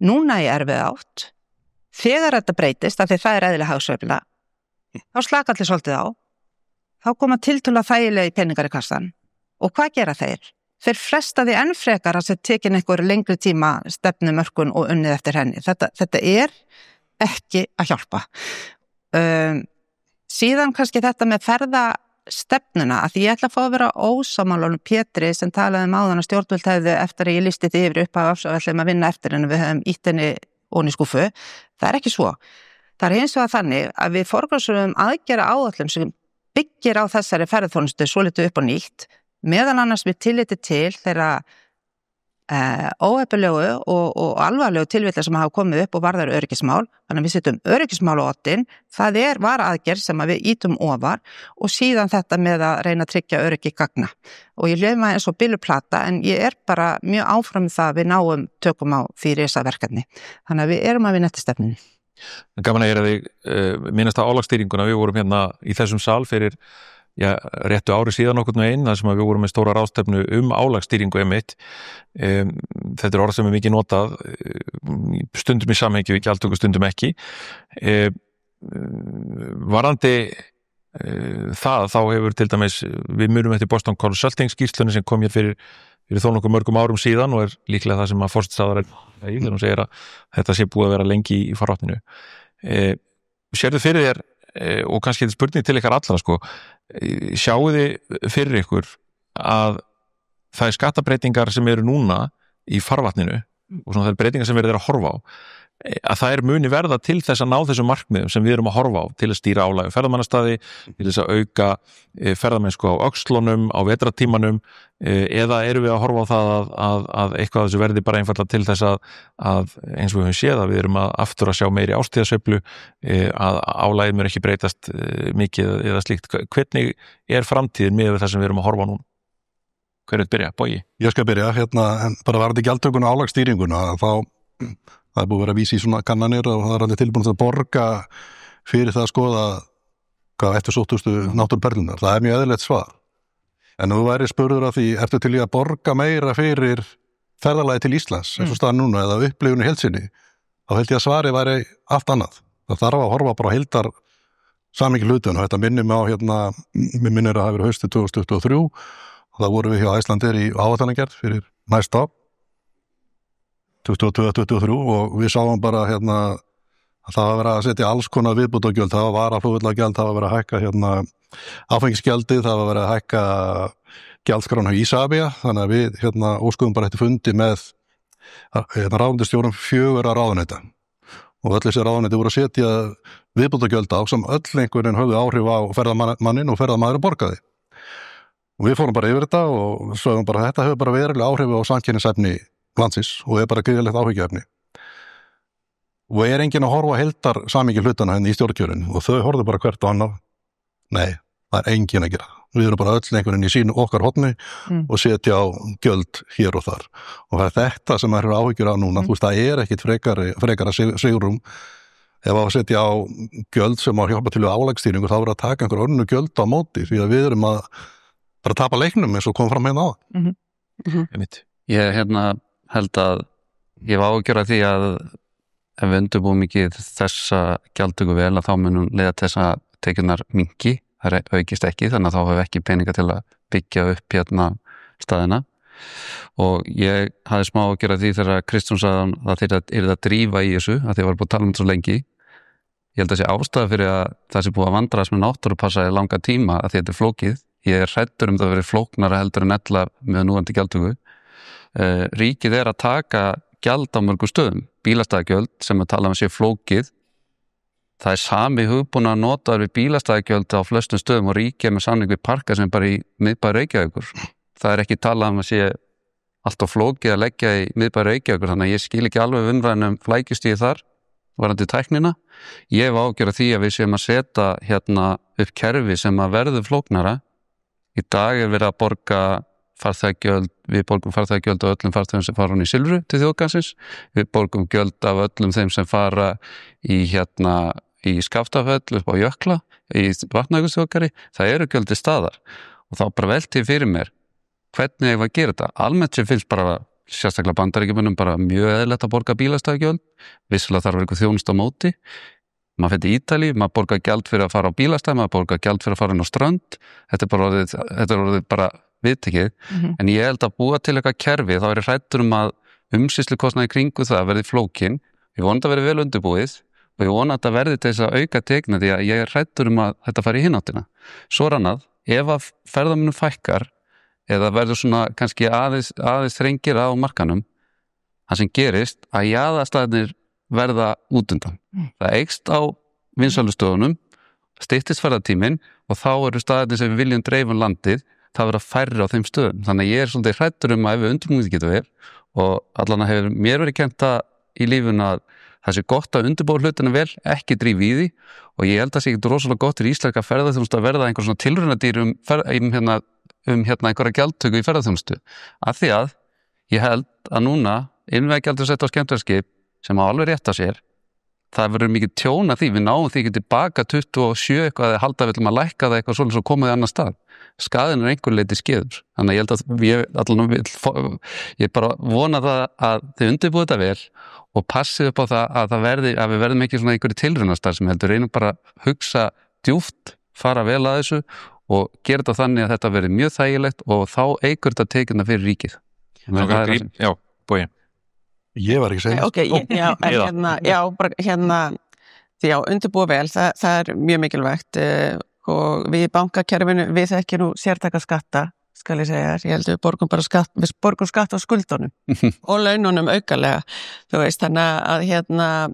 núna í erfið átt. Þegar þetta breytist, af því það er eðlilega hagsveifla, þá slaka allir svolítið á, þá koma tiltölulega þægilegi peningar í kassan og hvað gera þeir? Þeir fresta því enn frekar að tekin einhver lengri tíma stefnumörkun og unnið eftir henni. Þetta er ekki að hjálpa. Síðan kannski þetta með ferðastefnuna, að því ég ætla að fá að vera ósammála Pétri sem talaði áðan að stjórnvöld hefði eftir að ég listi því yfir upp að ætlum að vinna eftir en við höfum ítt henni ofan í skúffu. Það er ekki svo. Það er hins vegar þannig að við forgangsröðum aðgera áætlun sem byggir á þessari ferðarþjónustu svolítið upp á nýtt, meðal annars við tilliti til þeirra óheppilegu og alvarlegu tilvillir sem hafa komið upp og varðar öryggismál. Þannig að við setjum öryggismál á oddinn, það var aðgerð sem við ítum ofar og síðan þetta með að reyna að tryggja öryggi gagna. Og ég hljóð maður eins og billuplata en ég er bara mjög áfram með það að við náum tökum á því risaverkefni. Þannig að við erum að vinna eftir stefnunni. Gaman að þig minnast á álagsstýringuna. Við vorum hérna í þessum sal fyrir réttu ári síðan nokkurn veginn, þar sem við vorum með stóra ráðstefnu álagsstýringu einmitt. Þetta er orð sem er mikið notað, stundum í samhengi og gjaldtöku, stundum ekki. Varðandi það, þá hefur til dæmis, við munum eftir Boston Consulting skýrslunni sem kom hér fyrir þó nokkuð mörgum árum síðan og er líklega það sem að forsætisráðherra þegar hún segir að þetta sé búið að vera lengi í farvatninu. Sérðu fyrir þér, og kannski þetta spurning til ykkar allra, sjáu þið fyrir ykkur að það er skattabreytingar sem eru núna í farvatninu og svona það er breytingar sem verið að horfa á, að það er muni verða til þess að ná þessum markmiðum sem við erum að horfa á til að stýra álagi ferðamannastaði, til þess að auka ferðamennsku á öxlunum, á vetratímanum, eða erum við að horfa á það að eitthvað þessu verði bara einfallega til þess að eins og við höfum séð að við erum að aftur að sjá meiri ástíðasveiflu, að álagið mér ekki breytast mikið eða slíkt. Hvernig er framtíðin með það sem við erum að horfa á núna? Hver er byrja? Bogi? Ég skal byrja, bara varðandi gjaldtökuna og álagsstýringuna, það er búið að vera að vísa í svona kannanir og það er allir tilbúin að borga fyrir það að skoða hvað eftir sóttustu náttúruperlunar. Það er mjög eðlilegt svar. En þú væri spurður af því, ertu til í að borga meira fyrir ferðalagi til Íslands, eins og staðan núna, eða upplifun í heild sinni, þá held ég að svari væri allt annað. Það þarf að horfa bara á heildar samhengi hlutum og þetta minnir mig á mér minnir að það hafi verið haustið 2023 og það voru við hjá Icelandair í áætlanagerð fyrir næsta ár 2022-2023 og við sáum bara að það var verið að setja alls konar viðbótargjöld, það var varaflugvallagjald, það var verið að hækka áfengisgjaldið, það var verið að hækka gjaldskrána í Isavia, þannig að við óskuðum bara eftir fundi með ráðuneytisstjórum 4 ráðuneyta og öll þessi ráðuneyti voru að setja viðbótargjöld á sem öll einhverjum höfðu áhrif á ferðamannin og ferðamaðurinn borgaði. Og við fórum bara yfir þetta og sögum bara þetta hefur bara verulega áhrif á samkeppnishæfni landsins og er bara gríðarlegt áhyggjuefni. Og er enginn að horfa heildar samhengi hlutana í stjórnkjörin og þau horfðu bara hvert og annað. Nei, það er enginn að gera. Við erum bara öll einhverjum í sínu okkar hotni og setja á gjöld hér og þar. Og það er þetta sem er áhyggjur á núna. Þú veist, það er ekkit frekara sigrum. Ef að setja á gjöld sem á hjálpa til álagsstýringu, þá er að taka einhver önnu gjöld á móti því að við erum að bara tapa leiknum eins og kom fram hérna á. Ég held að ég var ágjör að því að ef við undirbúum ekki þessa gjaldtöku vel að þá munum leiða til þess að tekjurnar minnki, það aukist ekki þannig að þá hefur ekki peninga til að byggja upp staðina og ég hafði smá ágjör að því þegar Kristján sagði að það er að drífa í þessu að því að var búið að tala um þetta svo lengi Ég held að sé ástæða fyrir að það sé búið að vandrast með náttúrupassa í langa tíma að þetta flókið. Ég hræddur það verið flóknara heldur en ella með núandi gjaldtöku. Ríkið að taka gjald á mörgum stöðum. Bílastæðagjöld sem að tala sé flókið. Það sami hugbúna notaður við bílastæðagjöld á flestum stöðum og ríkið með samning við parka sem bara í miðbæ Reykjavíkur. Það ekki talað að sé allt á flókið að leggja í miðbæ Reykjavíkur, þannig að ég skil ekki alveg umræðinu flækjustíði þar, varandi tæknina. Ég hef ágjörð því að við séum að setja upp kerfi sem að verður flóknara. Í dag verið að borga farþegagjöld, við borgum farþegagjöld á öllum farþegum sem fara í Silfru til þjóðgarðsins, við borgum gjöld af öllum þeim sem fara í Skaftafell upp á Jökla, í Vatnajökulsþjóðgarði, það eru gjöld til staðar og þá bara velti fyrir mér hvernig ég var að gera þetta. Almennt sem finnst bara sérstaklega Bandaríkjamönnum bara mjög eðlilegt að borga bílastæðagjöld, vissulega þarf eitthvað þjónusta á móti. Maður fyrir Ítalíu, maður borgar gjald fyrir að fara á bílastæð, maður borgar gjald fyrir að fara inn á strönd, þetta er orðið bara viðtekið, en ég held að búa til eitthvað kerfi, þá er ég hræddur að umsýslukostnaði kringu það verði flókin, ég vona að verði vel undirbúið og ég vona að þetta verði til þess að auka tekna því að ég er hræddur að þetta fari í hináttina. Svo er annað, ef að ferðamönnum fækkar eða verður svona kannski aðeins þrengir á markanum, það sem gerist að jaðarstaðirnir verða útundan. Það eykst á vinsælustöðunum, styttist ferðatíminn og þá eru staðirnir sem við viljum dreifa landið, það verða færri á þeim stöðum. Þannig að ég er svolítið hræddur að ef við undirbúið getum við og allan að hefur mér verið kennt í lífun að það sé gott að undirbúa hlutina vel, ekki drífa í því og ég held að það sé ekki rosalega gott fyrir íslenska ferðaþjónustu að verða einhver svona tilraunadýr einhverja gjaldtöku í ferðaþjónustu. Af því að ég held að núna innveggjaldur sett á skemmtiferðaskip sem á alveg rétt á sér, það verður mikið tjón að því, við náum því ekki tilbaka 27 eitthvað eða halda við að lækka það eitthvað svolítið svo komið í annar stað. Skaðin er einhver leiti skeður. Þannig að ég held að ég bara vona það að þið undirbúið þetta vel og passið upp á það að við verðum ekki svona einhverju tilraunastar sem heldur, reynum bara að hugsa djúpt, fara vel að þessu og gera þetta þannig að þetta verði mjög þægilegt og þá eigur þetta tekina fyrir ríkið. Já, Bogi. Ég var ekki að segja. Undirbúið vel, það er mjög mikilvægt og við í bankakerfinu, við ekki nú sértaka skatta, skal ég segja þér, ég held við borgum bara skatt, við borgum skatt á skuldunum og laununum aukalega, þú veist, þannig að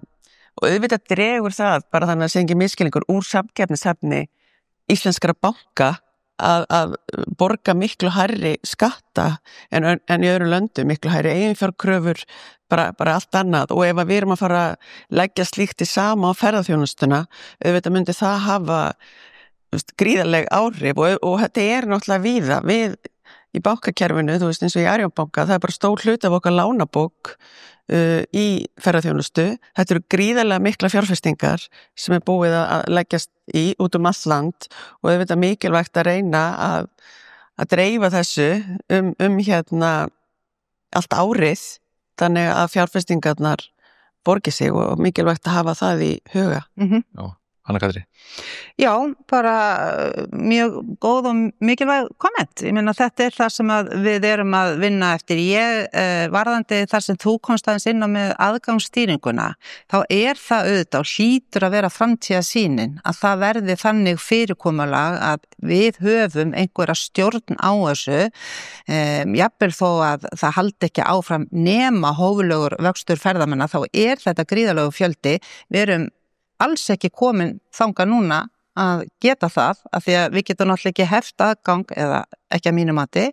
og auðvitað dregur það, bara þannig að sé ekki miskilningur úr samkeppnishæfni íslenskra banka að borga miklu hærri skatta en í öðru löndum, miklu hærri eiginfjárkröfur, bara allt annað og ef við erum að fara að leggja slíkt í sama á ferðaþjónustuna, auðvitað myndi það hafa gríðarleg áhrif og þetta er náttúrulega víða við í bankakerfinu, þú veist eins og í Arion banka, það er bara stór hluti af okkar lánabók í ferðaþjónustu, þetta eru gríðarlega mikla fjárfestingar sem er búið að leggjast í út allt land og auðvitað mikilvægt að reyna að dreifa þessu allt árið þannig að fjárfestingarnar borgi sig og mikilvægt að hafa það í huga. Já. Anna Katrín. Já, bara mjög góð og mikilvæg komment. Ég meina þetta er það sem við erum að vinna eftir. Varðandi þar sem þú komst aðeins inn á með aðgangsstýringuna, þá er það auðvitað og hlýtur að vera framtíðarsýnin að það verði þannig fyrirkomulag að við höfum einhverja stjórn á þessu, jafnvel þó að það haldi ekki áfram nema hóflegur vöxtur ferðamanna, þá er þetta gríðarlegu fjöldi. Við erum alls ekki komin þangað núna að geta það, af því að við getum náttúrulega ekki heft aðgang eða ekki að mínu mati,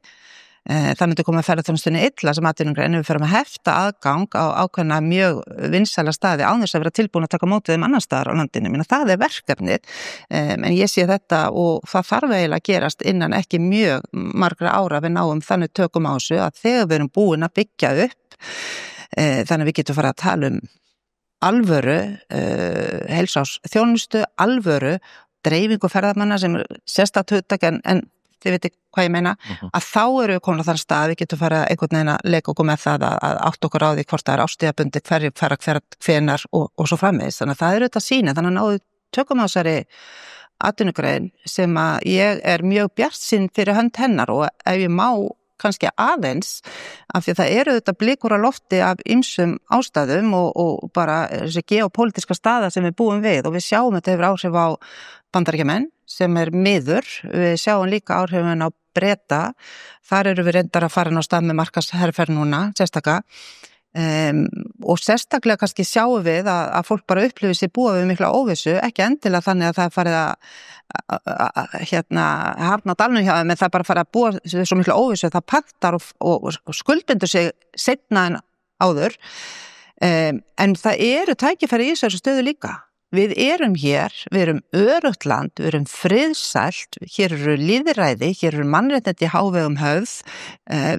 það myndi koma ferðaþjónustunni illa sem atvinnugrein en við ferum að hefta aðgang á ákveðna mjög vinsæla staði án þess að vera tilbúin að taka mótið þeim annar staðar á landinu. Minna, það er verkefnið, en ég sé þetta og það þarf eiginlega að gerast innan ekki mjög margra ára við náum þannig tökum á þessu að þegar við erum búin að byggja upp, þannig að við getum fara að tala alvöru, heilsársþjónustu, alvöru, dreifingu ferðamanna sem er sérstakt hugtak en þið veitir hvað ég meina, að þá eru við komin á þann stað, við getum fara einhvern veginn að leika okkur með það að átt okkur á því hvort það er ástíðabundi, hverjir fara hvenar og svo framvegis. Þannig að það er auðvitað sína, þannig að náðu tökum á þessari atvinnugrein sem að ég er mjög bjartsýn fyrir hönd hennar og ef ég má kannski aðeins af því að það eru þetta blikur á lofti af ýmsum ástæðum og bara þessi geopolítiska staða sem við búum við og við sjáum þetta hefur áhrif á Bandaríkjamenn sem miður, við sjáum líka áhrifin á Breta, þar eru við reyndar að fara inn á stað með markaðsherferð núna, sérstaka og sérstaklega kannski sjáum við að fólk bara upplifir sér búa við mikla óvissu, ekki endilega þannig að það er farið að hafna á dalnum hjá þeim, en það er bara farið að búa sér svo mikla óvissu, það paktar og skuldbindur sig seinna en áður, en það eru tækifæri í þessu stöðu líka. Við erum hér, við erum öruggt land, við erum friðsælt, hér eru lýðræði, hér eru mannréttindi hávegum höfð,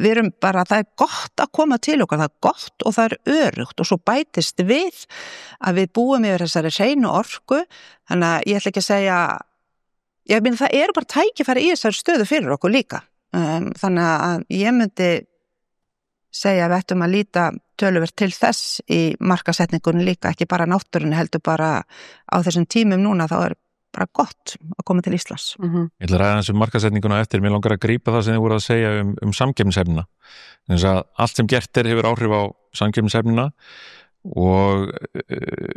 við erum bara, það er gott að koma til okkar, það er gott og það er öruggt og svo bætist við að við búum yfir þessari hreinu orku, þannig að ég ætla ekki að segja, ég meina það eru bara tækifæri í þessari stöðu fyrir okkur líka, þannig að ég myndi segja að við ættum að líta töluvert til þess í markasetningunni líka, ekki bara náttúrunni heldur bara á þessum tímum núna þá er bara gott að koma til Íslands. Ég ætla að ræða þessu markasetninguna eftir, mér langar að grípa það sem þið voru að segja samkeppnishæfnina. Þannig að allt sem gert hefur áhrif á samkeppnishæfnina og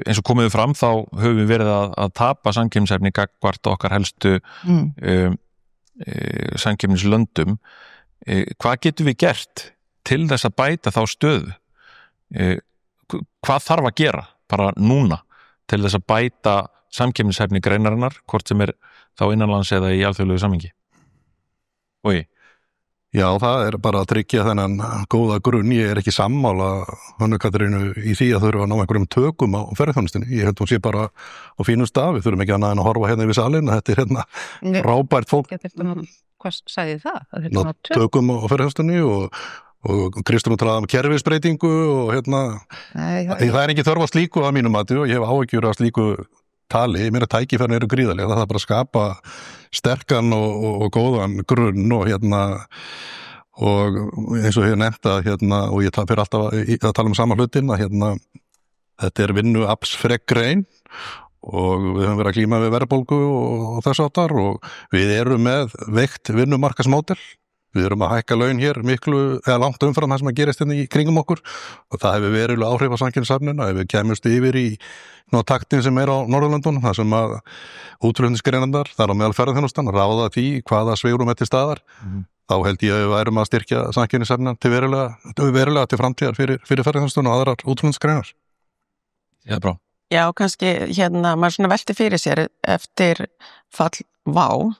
eins og komið fram þá höfum við verið að tapa samkeppnishæfni gagnvart okkar helstu samkeppnislöndum. Hvað getum við gert til þess að bæta þá stöðu? Hvað þarf að gera bara núna til þess að bæta samkeppnishæfni greinarinnar, hvort sem er þá innanlands eða í alþjóðlegu samhengi? Bogi? Já, það er bara að tryggja þennan góða grunn. Ég er ekki sammála Hönnu Katrínu í því að þurfa að ná einhverjum tökum á ferðarþjónustunni. Ég held hún sé bara á fínum stað, við þurfum ekki annað en að horfa hérna yfir salinn, þetta er hérna frábært fólk. Hvað sagði það? Ná tökum á ferðarþjónustunni og Kristrún talaði kerfisbreytingu og hérna, það er ekki þörf á slíku að mínum mati og ég hef áhyggjur af slíku tali, mér að tækifærin eru gríðarlega, það er bara að skapa sterkan og góðan grunn og hérna, og eins og ég nefndi að hérna, og ég fyrir alltaf að tala sama hlutin, að hérna, þetta er vinnuaflsfrek grein og við höfum verið að glíma við verðbólgu og þess áttar og við erum með veikt vinnumarkaðsmódel. Við erum að hækka laun hér langt umfram það sem að gerist hérna í kringum okkur og það hefur verið áhrif á samkeppnishæfnina ef við kemumst yfir í taktin sem er á Norðurlöndunum, það sem að útflutningsgreinarnar, þar á meðal ferðaþjónustan, ráða því hvaða svigrúm er til staðar, þá held ég að við værum að styrkja samkeppnishæfnina til verulega til framtíðar fyrir ferðaþjónustuna og aðrar útflutningsgreinar. Já, bra. Já, kannski hérna, maður svona velti fyrir sér eftir fall WOW,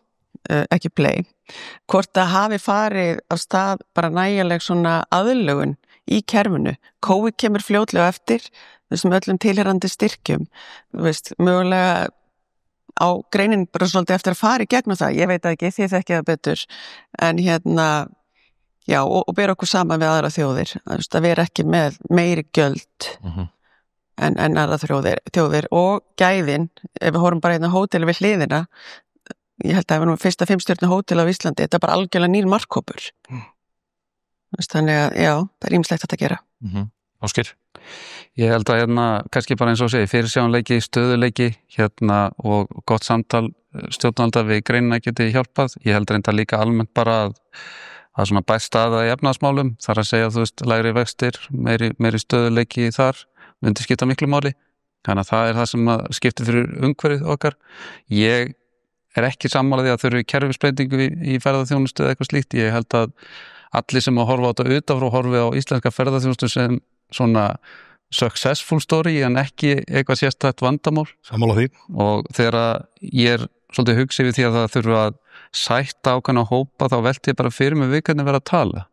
ekki Play, hvort það hafi farið á stað bara nægileg svona aðlögun í kerfinu. COVID kemur fljótlega eftir þessum öllum tilherrandi styrkjum, mögulega á greinin bara svolítið eftir að fara í gegnum það, ég veit ekki, þið þekkið það betur, en hérna, já, og bera okkur saman við aðra þjóðir, að vera ekki með meiri gjöld en aðra þjóðir og gæðin, ef við horfum bara hérna hóteli við hliðina, ég held að það var fyrsta 5-stjörnu hótel á Íslandi, þetta er bara algjörlega nýr markhópur. Þannig að, já, það er ýmislegt að gera. Ásgeir? Ég held að hérna, kannski bara eins og segi, fyrirsjáanleiki, stöðuleiki, hérna, og gott samtal stjórnvalda við greinina geti hjálpað. Ég held reynda líka almennt bara að svona bætt staða í efnahagsmálum, þar að segja, lægri vextir, meiri stöðuleiki þar, myndi skipta miklu máli. Þannig að það er það sem skiptir fyrir umhverfið okkar. Ég er ekki sammála því að þurfi kerfisbreytingu í ferðaþjónustu eða eitthvað slíkt. Ég held að allir sem að horfa á þetta utanfrá horfi á íslenska ferðaþjónustu sem svona successful story en ekki eitthvað sérstætt vandamál. Sammála því. Og þegar ég er svolítið hugsi við því að það þurfi að sætta ákveðna hópa, þá velti ég bara fyrir mig við hvernig vera að tala.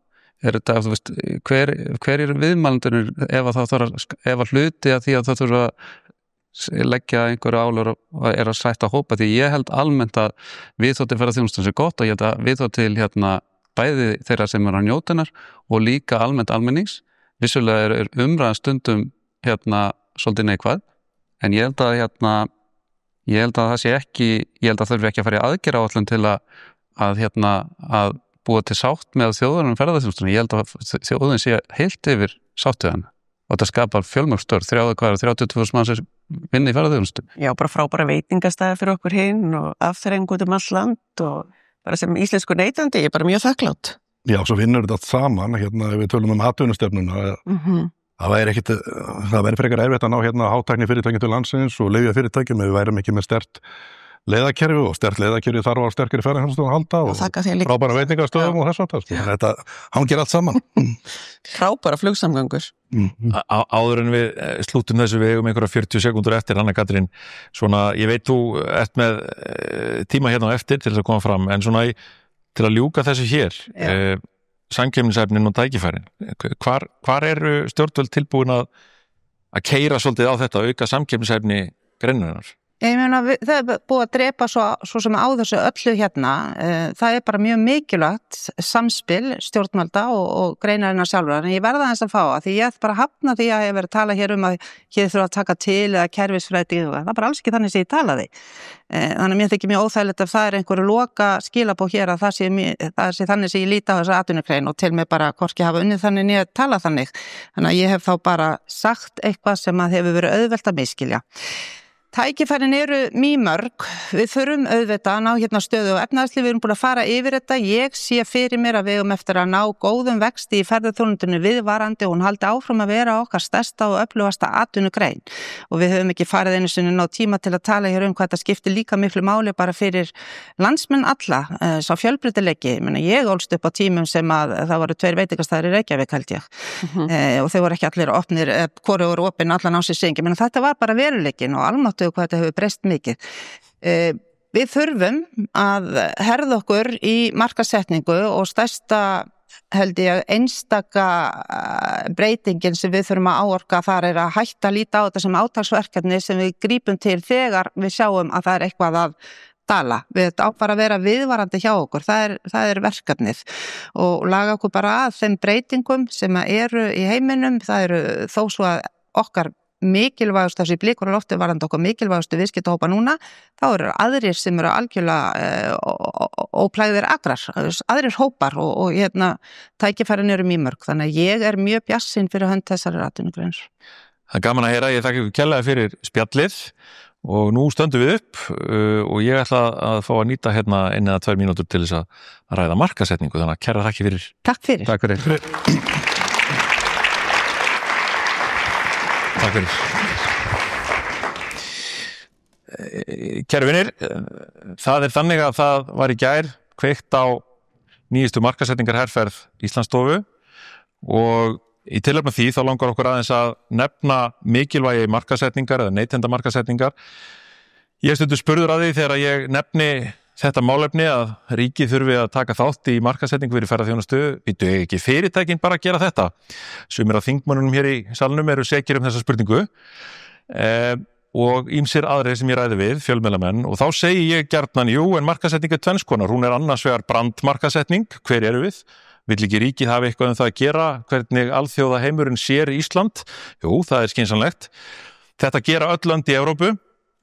Er þetta, þú veist, hver er viðmælendunir ef að hluti að því að það þurfi að leggja einhverju álur og er að sætta hópa, því ég held almennt að viðþótti ferðaþjónustan sé gott og ég held að viðþótt til hérna bæði þeirra sem eru á njótunar og líka almennt almennings. Vissulega er umræðan stundum hérna svolítið neikvæð, en ég held að það sé ekki, ég held að þurfi ekki að fara í aðgerðaáætlun til að búa til sátt með þjóðunum ferðaþjónustan. Ég held að þjóðun sé heilt yfir sátt við hann. Og þetta skapar fjölmörg störf, 32.000 manns vinna í ferðaþjónustu. Já, bara frábæra veitingastæði fyrir okkur hinn og afþreyingu út allt land og bara sem íslensku neytandi, ég er bara mjög þakklátt. Já, svo vinnur þetta allt saman, hérna, ef við tölum atvinnustefnuna, það væri frekar erfitt að ná hátækni fyrirtæki til landsins og lyfja fyrirtækjum ef við værum ekki með sterkt leiðakerfi og sterkt leiðakerfi þarf á sterkari ferðaþjónustu að halda og frábæra veitingastöðum og þess að það. Þetta hangir allt saman. Frábæra flugsamgangur. Áður en við slútum þessu við einhverja 40 sekúndur eftir, Anna Katrín, svona, ég veit þú ert með tíma hérna á eftir til þess að koma fram, en svona til að ljúka þessu hér, samkeppnishæfnin og tækifærin, hvar eru stjórnvöld tilbúin að keyra svolítið á þetta, auka samkeppnishæfni greinarinnar? Ég meina, það er búið að drepa svo sem á þessu öllu hérna. Það er bara mjög mikilvægt samspil stjórnvalda og greinarinnar sjálfur. En ég verða þess að fá að því ég bara hafna því að ég verið að tala hér að hér þurfa að taka til eða kerfisfræði. Það er bara alls ekki þannig sem ég talaði. Þannig að mér þykir mjög óþægilegt ef það er einhverju loka skilabók hér að það sé þannig sem ég líti á þessa atvinnugrein og til mig bara hvorki hafa unnið þannig niður tala þannig. Þannig að ég hef þá bara sagt eitthvað sem að hefur verið auðvelt að miskilja. Tækifærin eru mýmörg, við þurfum auðvitað að ná hérna stöðu og efnahagslíf, við erum búin að fara yfir þetta, ég sé fyrir mér að við erum eftir að ná góðum vexti í ferðaþjónustunni viðvarandi og hún haldi áfram að vera okkar stærsta og öflugasta atvinnugrein og við höfum ekki farið einu sinni ná tíma til að tala hér hvað þetta skiptir líka miklu máli bara fyrir landsmenn alla, sá fjölbreytileiki, ég ólst upp á tímum sem að það voru 2 veitingastæðir í Reykjavík held ég og þau voru ekki allir opnir, hvoru voru opin allan á sig syngi, þetta var bara veruleikin og almáttu hvað þetta hefur breyst mikið. Við þurfum að herða okkur í markaðssetningu og stærsta held ég einstaka breytingin sem við þurfum að áorka þar er að hætta að líta á þetta sem átaksverkefni sem við grípum til þegar við sjáum að það er eitthvað að dala. Við þetta bara að vera viðvarandi hjá okkur, það er verkefnið og laga okkur bara að þeim breytingum sem eru í heiminum, það eru þó svo að okkar mikilvægustu þessi blikur á lofti varandi okkur mikilvægustu viðskiptahópa núna, þá eru aðrir sem eru algjörlega óplægðir akrar, aðrir hópar og hérna tækifærin eru mýmörg, þannig að ég er mjög bjartsýn fyrir hönd þessari atvinnugreinar. Það er gaman að heyra, ég þakka ykkur kærlega fyrir spjallið og nú stöndum við upp og ég ætla að fá að nýta hérna 1 eða 2 mínútur til þess að ræða markaðssetningu, þannig að kæra þakki fyrir. Takk fyrir. Takk fyrir. Takk fyrir. Kæru vinir, það er þannig að það var í gær kveikt á nýjustu markaðssetningarherferð Íslandsstofu og í tilefni af því þá langar okkur aðeins að nefna mikilvægi markaðssetningar eða neytendamarkaðssetningar. Ég stundu spurður að því þegar ég nefni þetta málefni að ríkið þurfi að taka þátt í markaðssetningu fyrir ferðaþjónustu, býtu ekki fyrirtækin bara að gera þetta. Sumir af þingmönnunum hér í salnum eru sekir þessa spurningu og ýmsir aðrir sem ég ræði við, fjölmiðlamenn, og þá segi ég gjarnan, jú, en markaðssetning er tvenns konar, hún er annars vegar brandmarkaðssetning, hver eru við? Vill ekki ríkið hafa eitthvað það að gera, hvernig alþjóða heimurinn sér Ísland? Jú, það er skynsamlegt. Þetta gera öll lönd í Evrópu.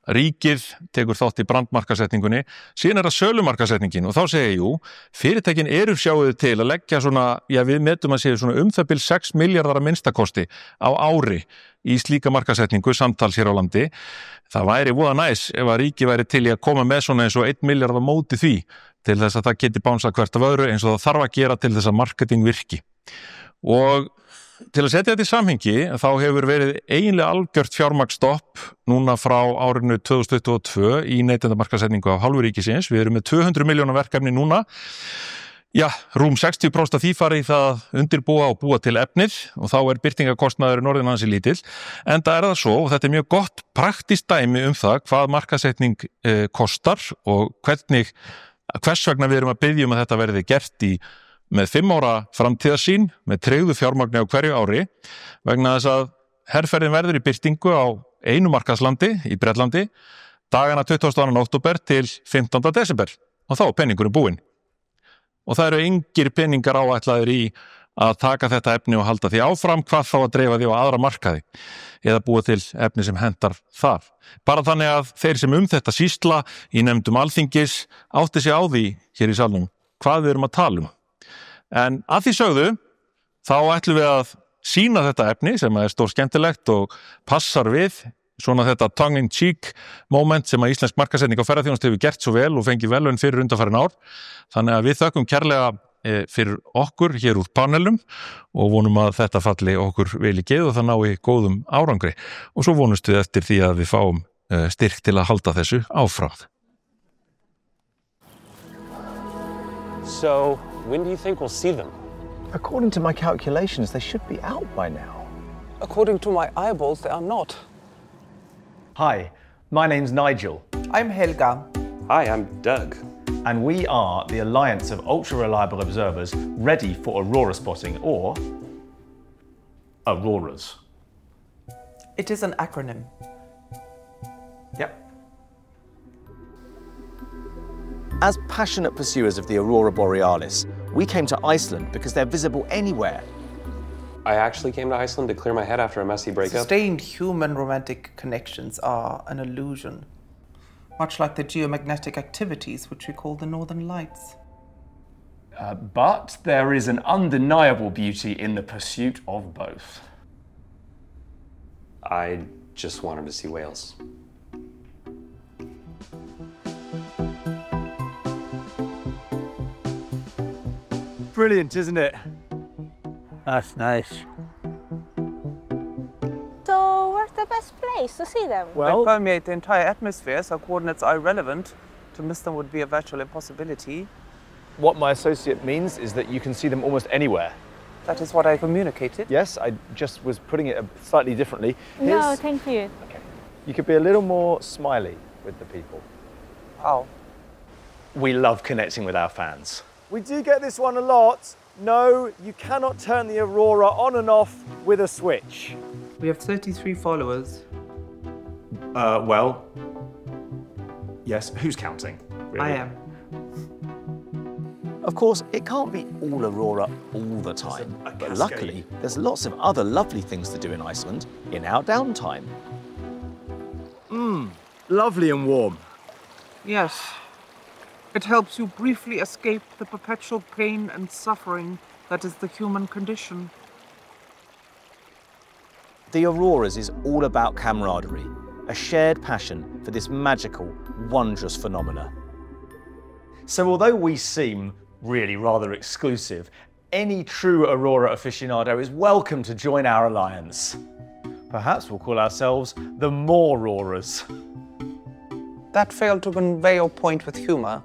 Ríkið tekur þátt í brandmarkaðssetningunni, síðan er það sölumarkaðssetningin og þá segja ég, jú, fyrirtækin eru sjáuðu til að leggja svona, við metum að segja svona það bil 6 milljarðar að minnstakosti á ári í slíka markaðssetningu samtals hér á landi. Það væri voða næs ef að ríkið væri til í að koma með svona eins og 1 milljarð á móti því til þess að það geti bánsað hvert af öðru eins og það þarf að gera til þess að marketing virki. Og til að setja þetta í samhengi, þá hefur verið eiginlega algjört fjármagnsstopp núna frá árinu 2022 í neytendamarkaðssetningu af hálfu ríkisins. Við erum með 200 milljóna verkefni núna. Já, rúm 60% af því fari í það undirbúa og búa til efnið og þá er birtingakostnaðurinn orðinn ansi lítill. Enda er það svo, og þetta er mjög gott praktískt dæmi það hvað markaðssetning kostar og hvers vegna við erum að biðja að þetta verði gert með 5 ára framtíðarsýn, með tryggðu fjármagni á hverju ári, vegna þess að herferðin verður í birtingu á einu markaðslandi, í Bretlandi, dagana 22. október til 15. desember og þá er penningurinn búinn. Og það eru engir penningar áætlaðir í að taka þetta efni og halda því áfram, hvað þá að dreifa því á aðra markaði eða búa til efni sem hentar þar. Bara þannig að þeir sem þetta sýsla í nefndum Alþingis átti sig á því hér í salnum hvað við erum að tala um. En að því sögðu, þá ætlum við að sýna þetta efni sem er stór skemmtilegt og passar við svona þetta tongue-in-cheek moment sem að íslensk markaðssetning á ferðaþjónustu hefur gert svo vel og fengið velun fyrir undanfarin ár. Þannig að við þökkum kærlega fyrir okkur hér úr panelum og vonum að þetta falli okkur vel í geð og það nái góðum árangri og svo vonumst við eftir því að við fáum styrk til að halda þessu áfram. So, when do you think we'll see them? According to my calculations, they should be out by now. According to my eyeballs, they are not. Hi, my name's Nigel. I'm Helga. Hi, I'm Doug. And we are the Alliance of Ultra-Reliable Observers ready for aurora spotting, or auroras. It is an acronym. Yep. As passionate pursuers of the Aurora Borealis, we came to Iceland because they're visible anywhere. I actually came to Iceland to clear my head after a messy breakup. Sustained human romantic connections are an illusion, much like the geomagnetic activities which we call the Northern Lights. But there is an undeniable beauty in the pursuit of both. I just wanted to see whales. Brilliant, isn't it? That's nice. So, where's the best place to see them? Well, they permeate the entire atmosphere, so coordinates are irrelevant. To miss them would be a virtual impossibility. What my associate means is that you can see them almost anywhere. That is what I communicated. Yes, I just was putting it slightly differently. No, thank you. Okay. You could be a little more smiley with the people. How? We love connecting with our fans. We do get this one a lot. No, you cannot turn the aurora on and off with a switch. We have 33 followers. Well, yes, who's counting? Really? I am. Of course, it can't be all aurora all the time, but luckily, there's lots of other lovely things to do in Iceland in our downtime. Lovely and warm. Yes. It helps you briefly escape the perpetual pain and suffering that is the human condition. The Auroras is all about camaraderie, a shared passion for this magical, wondrous phenomena. So although we seem really rather exclusive, any true Aurora aficionado is welcome to join our alliance. Perhaps we'll call ourselves the More-Auroras. That failed to convey your point with humor.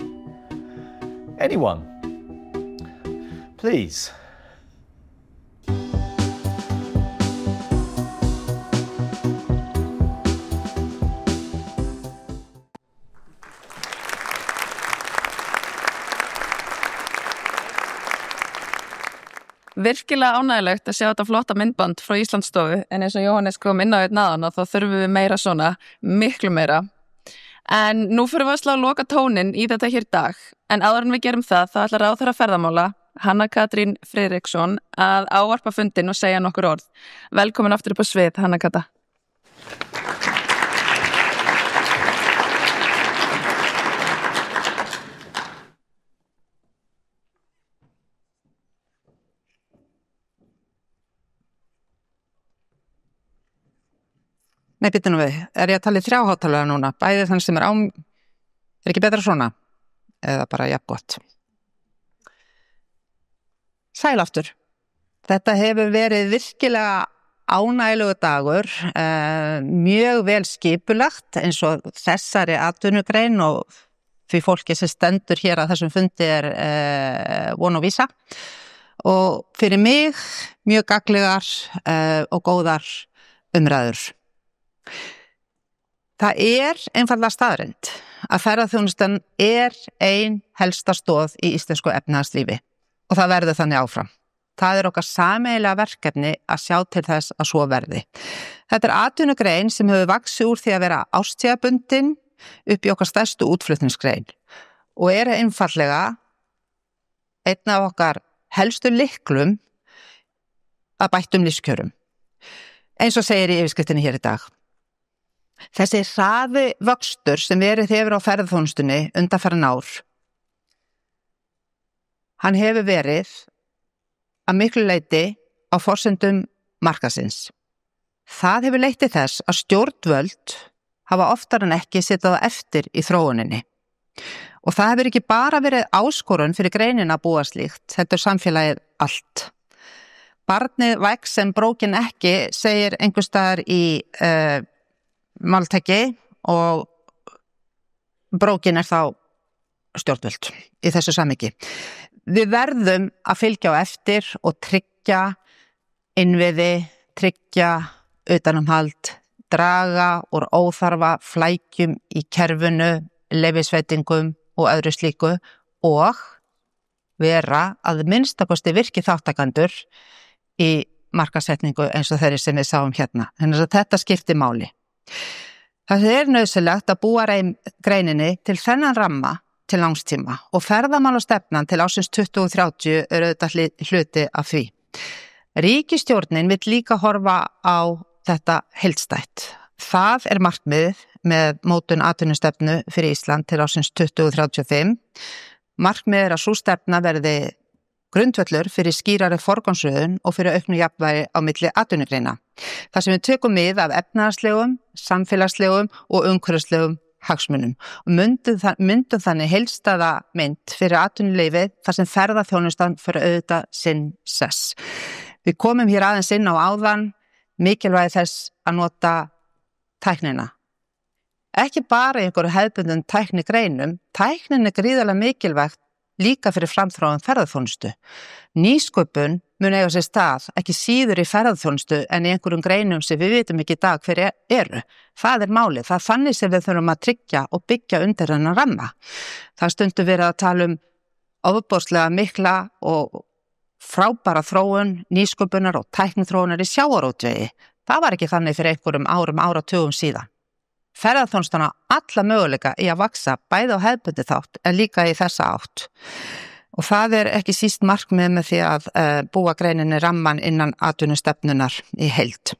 Anyone? Please. Virkilega ánægilegt að sjá þetta flotta myndband frá Íslandsstofu en eins og Jóhannes kom inn á einn aðan þá þurfum við meira svona, miklu meira. En nú fyrir við að slá loka tónin í þetta hér dag. En áður en við gerum það, þá ætlar ráðherra ferðamála, Hanna Katrín Friðriksson, að ávarpa fundinn og segja nokkur orð. Velkomin aftur upp á svið, Hanna Kata. Nei, býttu nú við. Er ég að tala í 3 hátalara núna? Bæði þannig sem er ekki betra svona? Eða bara jafn gott? Sæl aftur. Þetta hefur verið virkilega ánægilegu dagur, mjög vel skipulagt eins og þessari atvinnugrein og því fólki sem stendur hér að þessum fundi er von og vísa. Og fyrir mig mjög gagnlegar og góðar umræður. Það er einfaldlega staðreynd að ferðaþjónustan er ein helsta stoð í íslensku efnahagslífi og það verður þannig áfram. Það er okkar sameiginlega verkefni að sjá til þess að svo verði. Þetta er atvinnugrein sem hefur vaxið úr því að vera árstíðabundin upp í okkar stærstu útflutningsgrein og er einfaldlega einn af okkar helstu lyklum að bættum lífskjörum. Eins og segir í yfirskriftinni hér í dag. Þessi hraði vöxtur sem verið hefur á ferðaþjónustunni undanfarin ár, hann hefur verið að miklu leyti á forsendum markaðsins. Það hefur leitt til þess að stjórnvöld hafa oftar en ekki setjað eftir í þróuninni. Og það hefur ekki bara verið áskorun fyrir greinin að búa slíkt, þetta er samfélagið allt. Barnið vex sem brókin ekki, segir einhverstaðar í máltæki og brókin þá stjórnvöld í þessu samhengi. Við verðum að fylgja á eftir og tryggja innviði, tryggja utanumhald, draga úr óþarfa flækjum í kerfinu, leyfisveitingum og öðru slíku og vera að minnstakosti virki þáttakandur í markasetningu eins og þeirri sem við sáum hérna. Þannig að þetta skiptir máli. Það er nauðsynlegt að búa greininni til þennan ramma til langstíma og ferðamálastefnan til ársins 2030 auðvitað hluti af því. Ríkisstjórnin vill líka horfa á þetta heildstætt. Það er markmiðið með mótun atvinnustefnu fyrir Ísland til ársins 2035. Markmiðið að sú stefna verði grundvöllur fyrir skýrari forgangsröðun og fyrir auknu jafnvægi á milli atvinnugreina. Það sem við tökum mið af efnahagslegum, samfélagslegum og umhverfislegum hagsmunum og myndum þannig heildstæða mynd fyrir atvinnulífið þar sem ferðaþjónustan fyrir auðvitað sinn sess. Við komum hér aðeins inn á áðan mikilvægi þess að nota tæknina. Ekki bara í einhverju hefðbundum tæknigreinum, tæknin er gríðarlega mikilvægt líka fyrir framþróun ferðaþjónustu. Nýsköpun mun eiga sér stað, ekki síður í ferðaþjónustu en í einhverjum greinum sem við vitum ekki í dag hver eru. Það er málið, það er þannig sem við þurfum að tryggja og byggja undir þennan ramma. Það stundum verið að tala ofboðslega mikla og frábæra þróun, nýsköpunar og tækniþróunar í sjávarútvegi. Það var ekki þannig fyrir einhverjum áratugum síðan. Ferðaþjónustan á alla möguleika í að vaksa bæði á hefðbundi þátt en líka í þessa átt. Og það er ekki síst markmið með því að búa greininni ramman innan atvinnustefnunar í heild.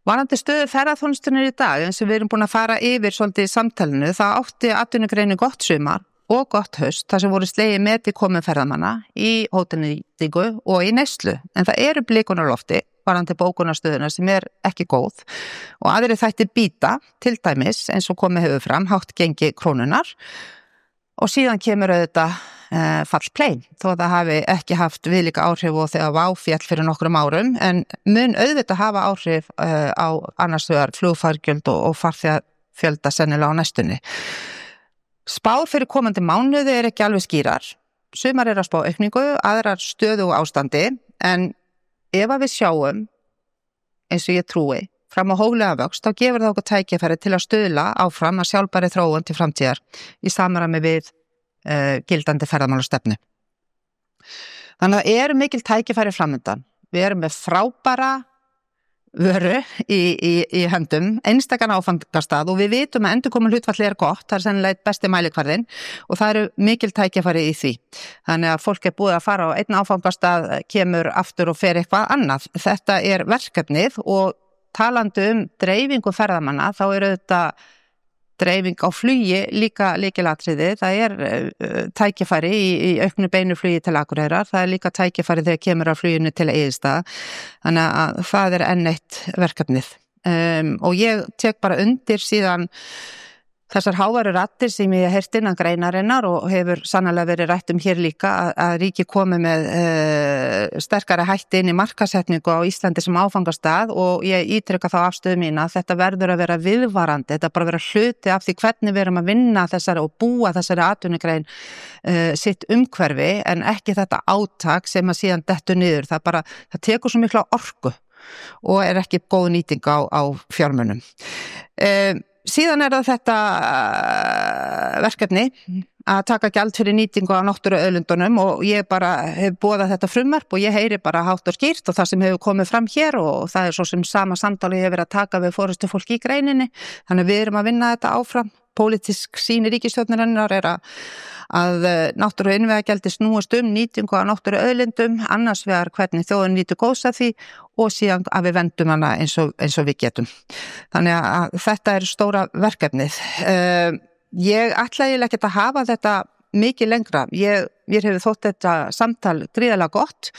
Varðandi stöðu ferðaþjónustunnar í dag, eins og við erum búin að fara yfir svolítið í samtalinu, það átti atvinnugreinin gott sumar og gott haust, þar sem voru slegið met í komu ferðamanna í hótelnýtingu og í neyslu. En það eru blikunar lofti varðandi bókunarstöðuna sem er ekki góð og aðrir þættir bíta, til dæmis eins og komið hefur fram, hátt gengi krónunar og síðan kemur auðvitað fallplein, þó að það hafi ekki haft viðlíka áhrif og þegar WOW féll fyrir nokkrum árum, en mun auðvitað hafa áhrif á annars vegar flugfargjöld og farþegafjölda sennilega á næstunni. Spár fyrir komandi mánuði er ekki alveg skýrar. Sumar er að spá aukningu, aðrar stöðu og ástandi, en ef að við sjáum, eins og ég trúi, fram á hóflega vöxt, þá gefur það okkur tækifæri til að stuðla áfram að sjálfbæri þróun til framtíðar í samræmi við gildandi ferðamálastefnu. Þannig að það eru mikil tækifæri framundan. Við erum með frábæra vöru í höndum, einstakann áfangastað og við vitum að endurkomin hlutfalli er gott, það er sennilega besti mælikvarðinn og það eru mikil tækifæri í því. Þannig að fólk er búið að fara á einn áfangastað, kemur aftur og fer eitthvað annað. Þetta er verkefnið og talandi dreifingu ferðamanna, þá er auðvitað dreifing á flugi líka lykilatriði. Það er tækifæri í auknu beinu flugi til Akureyrar, það er líka tækifæri þegar kemur að fluginu til Egilsstaða. Þannig að það er enn eitt verkefnið. Og ég tek bara undir síðan þessar háværu raddir sem ég heyrt innan greinarinnar og hefur sannarlega verið rætt hér líka að ríki komi með sterkari hætti inn í markasetningu á Íslandi sem áfangastað og ég ítrykka þá afstöðu mína að þetta verður að vera viðvarandi, þetta bara vera hluti af því hvernig við erum að vinna þessari og búa þessari atvinnugrein sitt umhverfi en ekki þetta átak sem að síðan dettur niður, það tekur svo mikla orku og er ekki góð nýting á fjármunum. Síðan er það þetta verkefni að taka gjald fyrir nýtingu á náttúruauðlindunum og ég bara hef boðað þetta frumvarp og ég heyri bara hátt og skýrt og það sem hefur komið fram hér og það er svo sem sama samtali ég hefur verið að taka við forystufólk í greininni, þannig við erum að vinna þetta áfram. Pólitísk sýn ríkisstjórnarinnar er að náttúru- og innviðagjaldi snúast nýtingu á náttúruauðlindum, annars vegar hvernig þjóðin nýtur góðs af því og síðan að við vendum hana eins og við getum. Þannig að þetta er stóra verkefnið. Ég ætla eiginlega ekkert að hafa þetta mikið lengra. Mér hefur þótt þetta samtal gríðarlega gott.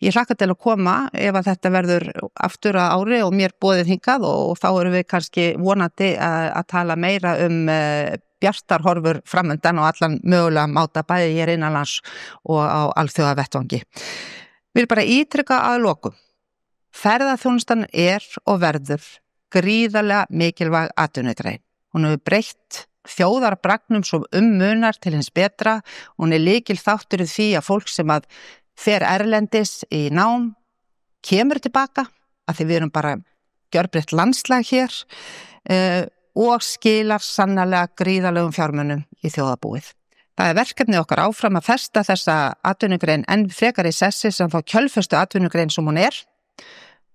Ég hlakka til að koma ef að þetta verður aftur að ári og mér boðið hingað og þá erum við kannski vonandi að tala meira bjartar horfur framöndan og allan mögulega máta bæði hér innanlands og á alþjóða vettvangi. Vil bara ítrykka að lokum. Ferðaþjónustan og verður gríðarlega mikilvæg atvinnugrein. Hún hefur breytt þjóðarbragnum svo munar til hins betra. Hún lykil þáttur í því að fólk sem að fer erlendis í nám kemur tilbaka, að því við erum bara gjörbreytt landslag hér og skilar sannarlega gríðarlegum fjármunum í þjóðarbúið. Það verkefni okkar áfram að festa þessa atvinnugrein enn frekar í sessi sem þá kjölfestu atvinnugrein sem hún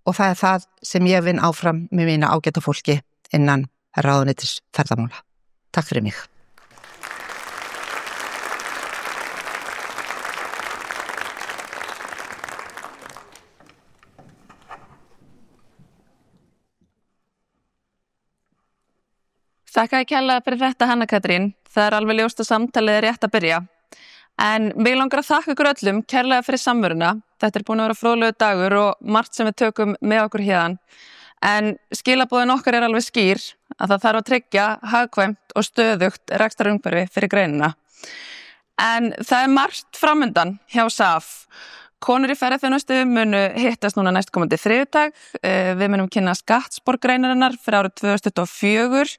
og það það sem ég vinn áfram með mína ágæta fólki innan ráðuneytis ferðamála. Takk fyrir mig. Þakka kærlega fyrir þetta, Hanna Katrín. Það alveg ljóst að samtalið rétt að byrja. En mig langar að þakka ykkur öllum kærlega fyrir samveruna. Þetta búin að vera fróðlegur dagur og margt sem við tökum með okkur héðan. En skilaboðin okkar alveg skýr að það þarf að tryggja hagkvæmt og stöðugt rekstrarumhverfi fyrir greinina. En það margt framundan hjá SAF. Konur í ferðaþjónustu munu hittast núna næstkomandi þriðjudag. Við munum kynna skattsporgreinarinnar fyrir árið 2024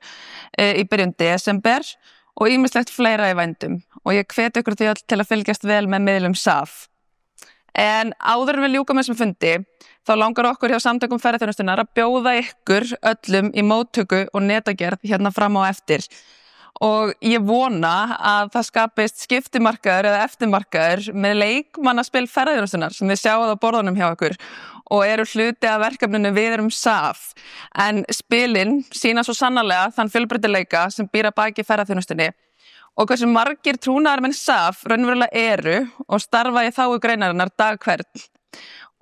í byrjun desember og ýmislegt fleira í vændum. Og ég hvet ykkur því öll til að fylgjast vel með miðlum SAF. En áður en við ljúkum þessum fundi, þá langar okkur hjá samtökum ferðaþjónustunnar að bjóða ykkur öllum í móttöku og netagerð hérna fram á eftir. Og ég vona að það skapist skiptimarkaður eða eftirmarkaður með leikmannaspil ferðaþjónustunnar sem þið sjáið á borðunum hjá ykkur og eru hluti af verkefninu Við erum SAF. En spilin sýna svo sannarlega þann fjölbreytileika sem býr að baki ferðaþjónustunni og hversu margir trúnaðarmenn SAF raunverulega og starfa í þágu greinarinnar dag hvern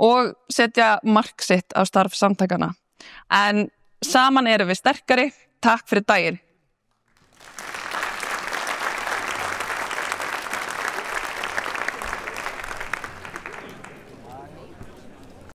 og setja mark sitt á starf samtakana. En saman erum við sterkari. Takk fyrir daginn.